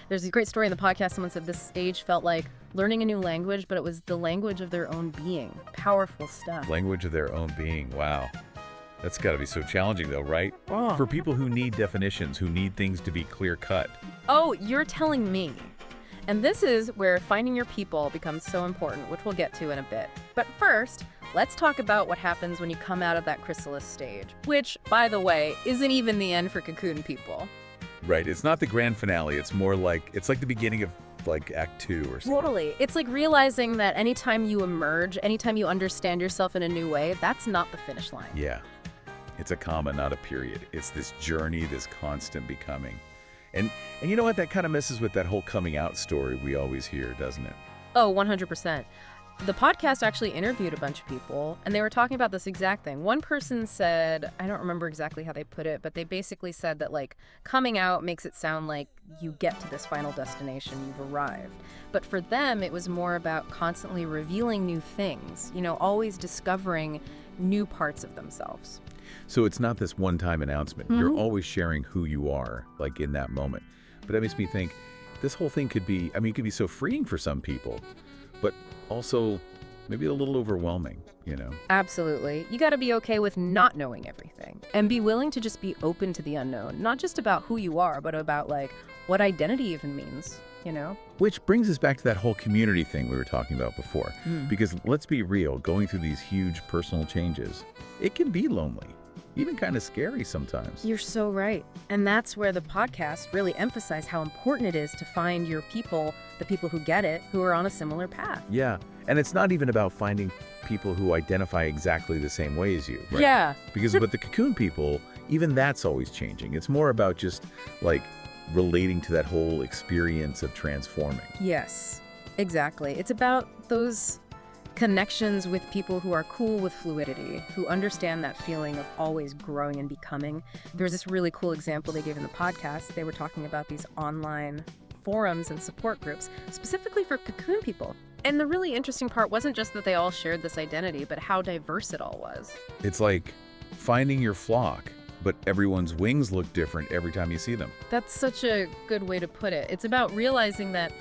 There's a great story in the podcast. Someone said this stage felt like learning a new language, but it was the language of their own being. Powerful stuff. Language of their own being. Wow. That's got to be so challenging though, right? Oh. For people who need definitions, who need things to be clear cut. Oh, you're telling me. And this is where finding your people becomes so important, which we'll get to in a bit. But first, let's talk about what happens when you come out of that chrysalis stage, which, by the way, isn't even the end for cocoon people. Right. It's not the grand finale. It's more like, it's like the beginning of like Act 2 or something. Totally. It's like realizing that anytime you emerge, anytime you understand yourself in a new way, that's not the finish line. Yeah. It's a comma, not a period. It's this journey, this constant becoming. And you know what? That kind of messes with that whole coming out story we always hear, doesn't it? Oh, 100%. The podcast actually interviewed a bunch of people, and they were talking about this exact thing. One person said, I don't remember exactly how they put it, but they basically said that, like, coming out makes it sound like you get to this final destination, you've arrived. But for them, it was more about constantly revealing new things, always discovering new parts of themselves. So it's not this one-time announcement. You're always sharing who you are, like in that moment. But that makes me think, this whole thing could be, it could be so freeing for some people, but also maybe a little overwhelming, Absolutely. You got to be okay with not knowing everything and be willing to just be open to the unknown, not just about who you are, but about, like, what identity even means, Which brings us back to that whole community thing we were talking about before. Because let's be real, going through these huge personal changes, it can be lonely, even kind of scary sometimes. You're so right. And that's where the podcast really emphasized how important it is to find your people, the people who get it, who are on a similar path. Yeah, and it's not even about finding people who identify exactly the same way as you, right? Yeah. Because with the cocoon people, even that's always changing. It's more about just, like, relating to that whole experience of transforming. Yes, exactly. It's about those connections with people who are cool with fluidity, who understand that feeling of always growing and becoming. There was this really cool example they gave in the podcast. They were talking about these online forums and support groups, specifically for cocoon people. And the really interesting part wasn't just that they all shared this identity, but how diverse it all was. It's like finding your flock, but everyone's wings look different every time you see them. That's such a good way to put it. It's about realizing that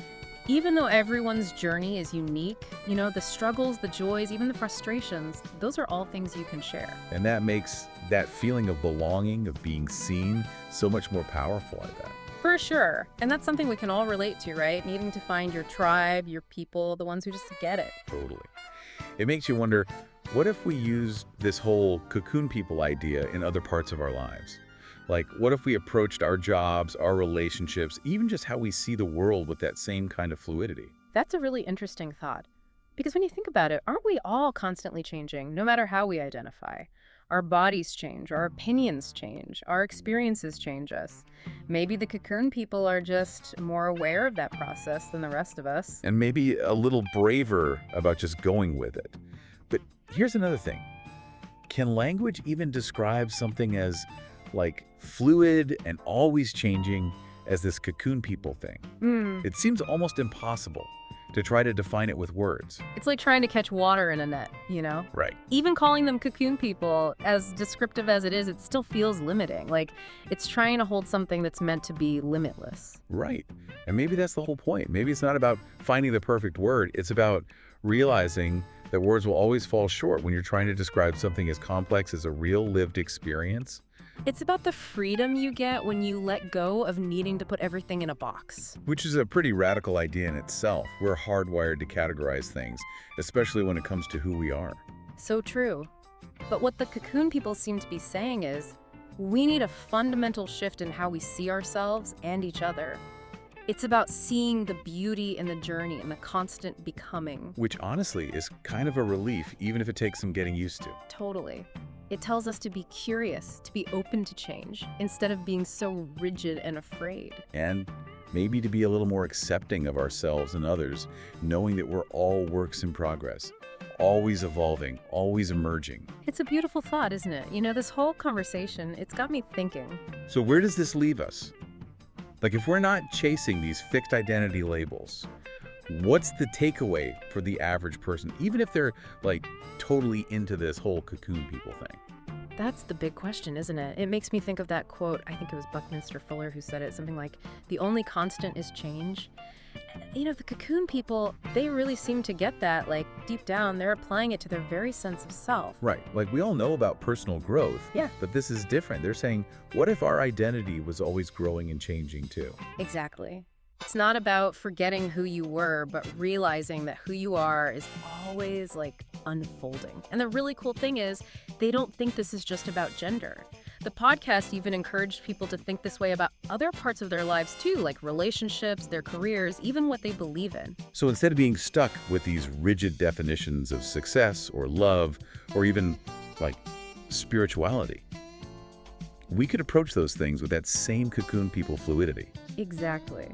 even though everyone's journey is unique, the struggles, the joys, even the frustrations, those are all things you can share. And that makes that feeling of belonging, of being seen, so much more powerful, I bet. For sure. And that's something we can all relate to, right? Needing to find your tribe, your people, the ones who just get it. Totally. It makes you wonder, what if we used this whole cocoon people idea in other parts of our lives? Like, what if we approached our jobs, our relationships, even just how we see the world with that same kind of fluidity? That's a really interesting thought. Because when you think about it, aren't we all constantly changing, no matter how we identify? Our bodies change, our opinions change, our experiences change us. Maybe the cocoon people are just more aware of that process than the rest of us. And maybe a little braver about just going with it. But here's another thing. Can language even describe something as, like, fluid and always changing as this cocoon people thing? It seems almost impossible to try to define it with words. It's like trying to catch water in a net, Right. Even calling them cocoon people, as descriptive as it is, it still feels limiting. Like, it's trying to hold something that's meant to be limitless. Right. And maybe that's the whole point. Maybe it's not about finding the perfect word. It's about realizing that words will always fall short when you're trying to describe something as complex as a real lived experience. It's about the freedom you get when you let go of needing to put everything in a box. Which is a pretty radical idea in itself. We're hardwired to categorize things, especially when it comes to who we are. So true. But what the cocoon people seem to be saying is, we need a fundamental shift in how we see ourselves and each other. It's about seeing the beauty in the journey and the constant becoming. Which honestly is kind of a relief, even if it takes some getting used to. Totally. It tells us to be curious, to be open to change, instead of being so rigid and afraid. And maybe to be a little more accepting of ourselves and others, knowing that we're all works in progress, always evolving, always emerging. It's a beautiful thought, isn't it? This whole conversation, it's got me thinking. So where does this leave us? Like, if we're not chasing these fixed identity labels, what's the takeaway for the average person, even if they're, like, totally into this whole cocoon people thing? That's the big question, isn't it? It makes me think of that quote, I think it was Buckminster Fuller who said it, something like, the only constant is change. The cocoon people, they really seem to get that, like, deep down, they're applying it to their very sense of self. Right. Like, we all know about personal growth. Yeah. But this is different. They're saying, what if our identity was always growing and changing too? Exactly. It's not about forgetting who you were, but realizing that who you are is always, like, unfolding. And the really cool thing is, they don't think this is just about gender. The podcast even encouraged people to think this way about other parts of their lives too, like relationships, their careers, even what they believe in. So instead of being stuck with these rigid definitions of success or love, or even, like, spirituality, we could approach those things with that same cocoon people fluidity. Exactly.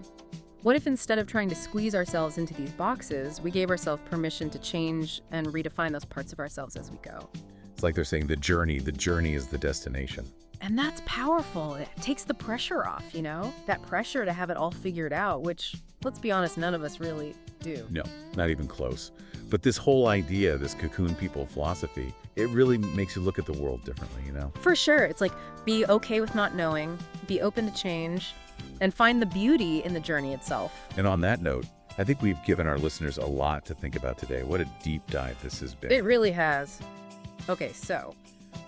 What if instead of trying to squeeze ourselves into these boxes, we gave ourselves permission to change and redefine those parts of ourselves as we go? It's like they're saying the journey is the destination. And that's powerful. It takes the pressure off, you know? That pressure to have it all figured out, which, let's be honest, none of us really do. No, not even close. But this whole idea, this cocoon people philosophy, it really makes you look at the world differently, you know? For sure. It's like, be okay with not knowing, be open to change, and find the beauty in the journey itself. And on that note, I think we've given our listeners a lot to think about today. What a deep dive this has been. It really has. Okay, so,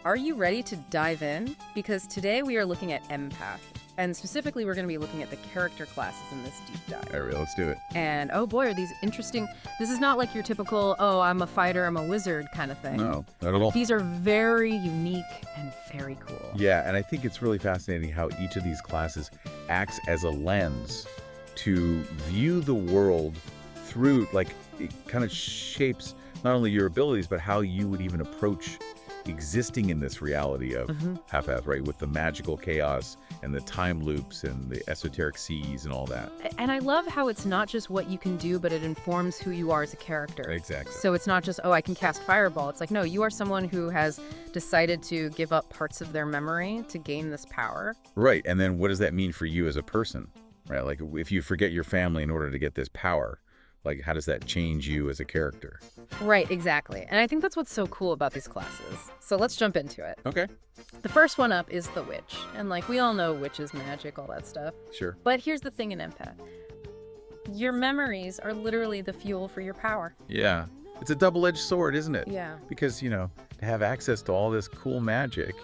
are you ready to dive in? Because today we are looking at em.Path. And specifically, we're going to be looking at the character classes in this deep dive. All right, let's do it. And oh boy, are these interesting. This is not like your typical, oh, I'm a fighter, I'm a wizard kind of thing. No, not at all. These are very unique and very cool. Yeah, and I think it's really fascinating how each of these classes acts as a lens to view the world through, like, it kind of shapes not only your abilities, but how you would even approach existing in this reality of em.Path, right? With the magical chaos and the time loops and the esoteric seas and all that. And I love how it's not just what you can do, but it informs who you are as a character. Exactly. So it's not just, oh, I can cast fireball. It's like, no, you are someone who has decided to give up parts of their memory to gain this power. Right, and then what does that mean for you as a person, right? Like, if you forget your family in order to get this power, like, how does that change you as a character? Right, exactly. And I think that's what's so cool about these classes. So let's jump into it. Okay. The first one up is the witch. And like, we all know witches, magic, all that stuff. Sure. But here's the thing in em.Path. Your memories are literally the fuel for your power. Yeah. It's a double-edged sword, isn't it? Yeah. Because, you know, to have access to all this cool magic,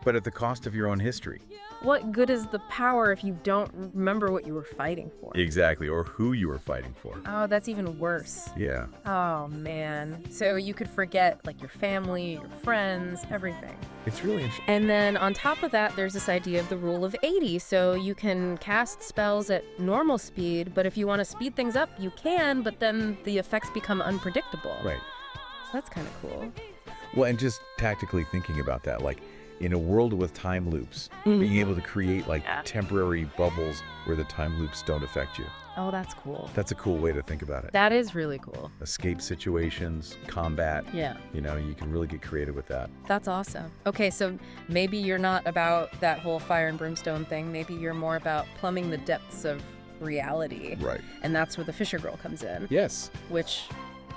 but at the cost of your own history. What good is the power if you don't remember what you were fighting for? Exactly, or who you were fighting for. Oh, that's even worse. Yeah. Oh, man. So you could forget, like, your family, your friends, everything. It's really interesting. And then on top of that, there's this idea of the rule of 80. So you can cast spells at normal speed, but if you want to speed things up, you can, but then the effects become unpredictable. Right. That's kind of cool. Well, and just tactically thinking about that, like, in a world with time loops, being able to create, like, temporary bubbles where the time loops don't affect you. Oh, that's cool. That's a cool way to think about it. That is really cool. Escape situations, combat. Yeah. You know, you can really get creative with that. That's awesome. Okay, so maybe you're not about that whole fire and brimstone thing. Maybe you're more about plumbing the depths of reality. Right. And that's where the Fisher Girl comes in. Yes. Which,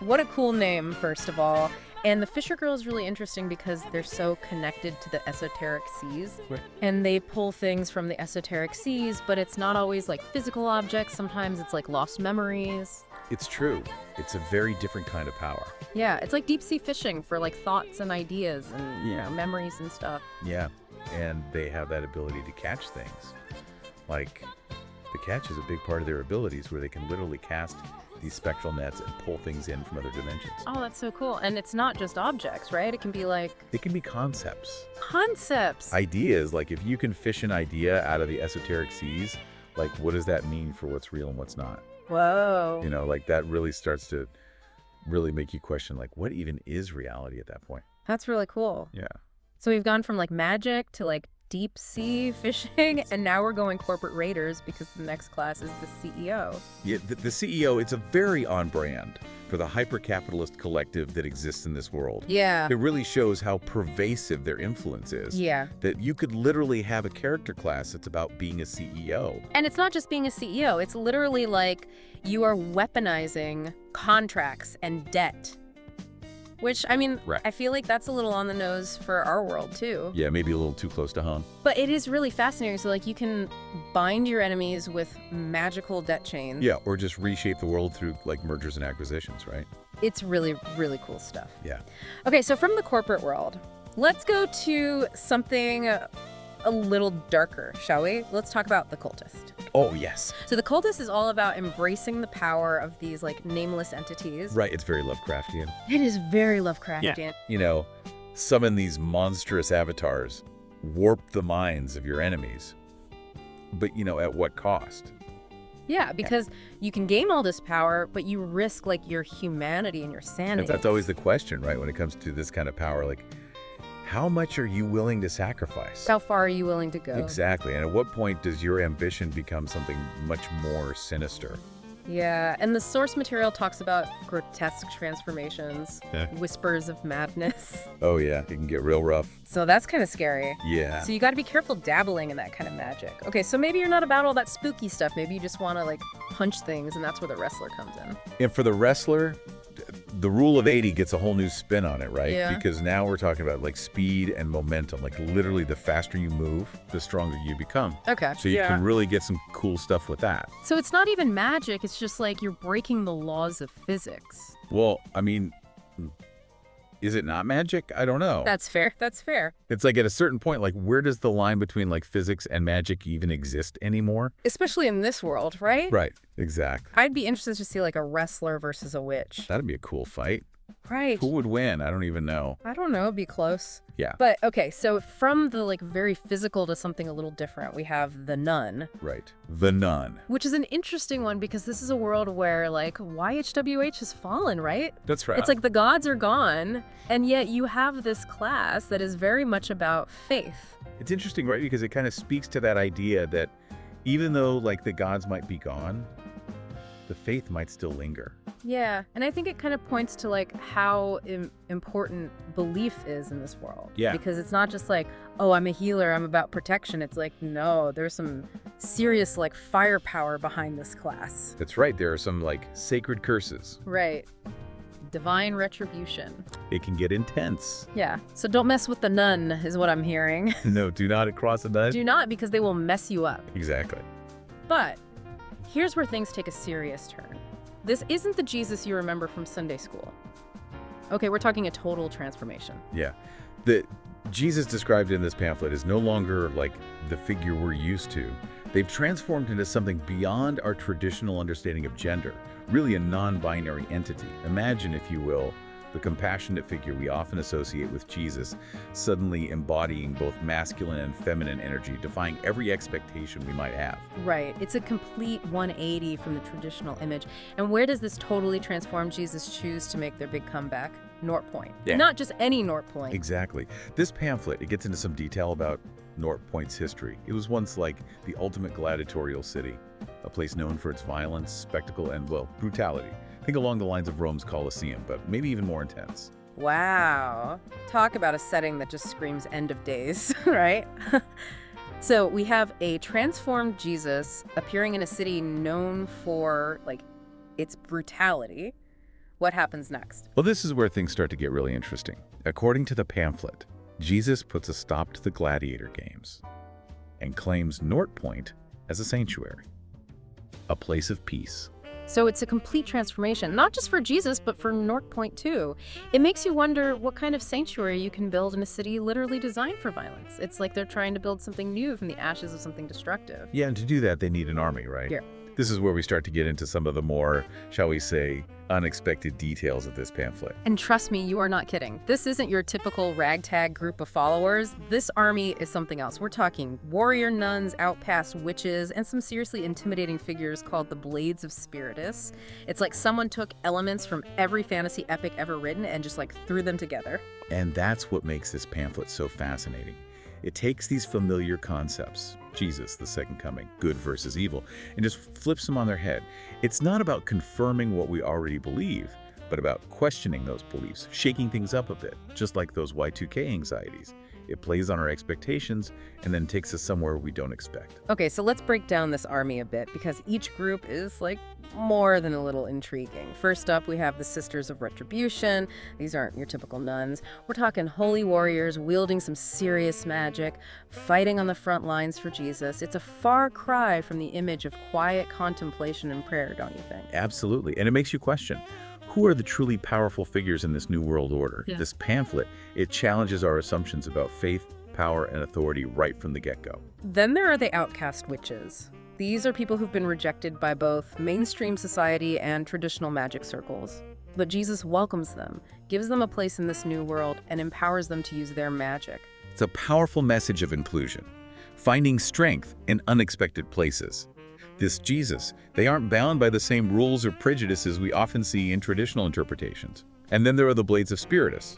what a cool name, first of all. And the Fisher Girl is really interesting because they're so connected to the esoteric seas. Right. And they pull things from the esoteric seas, but it's not always like physical objects. Sometimes it's like lost memories. It's true. It's a very different kind of power. Yeah, it's like deep sea fishing for like thoughts and ideas and you know, memories and stuff. Yeah. And they have that ability to catch things. Like, the catch is a big part of their abilities where they can literally cast these spectral nets and pull things in from other dimensions. Oh, that's so cool. And it's not just objects, right? It can be like... It can be concepts. Concepts! Ideas. Like, if you can fish an idea out of the esoteric seas, like, what does that mean for what's real and what's not? Whoa. You know, like, that really starts to really make you question, like, what even is reality at that point? That's really cool. Yeah. So we've gone from like magic to like deep sea fishing, and now we're going corporate raiders because the next class is the CEO. Yeah, the CEO, it's a very on brand for the hyper-capitalist collective that exists in this world. Yeah. It really shows how pervasive their influence is. Yeah. That you could literally have a character class that's about being a CEO. And it's not just being a CEO. It's literally like you are weaponizing contracts and debt. Which, I mean, Right. I feel like that's a little on the nose for our world, too. Yeah, maybe a little too close to home. But it is really fascinating. So, like, you can bind your enemies with magical debt chains. Yeah, or just reshape the world through, like, mergers and acquisitions, right? It's really, really cool stuff. Yeah. Okay, so from the corporate world, let's go to something a little darker, shall we? Let's talk about the cultist. Oh, yes. So the cultist is all about embracing the power of these, like, nameless entities. Right, it's very Lovecraftian. It is very Lovecraftian. Yeah. You know, summon these monstrous avatars, warp the minds of your enemies. But, you know, at what cost? Yeah, because you can gain all this power, but you risk, like, your humanity and your sanity. That's always the question, right? When it comes to this kind of power, like, how much are you willing to sacrifice? How far are you willing to go? Exactly. And at what point does your ambition become something much more sinister? Yeah, and the source material talks about grotesque transformations, Yeah. whispers of madness. Oh yeah, it can get real rough. So that's kind of scary. Yeah. So you got to be careful dabbling in that kind of magic. Okay, so maybe you're not about all that spooky stuff. Maybe you just want to like punch things, and that's where the wrestler comes in. And for the wrestler, the rule of 80 gets a whole new spin on it, right? Yeah. Because now we're talking about like speed and momentum. Like literally the faster you move, the stronger you become. Okay. So you can really get some cool stuff with that. So it's not even magic. It's just like you're breaking the laws of physics. Well, I mean, is it not magic? I don't know. That's fair. That's fair. It's like at a certain point, like where does the line between like physics and magic even exist anymore? Especially in this world, right? Right. Exactly. I'd be interested to see like a wrestler versus a witch. That'd be a cool fight. Right. Who would win? I don't even know. I don't know. It'd be close. Yeah. But okay, so from the like very physical to something a little different, we have the nun, Right. The nun. which is an interesting one because this is a world where like YHWH has fallen, right? That's right. It's like the gods are gone, and yet you have this class that is very much about faith. It's interesting, right? Because it kind of speaks to that idea that even though like the gods might be gone, the faith might still linger. Yeah, and I think it kind of points to like how important belief is in this world. Yeah. Because it's not just like, oh, I'm a healer, I'm about protection. It's like, no, there's some serious like firepower behind this class. That's right. There are some like sacred curses. Right. Divine retribution. It can get intense. Yeah. So don't mess with the nun is what I'm hearing. No, do not cross a nun. Do not, because they will mess you up. Exactly. But here's where things take a serious turn. This isn't the Jesus you remember from Sunday school. Okay, we're talking a total transformation. Yeah. The Jesus described in this pamphlet is no longer like the figure we're used to. They've transformed into something beyond our traditional understanding of gender, really a non-binary entity. Imagine, if you will, the compassionate figure we often associate with Jesus, suddenly embodying both masculine and feminine energy, defying every expectation we might have. Right. It's a complete 180 from the traditional image. And where does this totally transformed Jesus choose to make their big comeback? North Point. Yeah. Not just any North Point. Exactly. This pamphlet, it gets into some detail about North Point's history. It was once like the ultimate gladiatorial city, a place known for its violence, spectacle, and, well, brutality. Think along the lines of Rome's Colosseum, but maybe even more intense. Wow. Talk about a setting that just screams end of days, right? So we have a transformed Jesus appearing in a city known for, like, its brutality. What happens next? Well, this is where things start to get really interesting. According to the pamphlet, Jesus puts a stop to the gladiator games and claims North Point as a sanctuary, a place of peace. So it's a complete transformation, not just for Jesus, but for North Point too. It makes you wonder what kind of sanctuary you can build in a city literally designed for violence. It's like they're trying to build something new from the ashes of something destructive. Yeah, and to do that, they need an army, right? Yeah. This is where we start to get into some of the more, shall we say, unexpected details of this pamphlet. And trust me, you are not kidding. This isn't your typical ragtag group of followers. This army is something else. We're talking warrior nuns, outcast witches, and some seriously intimidating figures called the Blades of Spiritus. It's like someone took elements from every fantasy epic ever written and just like threw them together. And that's what makes this pamphlet so fascinating. It takes these familiar concepts, Jesus, the second coming, good versus evil, and just flips them on their head. It's not about confirming what we already believe, but about questioning those beliefs, shaking things up a bit, just like those Y2K anxieties. It plays on our expectations and then takes us somewhere we don't expect. Okay, so let's break down this army a bit because each group is like more than a little intriguing. First up, we have the Sisters of Retribution. These aren't your typical nuns. We're talking holy warriors wielding some serious magic, fighting on the front lines for Jesus. It's a far cry from the image of quiet contemplation and prayer, don't you think? Absolutely, and it makes you question, who are the truly powerful figures in this new world order? Yeah. This pamphlet, it challenges our assumptions about faith, power, and authority right from the get-go. Then there are the outcast witches. These are people who've been rejected by both mainstream society and traditional magic circles. But Jesus welcomes them, gives them a place in this new world, and empowers them to use their magic. It's a powerful message of inclusion, finding strength in unexpected places. This Jesus, they aren't bound by the same rules or prejudices we often see in traditional interpretations. And then there are the Blades of Spiritus,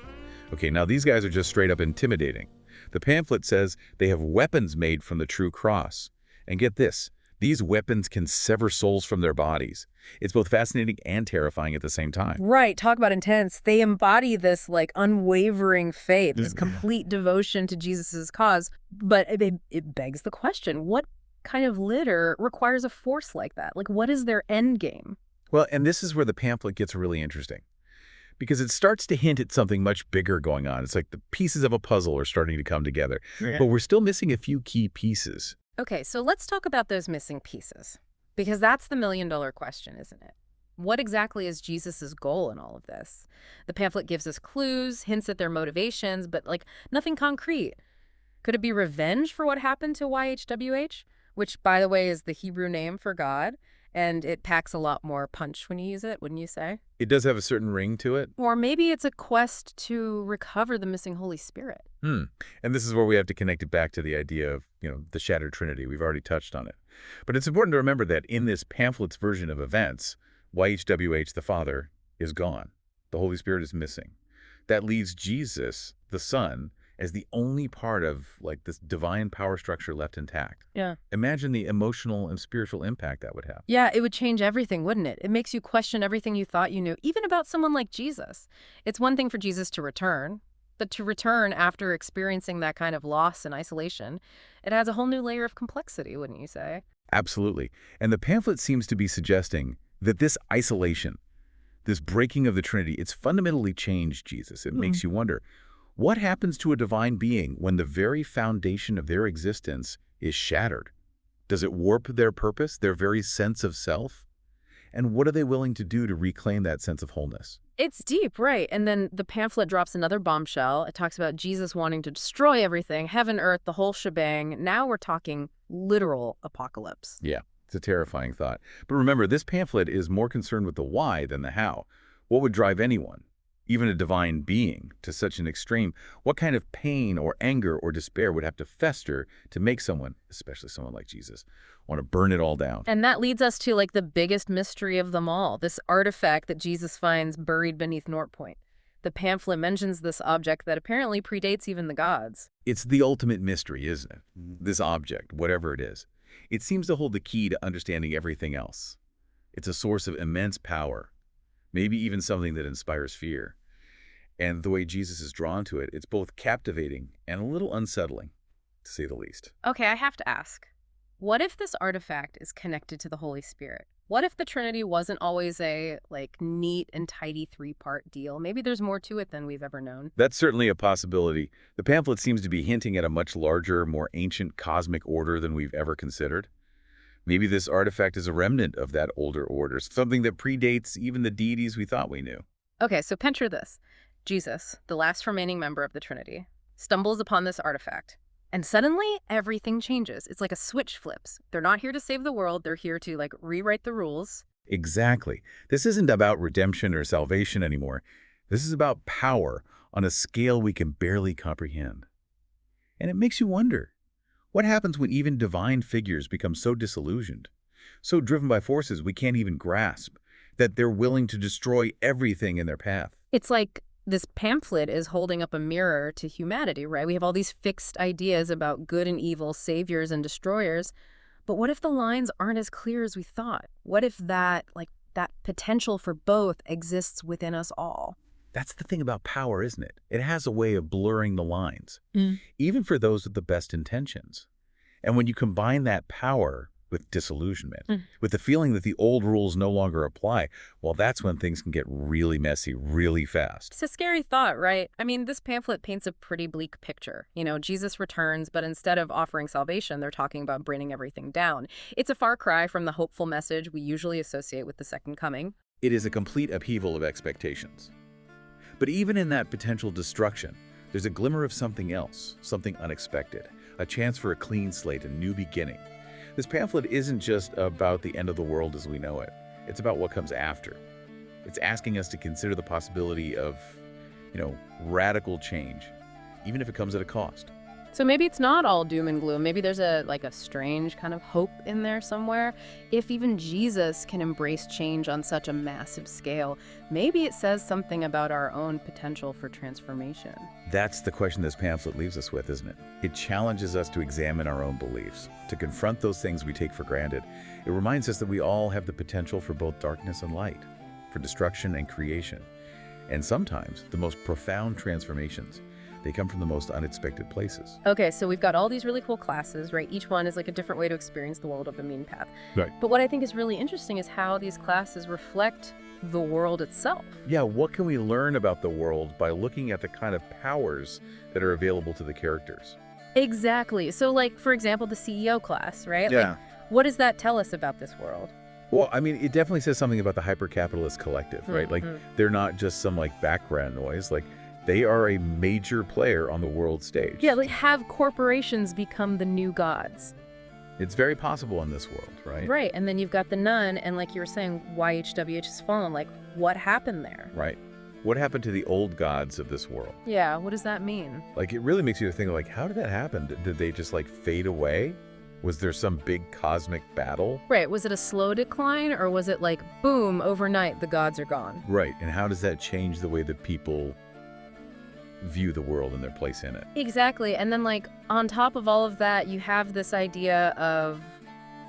Okay, now these guys are just straight up intimidating. The pamphlet says they have weapons made from the true cross. And get this, these weapons can sever souls from their bodies. It's both fascinating and terrifying at the same time. Right, talk about intense. They embody this like unwavering faith, this complete devotion to Jesus's cause. But it begs the question, what kind of litter requires a force like that? Like, what is their end game? Well, and this is where the pamphlet gets really interesting, because it starts to hint at something much bigger going on. It's like the pieces of a puzzle are starting to come together, but we're still missing a few key pieces. Okay, so let's talk about those missing pieces, because that's the million-dollar question, isn't it? What exactly is Jesus's goal in all of this? The pamphlet gives us clues, hints at their motivations, but like nothing concrete. Could it be revenge for what happened to YHWH? Which, by the way, is the Hebrew name for God, and it packs a lot more punch when you use it, wouldn't you say? It does have a certain ring to it. Or maybe it's a quest to recover the missing Holy Spirit. And this is where we have to connect it back to the idea of, the shattered Trinity. We've already touched on it. But it's important to remember that in this pamphlet's version of events, YHWH, the Father, is gone. The Holy Spirit is missing. That leaves Jesus, the Son, as the only part of this divine power structure left intact. Yeah. Imagine the emotional and spiritual impact that would have. Yeah, it would change everything, wouldn't it? It makes you question everything you thought you knew, even about someone like Jesus. It's one thing for Jesus to return, but to return after experiencing that kind of loss and isolation, it adds a whole new layer of complexity, wouldn't you say? Absolutely. And the pamphlet seems to be suggesting that this isolation, this breaking of the Trinity, it's fundamentally changed Jesus. It makes you wonder, what happens to a divine being when the very foundation of their existence is shattered? Does it warp their purpose, their very sense of self? And what are they willing to do to reclaim that sense of wholeness? It's deep, right? And then the pamphlet drops another bombshell. It talks about Jesus wanting to destroy everything, heaven, earth, the whole shebang. Now we're talking literal apocalypse. Yeah, it's a terrifying thought. But remember, this pamphlet is more concerned with the why than the how. What would drive anyone, even a divine being, to such an extreme? What kind of pain or anger or despair would have to fester to make someone, especially someone like Jesus, want to burn it all down? And that leads us to the biggest mystery of them all, this artifact that Jesus finds buried beneath North Point. The pamphlet mentions this object that apparently predates even the gods. It's the ultimate mystery, isn't it? This object, whatever it is. It seems to hold the key to understanding everything else. It's a source of immense power, maybe even something that inspires fear. And the way Jesus is drawn to it, it's both captivating and a little unsettling, to say the least. Okay, I have to ask, what if this artifact is connected to the Holy Spirit? What if the Trinity wasn't always a, neat and tidy three-part deal? Maybe there's more to it than we've ever known. That's certainly a possibility. The pamphlet seems to be hinting at a much larger, more ancient cosmic order than we've ever considered. Maybe this artifact is a remnant of that older order, something that predates even the deities we thought we knew. Okay, so picture this. Jesus, the last remaining member of the Trinity, stumbles upon this artifact. And suddenly, everything changes. It's like a switch flips. They're not here to save the world. They're here to, rewrite the rules. Exactly. This isn't about redemption or salvation anymore. This is about power on a scale we can barely comprehend. And it makes you wonder, what happens when even divine figures become so disillusioned, so driven by forces we can't even grasp, that they're willing to destroy everything in their path? It's like this pamphlet is holding up a mirror to humanity, right? We have all these fixed ideas about good and evil, saviors and destroyers. But what if the lines aren't as clear as we thought? What if that potential for both exists within us all? That's the thing about power, isn't it? It has a way of blurring the lines, even for those with the best intentions. And when you combine that power with disillusionment, with the feeling that the old rules no longer apply, well, that's when things can get really messy really fast. It's a scary thought, right? I mean, this pamphlet paints a pretty bleak picture. Jesus returns, but instead of offering salvation, they're talking about bringing everything down. It's a far cry from the hopeful message we usually associate with the second coming. It is a complete upheaval of expectations. But even in that potential destruction, there's a glimmer of something else, something unexpected, a chance for a clean slate, a new beginning. This pamphlet isn't just about the end of the world as we know it. It's about what comes after. It's asking us to consider the possibility of, radical change, even if it comes at a cost. So maybe it's not all doom and gloom. Maybe there's a strange kind of hope in there somewhere. If even Jesus can embrace change on such a massive scale, maybe it says something about our own potential for transformation. That's the question this pamphlet leaves us with, isn't it? It challenges us to examine our own beliefs, to confront those things we take for granted. It reminds us that we all have the potential for both darkness and light, for destruction and creation. And sometimes the most profound transformations, they come from the most unexpected places. Okay, so we've got all these really cool classes, right? Each one is like a different way to experience the world of em.Path. Right. But what I think is really interesting is how these classes reflect the world itself. Yeah, what can we learn about the world by looking at the kind of powers that are available to the characters? Exactly. So like, for example, the CEO class, right? Yeah. Like, what does that tell us about this world? Well, I mean, it definitely says something about the hyper-capitalist collective, right? Like, they're not just some, like, background noise. Like, they are a major player on the world stage. Yeah, like have corporations become the new gods. It's very possible in this world, right? Right, and then you've got the nun, and like you were saying, why HWH has fallen. Like, what happened there? Right. What happened to the old gods of this world? Yeah, what does that mean? Like, it really makes you think, like, how did that happen? Did they just, like, fade away? Was there some big cosmic battle? Right, was it a slow decline, or was it like, boom, overnight, the gods are gone? Right, and how does that change the way that people view the world and their place in it? Exactly, and then like, on top of all of that, you have this idea of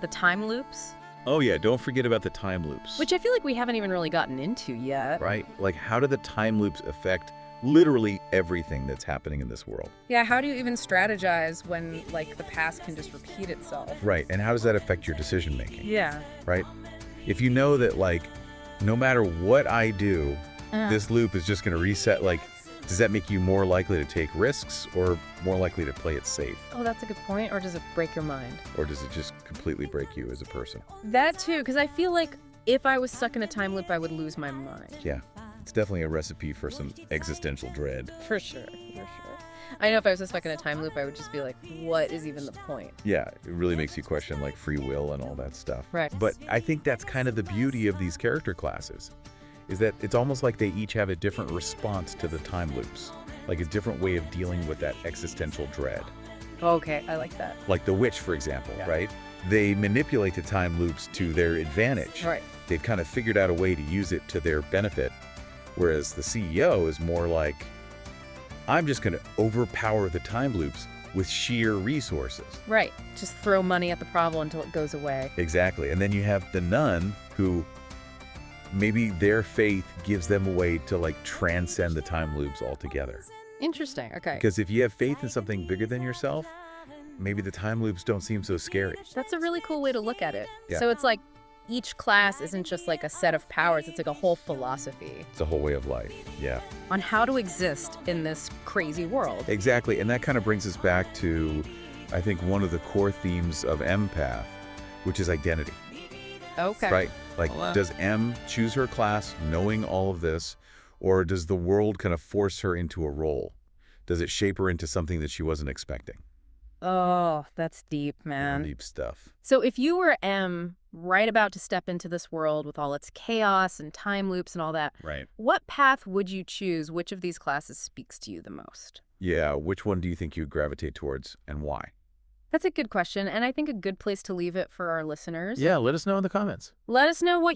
the time loops. Oh yeah, don't forget about the time loops. Which I feel like we haven't even really gotten into yet. Right, like how do the time loops affect literally everything that's happening in this world? Yeah, how do you even strategize when like the past can just repeat itself? Right, and how does that affect your decision making? Yeah. Right? If you know that like, no matter what I do, this loop is just gonna reset, like, does that make you more likely to take risks or more likely to play it safe? Oh, that's a good point. Or does it break your mind? Or does it just completely break you as a person? That too, because I feel like if I was stuck in a time loop, I would lose my mind. Yeah, it's definitely a recipe for some existential dread. For sure, for sure. I know if I was stuck in a time loop, I would just be like, what is even the point? Yeah, it really makes you question like free will and all that stuff. Right. But I think that's kind of the beauty of these character classes, is that it's almost like they each have a different response to the time loops, like a different way of dealing with that existential dread. Okay, I like that. Like the witch, for example, Yeah. right? They manipulate the time loops to their advantage. Right. They've kind of figured out a way to use it to their benefit, whereas the CEO is more like, I'm just going to overpower the time loops with sheer resources. Right. Just throw money at the problem until it goes away. Exactly. And then you have the nun who maybe their faith gives them a way to like transcend the time loops altogether. Interesting. Okay. Because if you have faith in something bigger than yourself, maybe the time loops don't seem so scary. That's a really cool way to look at it. Yeah. So it's like each class isn't just like a set of powers, it's like a whole philosophy It's a whole way of life. Yeah, on how to exist in this crazy world. exactly. And that kind of brings us back to, I think, one of the core themes of em.Path, which is identity. Okay. Right? Like, does M choose her class knowing all of this, or does the world kind of force her into a role? Does it shape her into something that she wasn't expecting? Oh, that's deep, man. Deep stuff. So if you were M, right about to step into this world with all its chaos and time loops and all that, Right. what path would you choose? Which of these classes speaks to you the most? Yeah, which one do you think you'd gravitate towards and why? That's a good question, and I think a good place to leave it for our listeners. Yeah, let us know in the comments. Let us know what